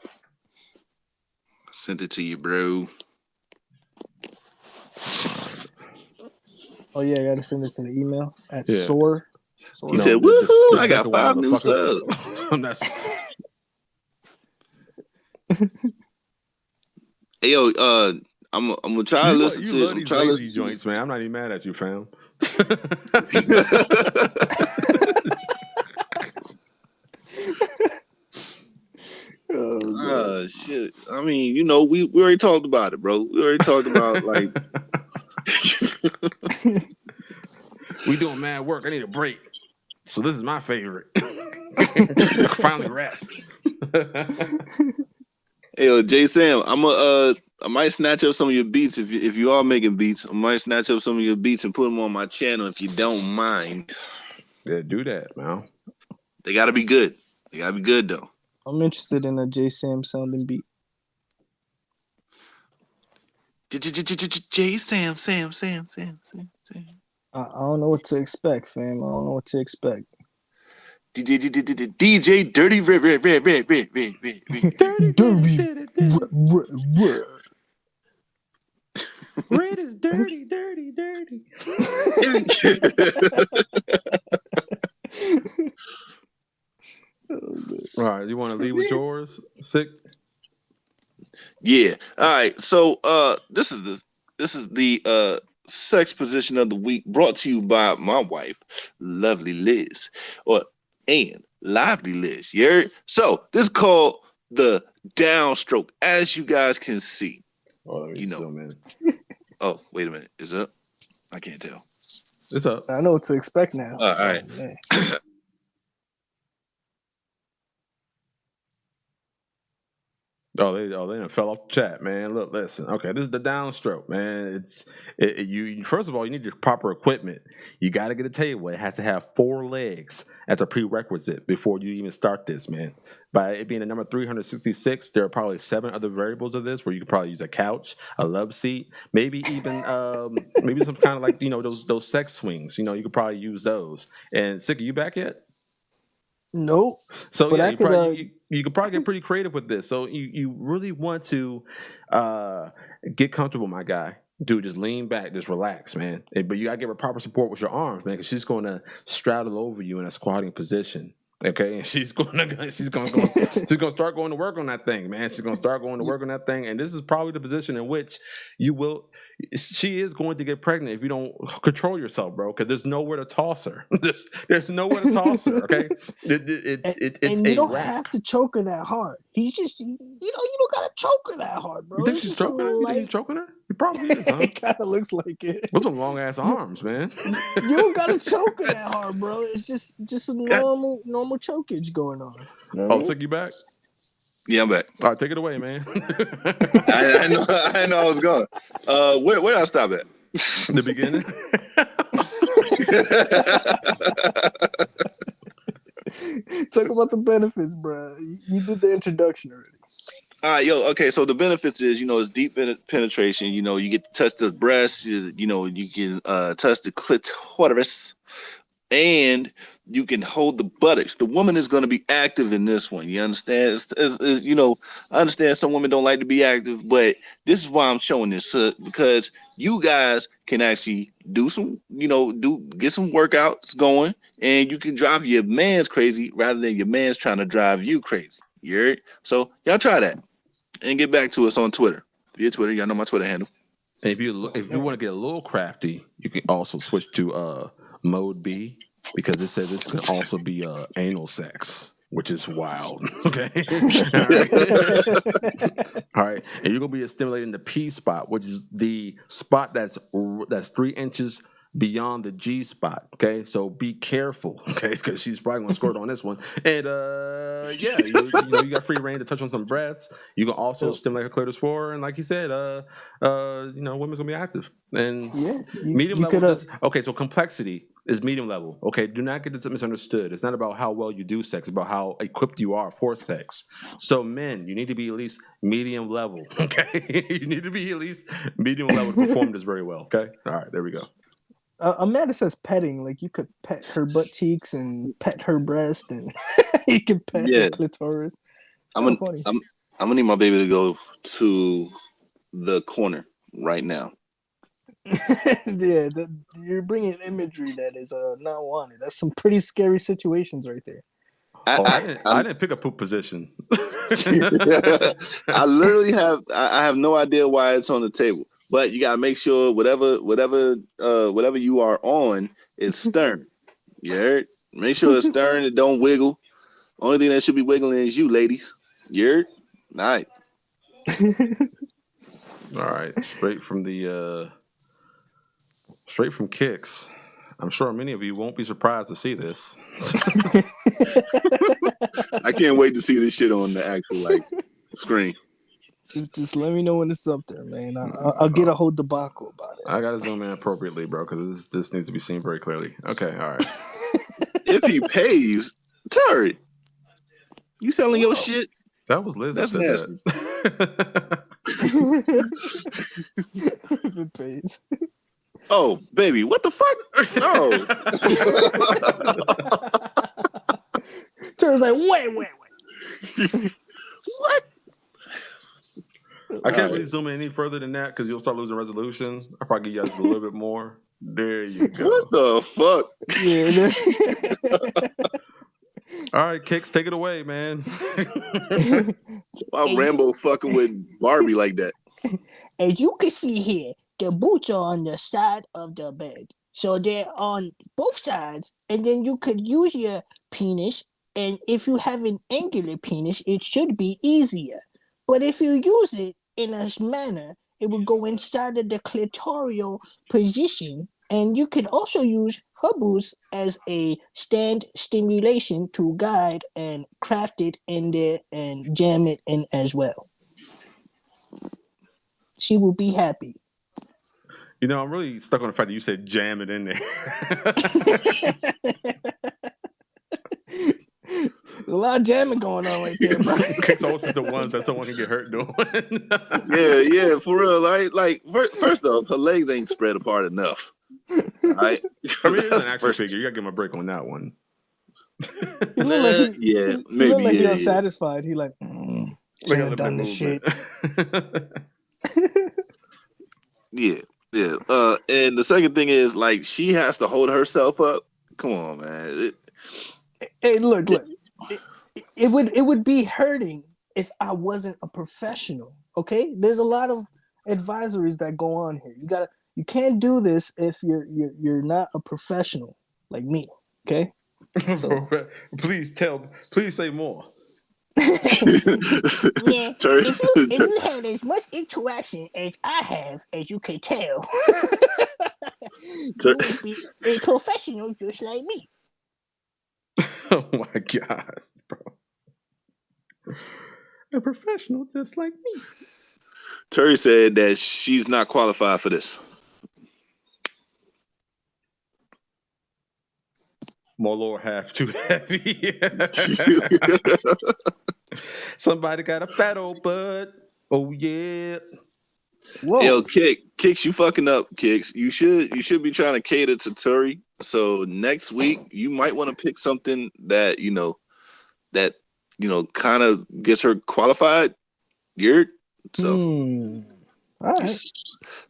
I sent it to you, bro. Oh yeah, I gotta send it to the email at Soar. He said, "Woohoo! I got 5 new subs." Hey yo, I'm gonna try to listen to. You love these lazy joints, man. I'm not even mad at you, fam. Oh shit! I mean, we already talked about it, bro. We already talked about like we doing mad work. I need a break. So this is my favorite. Finally rest. Hey, yo, J Sam, I might snatch up some of your beats if you are making beats. I might snatch up some of your beats and put them on my channel if you don't mind. Yeah, do that, man. They gotta be good. They gotta be good though. I'm interested in a J Sam sounding beat. J Sam. I don't know what to expect, fam. I don't know what to expect. DJ Dirty Red. Red is dirty. All right, you want to lead with yours? Sick. Yeah. All right. So this is the sex position of the week, brought to you by my wife, lovely Liz, and lively Liz. You heard? So this is called the downstroke, as you guys can see. Oh, man. Oh, wait a minute. Is it up? I can't tell. It's up. I know what to expect now. All right. They done fell off the chat, man. Look, listen. Okay, this is the downstroke, man. You first of all, you need your proper equipment. You got to get a table. It has to have 4 legs as a prerequisite before you even start this, man. By it being the number 366, there are probably 7 other variables of this where you could probably use a couch, a love seat, maybe even maybe some kind of like those sex swings. You could probably use those. And Sick, are you back yet? Nope. So but yeah, you could probably get pretty creative with this. So you really want to get comfortable, my guy. Dude, just lean back, just relax, man. But you gotta give her proper support with your arms, man, because she's going to straddle over you in a squatting position. Okay, and she's gonna start going to work on that thing, man. She's gonna start going to work on that thing, and this is probably the position in which she is going to get pregnant if you don't control yourself, bro. Because there's nowhere to toss her. There's nowhere to toss her. Okay, and you don't have to choke her that hard. He's just you don't gotta choke her that hard, bro. You think she's choking her? You think he's choking her? He probably is, huh? It kind of looks like it. What's some long ass arms, man? You don't gotta choke her that hard, bro. It's just a normal chokage going on. Oh, Sick, you back? Yeah, I'm back. All right, take it away, man. I know I was going. Where did I stop at? The beginning. Talk about the benefits, bro. You did the introduction already. All right, okay. So the benefits is, it's deep penetration. You get to touch the breast. You can touch the clitoris, and you can hold the buttocks. The woman is going to be active in this one. You understand? I understand some women don't like to be active, but this is why I'm showing this, because you guys can actually do some, get some workouts going, and you can drive your man's crazy rather than your man's trying to drive you crazy. You heard? So y'all try that and get back to us on Twitter. Via Twitter, y'all know my Twitter handle. And if you want to get a little crafty, you can also switch to mode B, because it says this can also be anal sex, which is wild. Okay. All right. And you're gonna be stimulating the P spot, which is the spot that's 3 inches beyond the G spot. Okay, so be careful. Okay, because she's probably gonna squirt on this one. And you got free reign to touch on some breasts. You can also stimulate her clitoris for her, and like you said, women's gonna be active. And medium level. Okay, so complexity is medium level. Okay, do not get this misunderstood. It's not about how well you do sex. It's about how equipped you are for sex. So men, you need to be at least medium level. Okay, you need to be at least medium level to perform this very well. Okay, all right, there we go. Amanda says petting, like you could pet her butt cheeks and pet her breast, and you can pet her clitoris. I'm gonna need my baby to go to the corner right now. Yeah, you're bringing imagery that is not wanted. That's some pretty scary situations right there. I didn't pick a poop position. I literally have no idea why it's on the table. But you gotta make sure whatever you are on, it's stern. You heard? Make sure it's stern. It don't wiggle. Only thing that should be wiggling is you, ladies. You heard? All right. All right. Straight from Kicks. I'm sure many of you won't be surprised to see this. I can't wait to see this shit on the actual screen. Just let me know when it's up there, man. I'll get a whole debacle about it. I gotta zoom in appropriately, bro, because this needs to be seen very clearly. Okay, all right. If he pays, Terry, you selling your shit? That was Liz. That's nasty. If it pays. Oh, baby, what the fuck? Oh. Terry's like, wait. What? I can't really zoom in any further than that because you'll start losing resolution. I'll probably give you guys a little bit more. There you go. What the fuck? Yeah. All right, Kicks, take it away, man. Why Rambo fucking with Barbie like that? As you can see here, the boots are on the side of the bed. So they're on both sides, and then you could use your penis, and if you have an angular penis, it should be easier. But if you use it in a manner, it will go inside of the clitoral position, and you can also use her boots as a stand stimulation to guide and craft it in there and jam it in as well. She will be happy. You know, I'm really stuck on the fact that you said jam it in there. A lot of jamming going on right there, bro. Kicks always the ones that someone can get hurt doing. Yeah, for real. Like first off, her legs ain't spread apart enough. Right? I mean, it's an action figure. You gotta give him a break on that one. He looked like he unsatisfied. He like, should have done this shit. Yeah. And the second thing is, like, she has to hold herself up. Come on, man. Hey, look. It would be hurting if I wasn't a professional. Okay, there's a lot of advisories that go on here. You can't do this if you're not a professional like me. Okay. So. Please say more. Yeah, if you had as much interaction as I have, as you can tell, you would be a professional just like me. Oh my god, bro. A professional just like me. Terry said that she's not qualified for this. My lower half too heavy. Somebody got a fat old butt. Oh yeah. Whoa. Yo, Kicks, you fucking up, Kicks. You should be trying to cater to Terry. So next week you might want to pick something that kind of gets her qualified. You're so All right.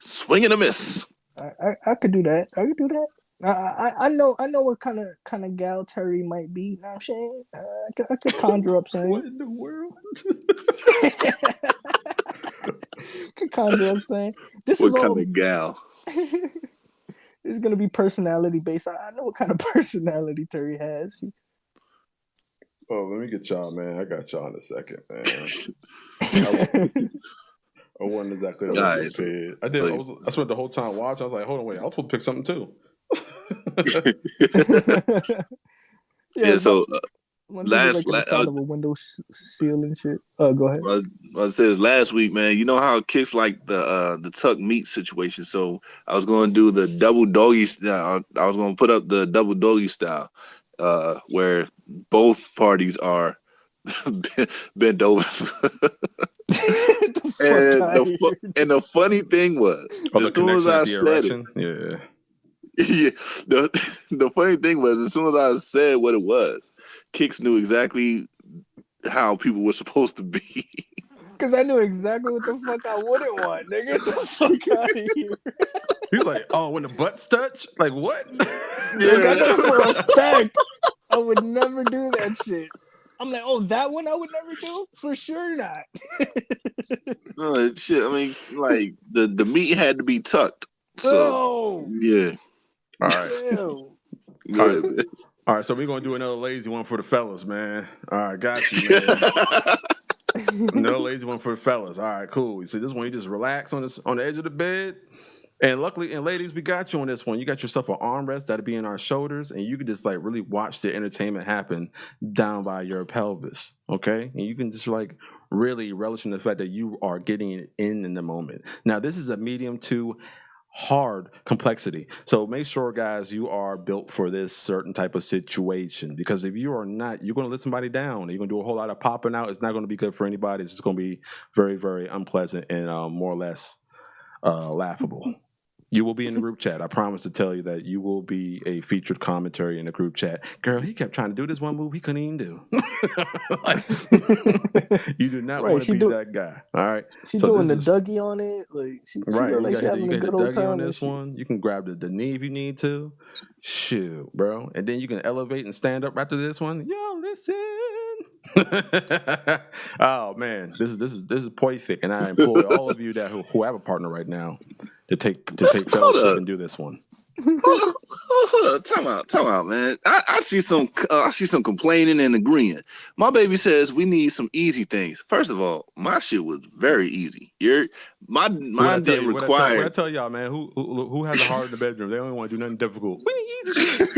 Swing and a miss. I could do that. I could do that. I know what kind of gal Terry might be. You know what I'm saying? I could conjure up saying. What in the world? Could conjure up saying. This What is kind all of gal? It's gonna be personality based. I know what kind of personality Terry has. Oh, let me get y'all, man. I got y'all in a second, man. I wasn't exactly Guys, prepared. I did. I spent the whole time watching. I was like, hold on, wait. I was supposed to pick something too. Yeah. So last like side of a window seal and shit. Go ahead. I said last week, man. You know how Kicks like the tuck meat situation. So I was going to do the double doggy style. I was going to put up the double doggy style, where both parties are bent over. And the funny thing was, as soon as I said it, yeah. The funny thing was, as soon as I said what it was, Kicks knew exactly how people were supposed to be. Because I knew exactly what the fuck I wouldn't want, nigga. Get the fuck out of here. He's like, oh, when the butts touch? Like, what? Yeah. Like, I know for a fact I would never do that shit. I'm like, oh, that one I would never do? For sure not. No, shit. I mean, like, the meat had to be tucked. So, yeah. All right. Ew. All right, so we're going to do another lazy one for the fellas, man. All right, got you, man. Another lazy one for the fellas. All right, cool. You see, this one, you just relax on the edge of the bed. And luckily, and ladies, we got you on this one. You got yourself an armrest that'll be in our shoulders, and you can just like really watch the entertainment happen down by your pelvis, okay? And you can just like really relish in the fact that you are getting it in the moment. Now, this is a medium to hard complexity. So make sure, guys, you are built for this certain type of situation, because if you are not, you're going to let somebody down. You're going to do a whole lot of popping out. It's not going to be good for anybody. It's just going to be very, very unpleasant and more or less laughable. You will be in the group chat. I promise to tell you that you will be a featured commentary in the group chat. Girl, he kept trying to do this one move he couldn't even do. Like, you do not want to be that guy. All right. She's doing the Dougie on it. Like she right. like she having a good old time on this one. You can grab the knee if you need to. Shoot, bro. And then you can elevate and stand up after this one. Yo, listen. Oh man, this is perfect, and I implore all of you that who have a partner right now to take fellowship and do this one. Hold on. Time out, man. I see some complaining and agreeing. My baby says we need some easy things. First of all, my shit was very easy. Mine didn't require. What I tell y'all, man, who has a heart in the bedroom? They only want to do nothing difficult. We need easy shit.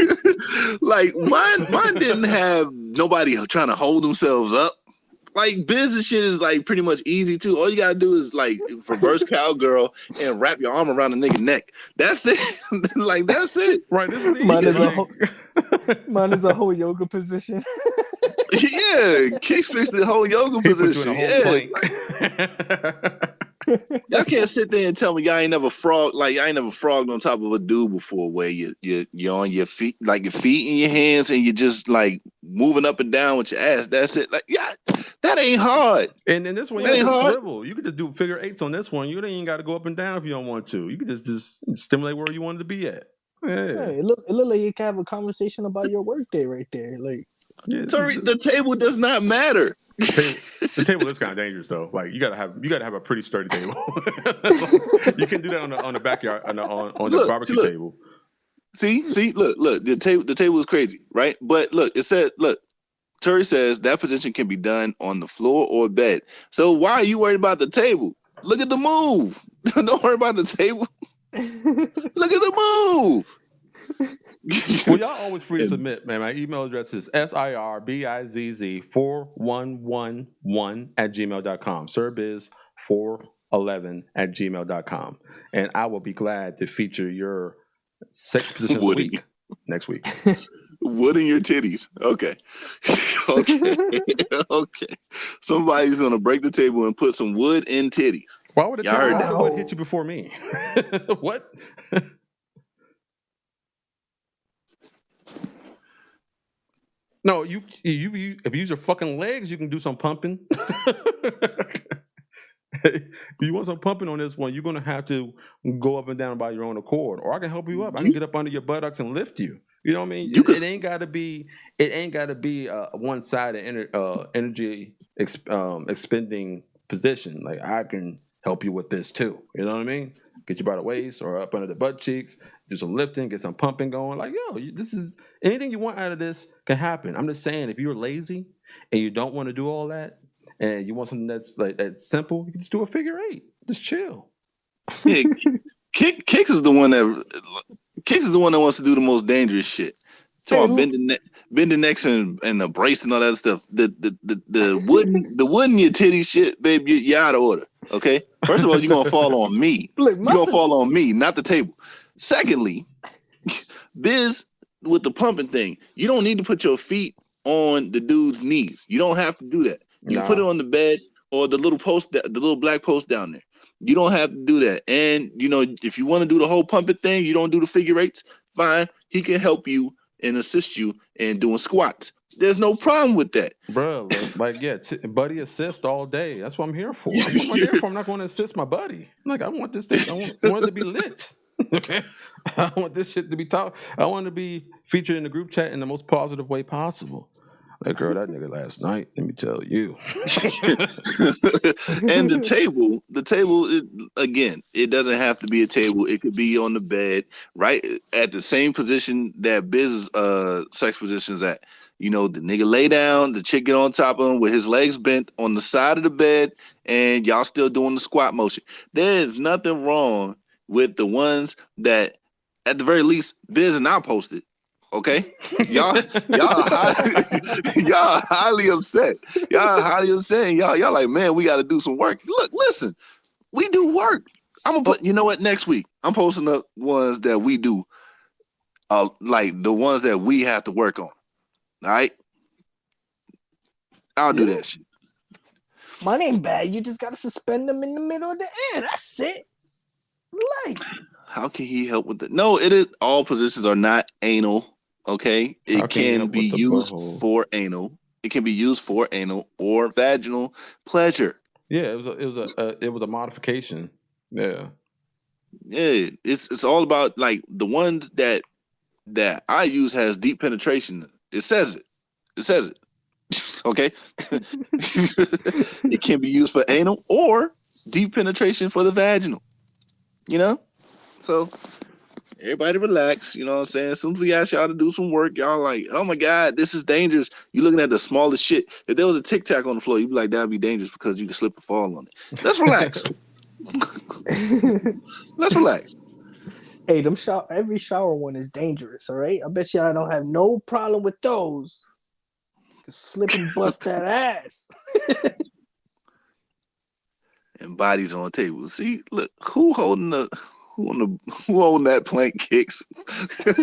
Like mine didn't have nobody trying to hold themselves up. Like BizZness shit is like pretty much easy too. All you gotta do is like reverse cowgirl and wrap your arm around the nigga neck. That's it. Like that's it. Right. This is mine is a whole yoga position. Yeah, Kicks fixed the whole yoga position. Y'all can't sit there and tell me y'all ain't never frogged on top of a dude before, where you're on your feet, like your feet in your hands, and you're just like moving up and down with your ass. That's it. Like, yeah, that ain't hard. And then this one, you can just swivel. You can just do figure eights on this one. You don't even got to go up and down if you don't want to. You can just stimulate where you wanted to be at. Yeah. Hey, it look like you can have a conversation about your workday right there. Like, Tori, the table does not matter. The table is kind of dangerous though. Like you gotta have a pretty sturdy table. You can do that on the backyard on the barbecue table. See, look. The table is crazy, right? But look, Terry says that position can be done on the floor or bed. So why are you worried about the table? Look at the move. Don't worry about the table. Look at the move. Well, y'all always free to And- submit, man. My email address is sirbizz4111@gmail.com. Sirbiz411@gmail.com. And I will be glad to feature your sex position of the Wood in, week next week. wood in your titties. Okay. Okay. Okay. Somebody's gonna break the table and put some wood in titties. Why would Y'all heard why that? would hit you before me? What? No, you if you use your fucking legs, you can do some pumping. If you want some pumping on this one, you're gonna have to go up and down by your own accord, or I can help you up. I can get up under your buttocks and lift you. You know what I mean? You could It ain't gotta be one sided energy expending position. Like I can help you with this too. You know what I mean? Get you by the waist or up under the butt cheeks. Do some lifting, get some pumping going. Like yo, this is anything you want out of this can happen. I'm just saying, if you're lazy and you don't want to do all that, and you want something that's simple, you can just do a figure eight. Just chill. yeah, Kicks is the one that wants to do the most dangerous shit. Talking about bending necks and the brace and all that stuff. The wood in your titty shit, babe, you're out of order. Okay? First of all, you're gonna fall on me. Look, You're gonna fall on me, not the table. Secondly, Biz with the pumping thing, you don't need to put your feet on the dude's knees. You don't have to do that. You can put it on the bed or the little post, the little black post down there. You don't have to do that. And if you want to do the whole pumping thing, you don't do the figure eights. Fine, he can help you and assist you in doing squats. There's no problem with that, bro. Buddy assist all day. That's what I'm here for. That's what I'm here for. I'm not going to assist my buddy. Like I want this thing. I want it to be lit. Okay, I want this shit to be taught. I want to be featured in the group chat in the most positive way possible. That girl, that nigga last night. Let me tell you. And the table, again, it doesn't have to be a table. It could be on the bed, right at the same position that Biz's sex position's at. The nigga lay down, the chick get on top of him with his legs bent on the side of the bed, and y'all still doing the squat motion. There is nothing wrong with the ones that, at the very least, Biz and I posted. Okay, y'all highly upset. Y'all highly upset. Y'all like, man, we got to do some work. Look, listen, we do work. I'm gonna put. You know what? Next week, I'm posting up ones that we do, like the ones that we have to work on. All right, I'll do that shit. Mine ain't bad. You just gotta suspend them in the middle of the air. That's it. Like, how can he help with that? No, it is. All positions are not anal. Okay, it can be used for anal. It can be used for anal or vaginal pleasure. Yeah, it was a modification. Yeah. Yeah, it's all about like the ones that I use has deep penetration. It says it. Okay. It can be used for anal or deep penetration for the vaginal. So everybody relax, you know what I'm saying? As soon as we ask y'all to do some work, y'all like, oh my God, this is dangerous. You're looking at the smallest shit. If there was a Tic Tac on the floor, you'd be like, that'd be dangerous because you can slip and fall on it. Let's relax. Let's relax. hey, every shower one is dangerous, all right? I bet you I don't have no problem with those. Slip and bust that ass. And bodies on the table. See, look, who holding that plank, Kicks? You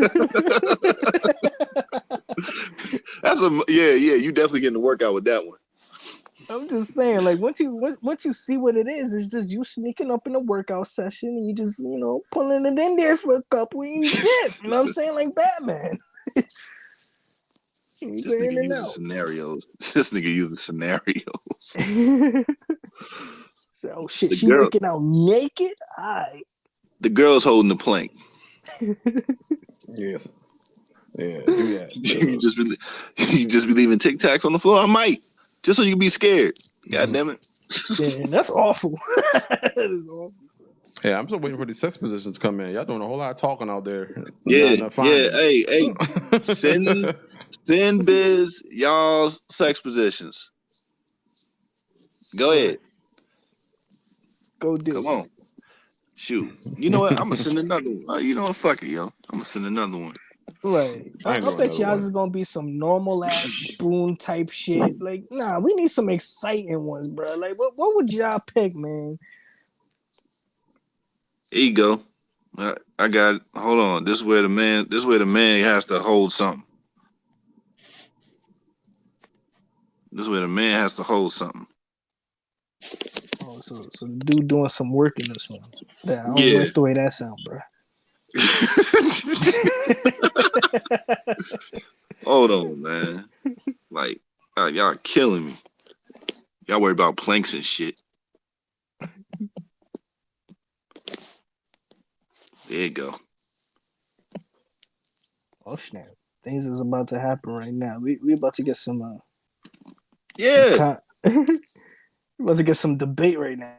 definitely getting the workout with that one. I'm just saying, like once you see what it is, it's just you sneaking up in a workout session and you just pulling it in there for a couple and you dip. You know what I'm saying? Like Batman. This nigga using scenarios. So, oh shit, she working out naked? Alright. The girl's holding the plank. Yes. Yeah, do that. You just be leaving Tic Tacs on the floor? I might. Just so you can be scared. God damn it. Yeah, that's awful. That is awful. Yeah, I'm still waiting for these sex positions to come in. Y'all doing a whole lot of talking out there. Yeah. Hey. Send Biz y'all's sex positions. Go ahead. Go do it. Come on. Shoot. You know what? I'm gonna send another one. You know what? Fuck it, yo. I'm gonna send another one. Right. I ain't I doing bet another y'all one. is gonna be some normal ass spoon type shit. Like, nah, we need some exciting ones, bro. Like, what would y'all pick, man? Here you go. I got it. Hold on. This is where the man has to hold something. This is where the man has to hold something. Oh, so the dude doing some work in this one. Yeah, I don't Yeah. like the way that sound, bro. Hold on, man. Like, y'all killing me. Y'all worry about planks and shit. There you go. Oh snap! Things is about to happen right now. We about to get some Yeah. we about to get some debate right now.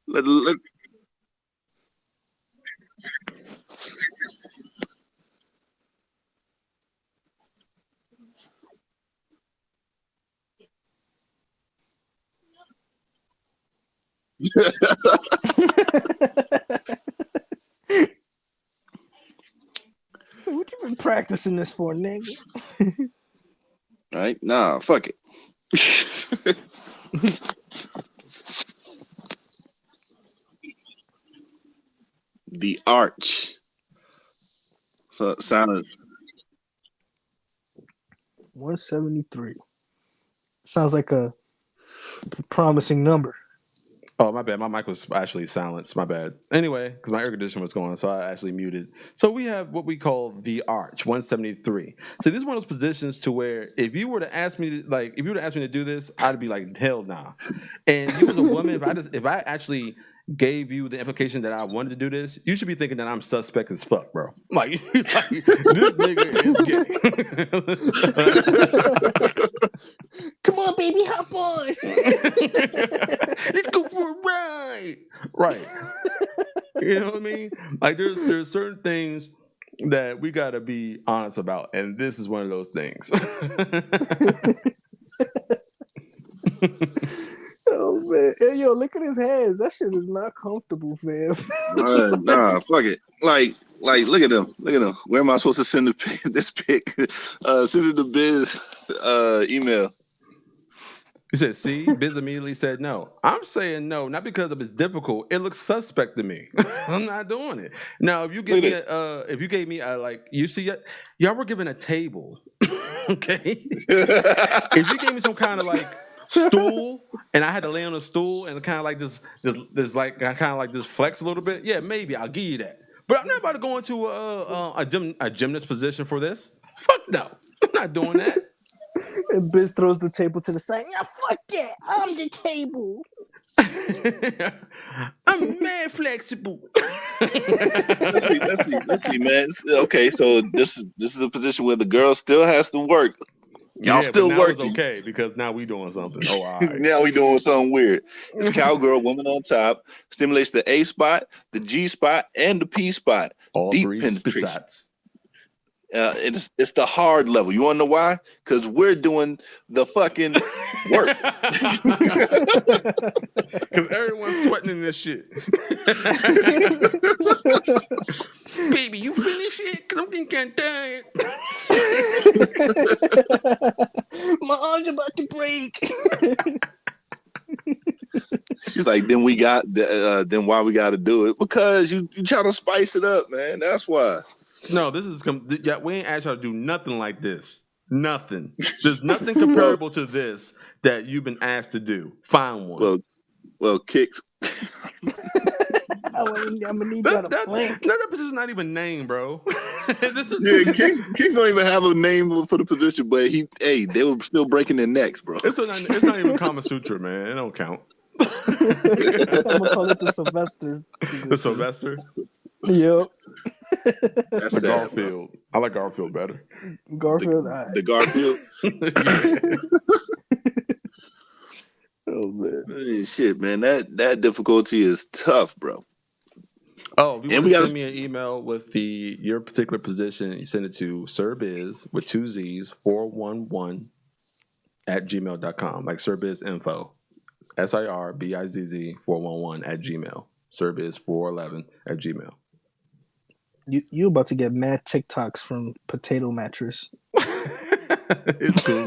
let, So what you been practicing this for, nigga? right? Nah, fuck it. The arch. So silence. 173. Sounds like a promising number. Oh, my bad. My mic was actually silenced. My bad. Anyway, because my air conditioner was going, so I actually muted. So we have what we call the arch, 173. So this is one of those positions to where if you were to ask me, to do this, I'd be like, hell nah. And you as a woman, if I actually gave you the implication that I wanted to do this, you should be thinking that I'm suspect as fuck, bro. Like this nigga is gay. Come on, baby, hop on. Let's go for a ride. Right. You know what I mean? Like there's certain things that we gotta be honest about, and this is one of those things. Oh man, hey, yo, look at his hands. That shit is not comfortable, fam. Nah, fuck it. Like, look at them. Look at them. Where am I supposed to send this pic? Send it to Biz email. He said, "See, Biz immediately said no." I'm saying no, not because of it's difficult. It looks suspect to me. I'm not doing it. Now, if you gave me you see, y'all were given a table, okay? If you gave me some kind of like stool and I had to lay on a stool and kind of like this flex a little bit, yeah, maybe I'll give you that. But I'm not about to go into a gymnast position for this. Fuck no, I'm not doing that. And Biz throws the table to the side. Yeah, fuck that. I'm the table. I'm mad flexible. Let's see, man. Okay, so this is a position where the girl still has to work. Y'all still working. It's okay because now we doing something. Oh, all right. Now we doing something weird. It's cowgirl, woman on top, stimulates the A spot, the G spot, and the P spot. All Deep three penetration. spots. It's the hard level. You want to know why? Because we're doing the fucking work. Because everyone's sweating in this shit. Baby, you finish it? Because I'm getting tired. My arm's about to break. She's like, then why we got to do it? Because you try to spice it up, man. That's why. No, we ain't asked y'all to do nothing like this. Nothing. There's nothing comparable to this that you've been asked to do. Find one. Well, Kicks. I'm gonna need y'all to plank. That position's not even named, bro. Yeah, Kicks don't even have a name for the position, but they were still breaking their necks, bro. It's not even Kama Sutra, man. It don't count. I'm gonna call it the Sylvester position. The Sylvester? Yep. That's The sad, Garfield. I like Garfield better. Garfield. The Garfield. Oh man. Hey, shit, man, that difficulty is tough, bro. Oh, if you And want we to gotta- send me an email with your particular position, you send it to SirBiz with 2 Z's 411 at gmail.com. Like SirBiz info. SIRBIZZ 411 at gmail. SirBiz 411 at gmail. You about to get mad TikToks from Potato Mattress. It's cool.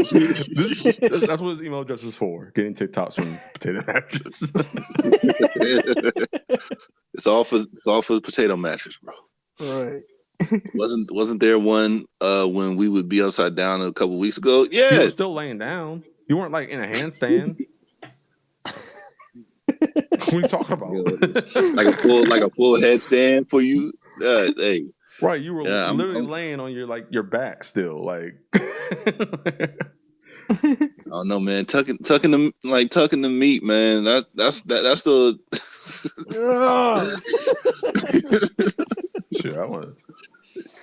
That's what his email address is for. Getting TikToks from Potato Mattress. It's all for the potato mattress, bro. Right. Wasn't there one when we would be upside down a couple weeks ago? You Yeah. were still laying down. You weren't like in a handstand. What are you talking about? like a full headstand for you. Hey. Right, you were Yeah, literally I'm- laying on your back still, like. Oh no, man! Tucking the meat, man. That's the. Shit, I want.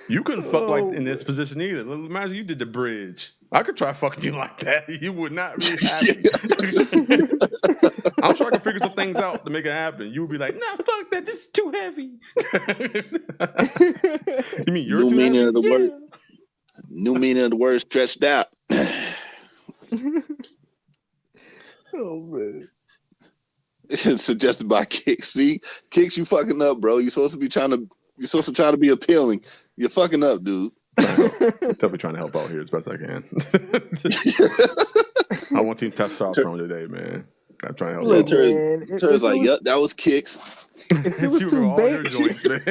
You couldn't fuck like in this position either. Imagine you did the bridge. I could try fucking you like that. You would not be happy. I'm sure I can figure some things out to make it happen. You would be like, "Nah, fuck that. This is too heavy." You mean you're New too meaning heavy? of the word. New meaning of the word stretched out. Oh man. Suggested by Kicks. See, Kicks, you fucking up, bro. You're supposed to try to be appealing. You're fucking up, dude. Definitely trying to help out here as best I can. I want Team Testosterone today, man. I'm trying to help Look, out. man, Turns like, yep, that was Kicks. if it was You too were all your basic, joints, man.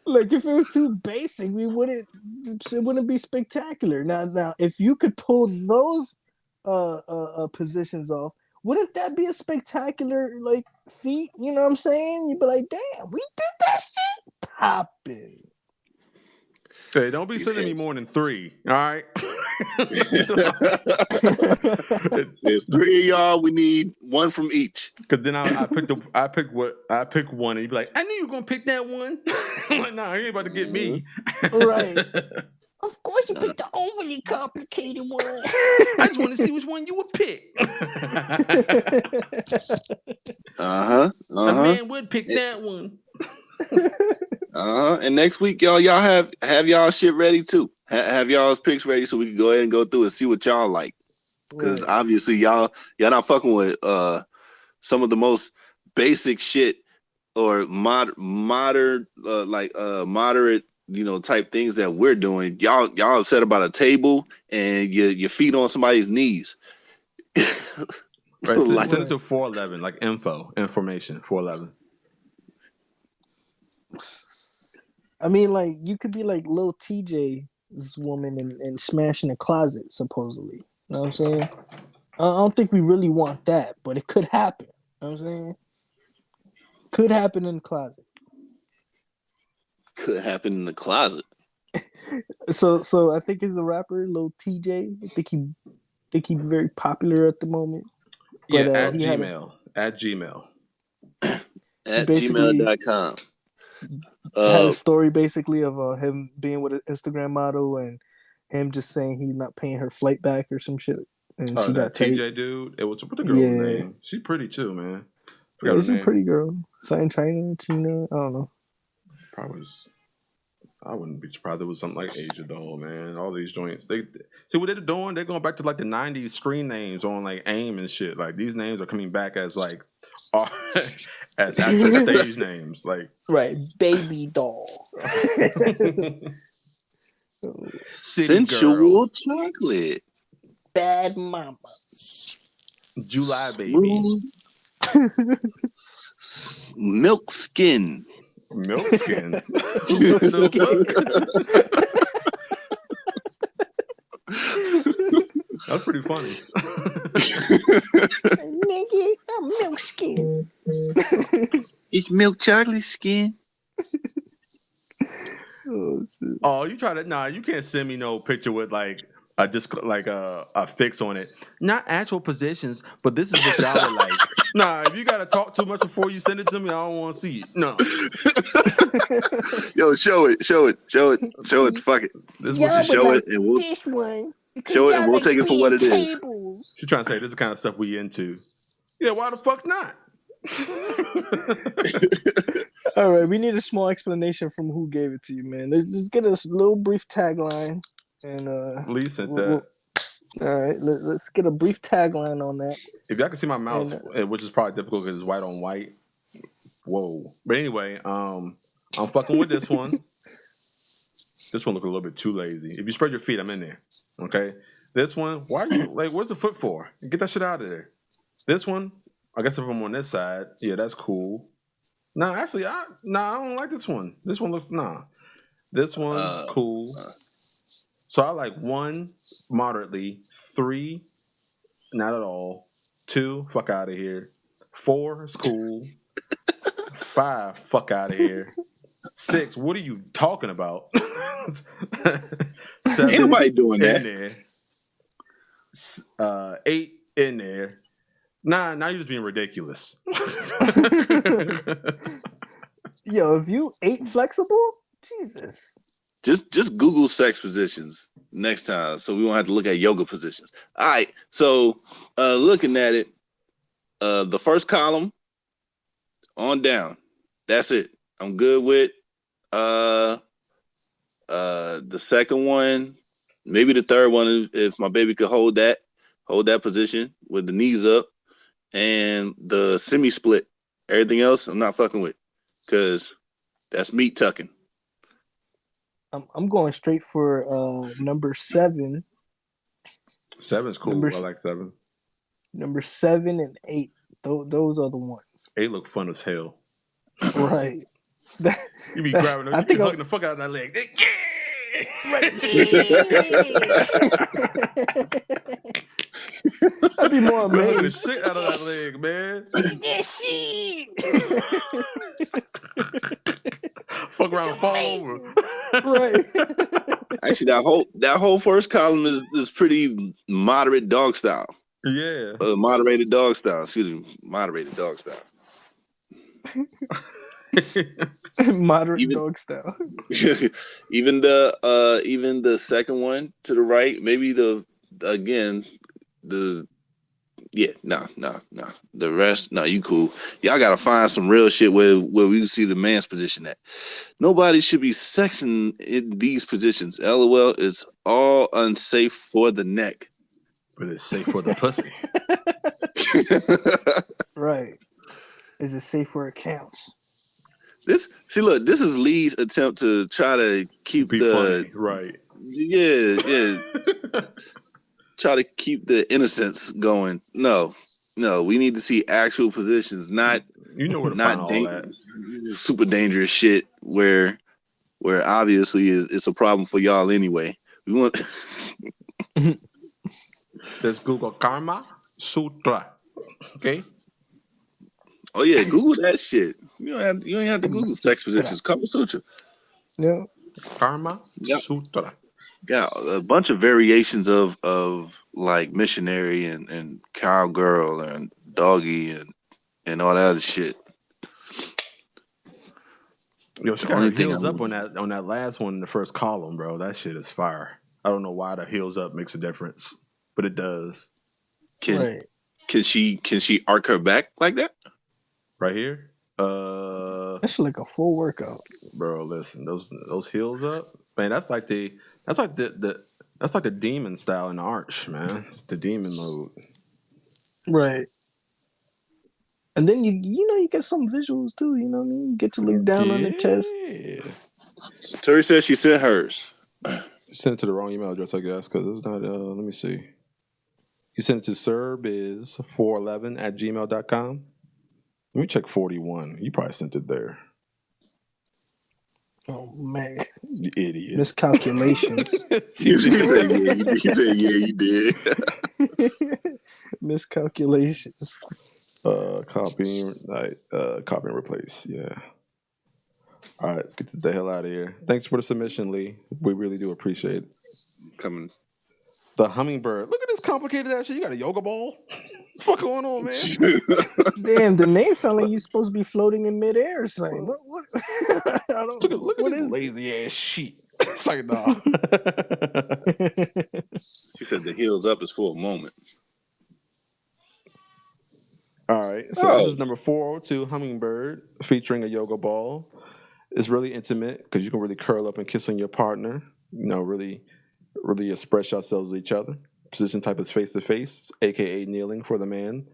like if it was too basic, it wouldn't be spectacular. Now, if you could pull those positions off, wouldn't that be a spectacular like feat? You know what I'm saying? You'd be like, damn, we did that shit popping. Hey, don't be sending me more than 3. All right. There's 3 of y'all. We need 1 from each. Because then I pick one, and you'd be like, I knew you were gonna pick that one. I'm like, nah, you ain't about to get me. Right. Of course, you picked the overly complicated one. I just want to see which one you would pick. A man would pick that one. And next week, y'all have y'all shit ready too. Have y'all's picks ready so we can go ahead and go through and see what y'all like. Because obviously y'all not fucking with some of the most basic shit or moderate type things that we're doing. Y'all upset about a table and your feet on somebody's knees. Right, send it to 411, like information 411. I mean, like you could be like Lil TJ's woman and smash in a closet, supposedly. You know what I'm saying? I don't think we really want that, but it could happen. You know what I'm saying? Could happen in the closet. Could happen in the closet. So I think he's a rapper, Lil TJ. I think he's very popular at the moment. But, But, at he had Gmail. At Gmail. At basically gmail.com. Had a story basically of him being with an Instagram model and him just saying he's not paying her flight back or some shit. And she got TJ taped. dude. It was, what's the girl's name? She's pretty too, man. Yeah, she's a pretty girl. Something China, I don't know. Probably was, I wouldn't be surprised if it was something like Asia Doll, man. All these joints. They see what they're doing. They're going back to like the 90s screen names on like AIM and shit. Like these names are coming back as like as actual stage names. Like right, baby doll. Sensual chocolate. Bad mama. July baby. Milk skin. Milk skin. That's pretty funny. Nigga, I'm milk skin. It's milk chocolate skin. Oh, shit. Oh, you try to? Nah, you can't send me no picture with like a fix on it. Not actual positions, but this is what y'all would like. Nah, if you gotta talk too much before you send it to me, I don't want to see it. No, Yo, show it. Fuck it. this Y'all was Just would show like it, and we'll this one because show it, and y'all we'll like take it for what being it is. tables. she's trying to say. This is the kind of stuff we into. Yeah, why the fuck not? All right, we need a small explanation from who gave it to you, man. Let's just get a little brief tagline, and Lee sent that. all right, let's get a brief tagline on that. If y'all can see my mouse, which is probably difficult because it's white on white. Whoa. But anyway, I'm fucking with this one. This one look a little bit too lazy. If you spread your feet, I'm in there. Okay. This one, why are you like? Where's the foot for? Get that shit out of there. This one, I guess if I'm on this side, yeah, that's cool. No, actually, I don't like this one. This one looks This one cool. So I like 1 moderately, 3 not at all, 2 fuck out of here, 4 is cool, 5 fuck out of here, 6 what are you talking about? 7 Ain't nobody doing in that. there, 8 in there. Nah, now you're just being ridiculous. Yo, if you ain't flexible, Jesus. Just Google sex positions next time, so we won't have to look at yoga positions. All right. So looking at it, the first column on down. That's it. I'm good with the second one, maybe the third one if my baby could hold that position with the knees up, and the semi split. Everything else I'm not fucking with because that's meat tucking. I'm going straight for number 7. 7's cool. I like 7. Number 7 and 8. Those are the ones. 8 look fun as hell. Right. You be grabbing them. You be hugging the fuck out of that leg. I'd be more Hugging the amazed. shit out of that leg, man. This shit. Fuck around and fall over. Right. Actually, that whole first column is pretty moderate dog style. Yeah. Moderated dog style. Excuse me, moderated dog style. Moderate dog style. even the second one to the right, maybe the rest, no, you cool. Y'all gotta find some real shit where we see the man's position at. Nobody should be sexing in these positions. LOL, it's all unsafe for the neck. But it's safe for the pussy. Right. Is it safe where it counts? This is Lee's attempt to try to keep funny, right? Yeah. Try to keep the innocence going. No, we need to see actual positions, not where to find all that super dangerous shit where obviously it's a problem for y'all anyway. We want. Just Google Karma Sutra, okay? Oh yeah, Google that shit. You ain't have to Google sex positions. Kama Sutra. Yeah. Karma Sutra. Got a bunch of variations of like missionary and cowgirl and doggy and all that other shit. Yo, she got her heels up on that last one in the first column, bro. That shit is fire. I don't know why the heels up makes a difference, but it does. Can she arc her back like that? Right here? That's like a full workout. Bro, listen, those heels up, man, that's like the demon style in the arch, man. It's the demon mode. Right. And then you get some visuals too, you know what I mean? You get to look down on the chest. So Terry says she sent hers. You sent it to the wrong email address, I guess, because it's not let me see. You sent it to sirbiz411@gmail.com. Let me check 41. You probably sent it there. Oh man, you idiot! Miscalculations. You said yeah, you did. Miscalculations. Copy and replace. Yeah. All right, let's get the hell out of here. Thanks for the submission, Lee. We really do appreciate it. Coming. The hummingbird. Look at this complicated ass shit. You got a yoga ball? What going on, man? Damn, the name sounds like you're supposed to be floating in midair or something. What? I don't know. Look at What this is lazy ass sheet. It's like, nah. She said the heels up is for a moment. All right. So this is number 402, Hummingbird, featuring a yoga ball. It's really intimate because you can really curl up and kiss on your partner. You know, really express yourselves to each other. Position type is face to face, aka kneeling for the man.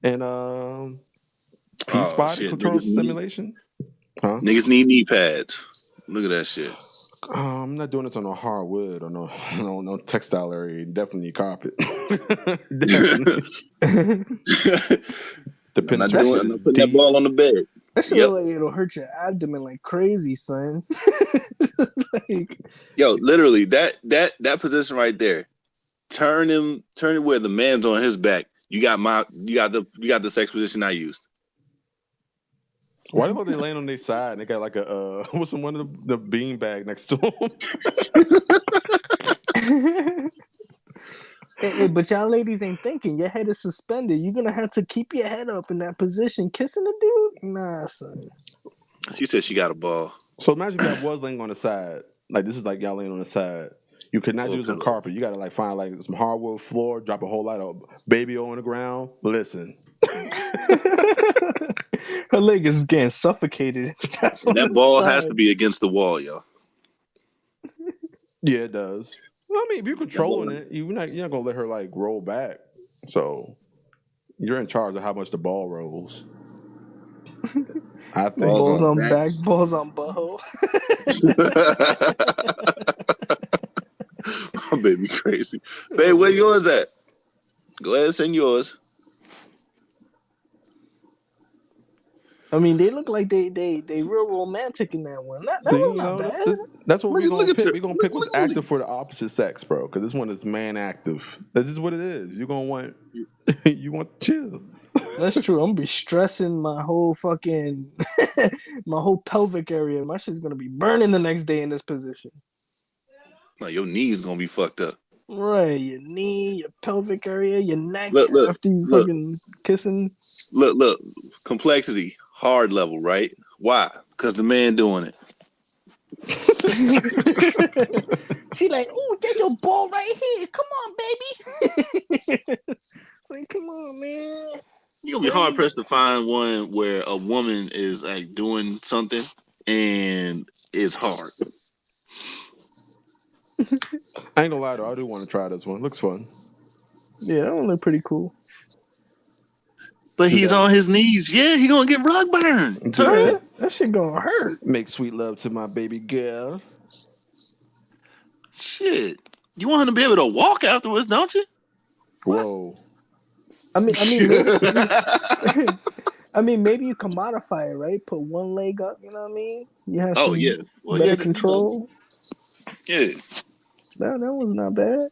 And peace body, clitoral stimulation. Huh? Niggas need knee pads. Look at that shit. I'm not doing this on no hardwood or no textile area. Definitely need carpet. Definitely. I'm not putting that ball on the bed. That shit look like it'll hurt your abdomen like crazy, son. Like, yo, literally that position right there. Turn him where the man's on his back. You got the sex position I used. Why are they laying on their side and they got like a what's one of the bean bag next to them? Hey, but y'all ladies ain't thinking. Your head is suspended. You're gonna have to keep your head up in that position, kissing the dude. Nah, son. She said she got a ball. So imagine if y'all was laying on the side. Like this is like y'all laying on the side. You could not do this on carpet. You gotta like find like some hardwood floor, drop a whole lot of baby oil on the ground. Listen. Her leg is getting suffocated. That ball has to be against the wall, yo. Yeah, it does. Well, I mean, if you're controlling it, you're not gonna let her like roll back. So you're in charge of how much the ball rolls. I think balls on back, balls on butthole. Oh, baby, crazy. Babe, where yours at? Go ahead and send yours. I mean, they look like they real romantic in that one. That one not bad. That's what we're gonna pick. We're gonna pick what's active for the opposite sex, bro. Because this one is man active. That's just what it is. You're gonna want you want to chill. That's true. I'm gonna be stressing my whole fucking my whole pelvic area. My shit's gonna be burning the next day in this position. Like your knees gonna be fucked up. Right, your knee, your pelvic area, your neck. Look, after you fucking kissing. Look. Complexity, hard level, right? Why? Because the man doing it. She like, ooh, there's your ball right here. Come on, baby. Like, come on, man. You're gonna be hard pressed to find one where a woman is like doing something and it's hard. I ain't gonna lie though, I do want to try this one. Looks fun. Yeah, that one look pretty cool. But he's on his knees. Yeah, he gonna get rug burn. Yeah, that shit gonna hurt. Make sweet love to my baby girl. Shit. You want him to be able to walk afterwards, don't you? Whoa. I mean, maybe you can modify it, right? Put one leg up, you know what I mean? You have some better control. Yeah. That was not bad.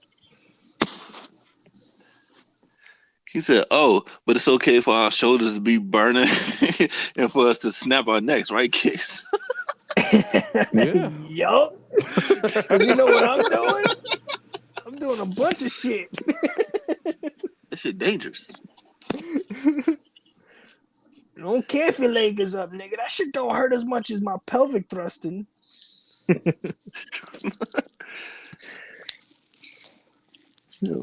He said, "Oh, but it's okay for our shoulders to be burning and for us to snap our necks, right, Kicks?" Yeah. Yup. Because you know what I'm doing? I'm doing a bunch of shit. That shit dangerous. Don't care if your leg is up, nigga. That shit don't hurt as much as my pelvic thrusting.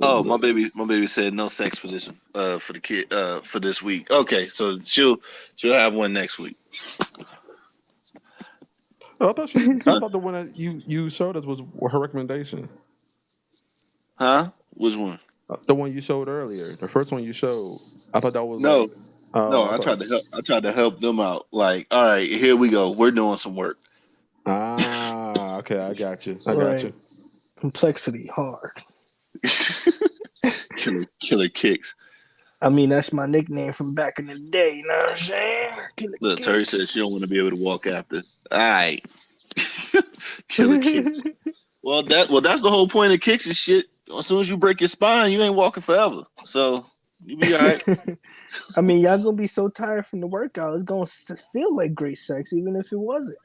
Oh, my baby said no sex position for the kid for this week. Okay, so she'll have one next week. I thought the one that you showed us was her recommendation. Huh? Which one? The one you showed earlier. The first one you showed. I thought that was no. I tried to help them out. Like, all right, here we go. We're doing some work. Okay, I got you. I right. got you. Complexity hard. Killer Kicks. I mean, that's my nickname from back in the day. You know what I'm saying? Look, Terry says she don't want to be able to walk after. All right. Killer Kicks. Well, that's the whole point of Kicks and shit. As soon as you break your spine, you ain't walking forever. So You be all right. I mean, y'all gonna be so tired from the workout, it's gonna feel like great sex, even if it wasn't.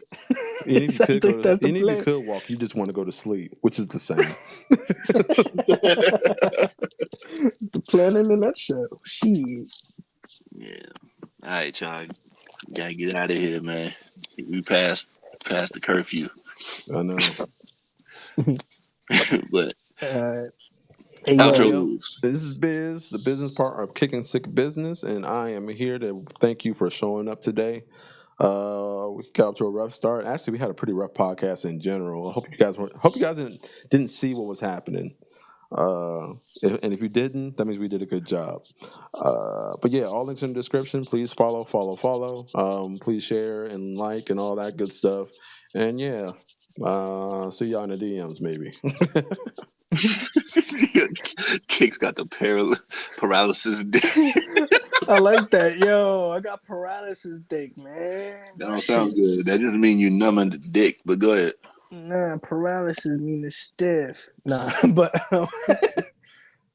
Even if you So I could think that's the even if you plan. could walk, you just want to go to sleep, which is the same. It's the plan in a nutshell. Shit. Yeah. All right, y'all. Gotta get out of here, man. We passed the curfew. I know. But Hey, outro yo. rules. This is Biz, the business part of Kicking Sick Business, and I am here to thank you for showing up today. We got up to a rough start. Actually, we had a pretty rough podcast in general. I hope you guys didn't see what was happening. And if you didn't, that means we did a good job. But yeah, all links in the description. Please follow. Please share and like and all that good stuff. And yeah, see y'all in the DMs maybe. Kick's got the paralysis dick. I like that. Yo, I got paralysis dick, man. That don't sound good. That just means you numbing the dick. But go ahead. Nah, paralysis mean it's stiff. Nah, but I'm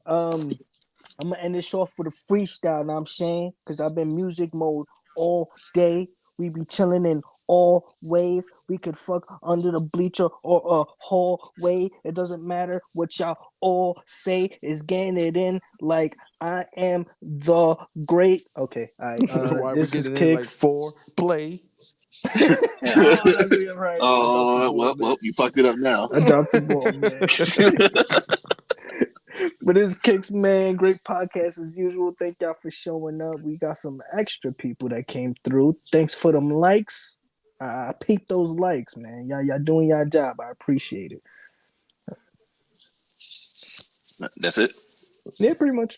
gonna end this off with a freestyle. Know what I'm saying, because I've been music mode all day. We be chilling in all ways. We could fuck under the bleacher or a hallway. It doesn't matter what y'all all say. Is getting it in like I am the great. Okay, all right. Why we This is getting in like Kicks. foreplay? Oh, that's it, right. Oh, well, you fucked it up now. I dropped the ball, man. But it's Kicks, man. Great podcast as usual. Thank y'all for showing up. We got some extra people that came through. Thanks for them likes. I peeped those likes, man. Y'all doing y'all job. I appreciate it. That's it. Yeah, pretty much.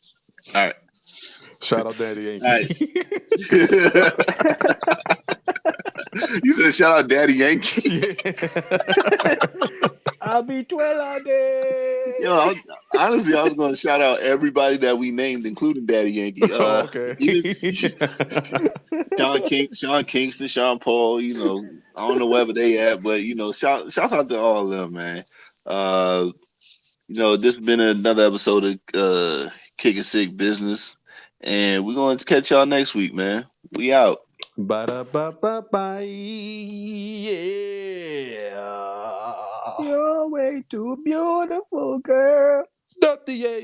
All right. Shout out Daddy Yankee. All right. You said shout out Daddy Yankee. I'll be 12 all day. Yo, honestly, I was going to shout out everybody that we named, including Daddy Yankee. Okay. Sean Kingston, Sean Paul. You know, I don't know wherever they at, but you know, shouts out to all of them, man. You know, this has been another episode of Kicking Sick Business, and we're going to catch y'all next week, man. We out. Ba-da-ba-ba-bye. Yeah. You're way too beautiful, girl. Dirty, yeah.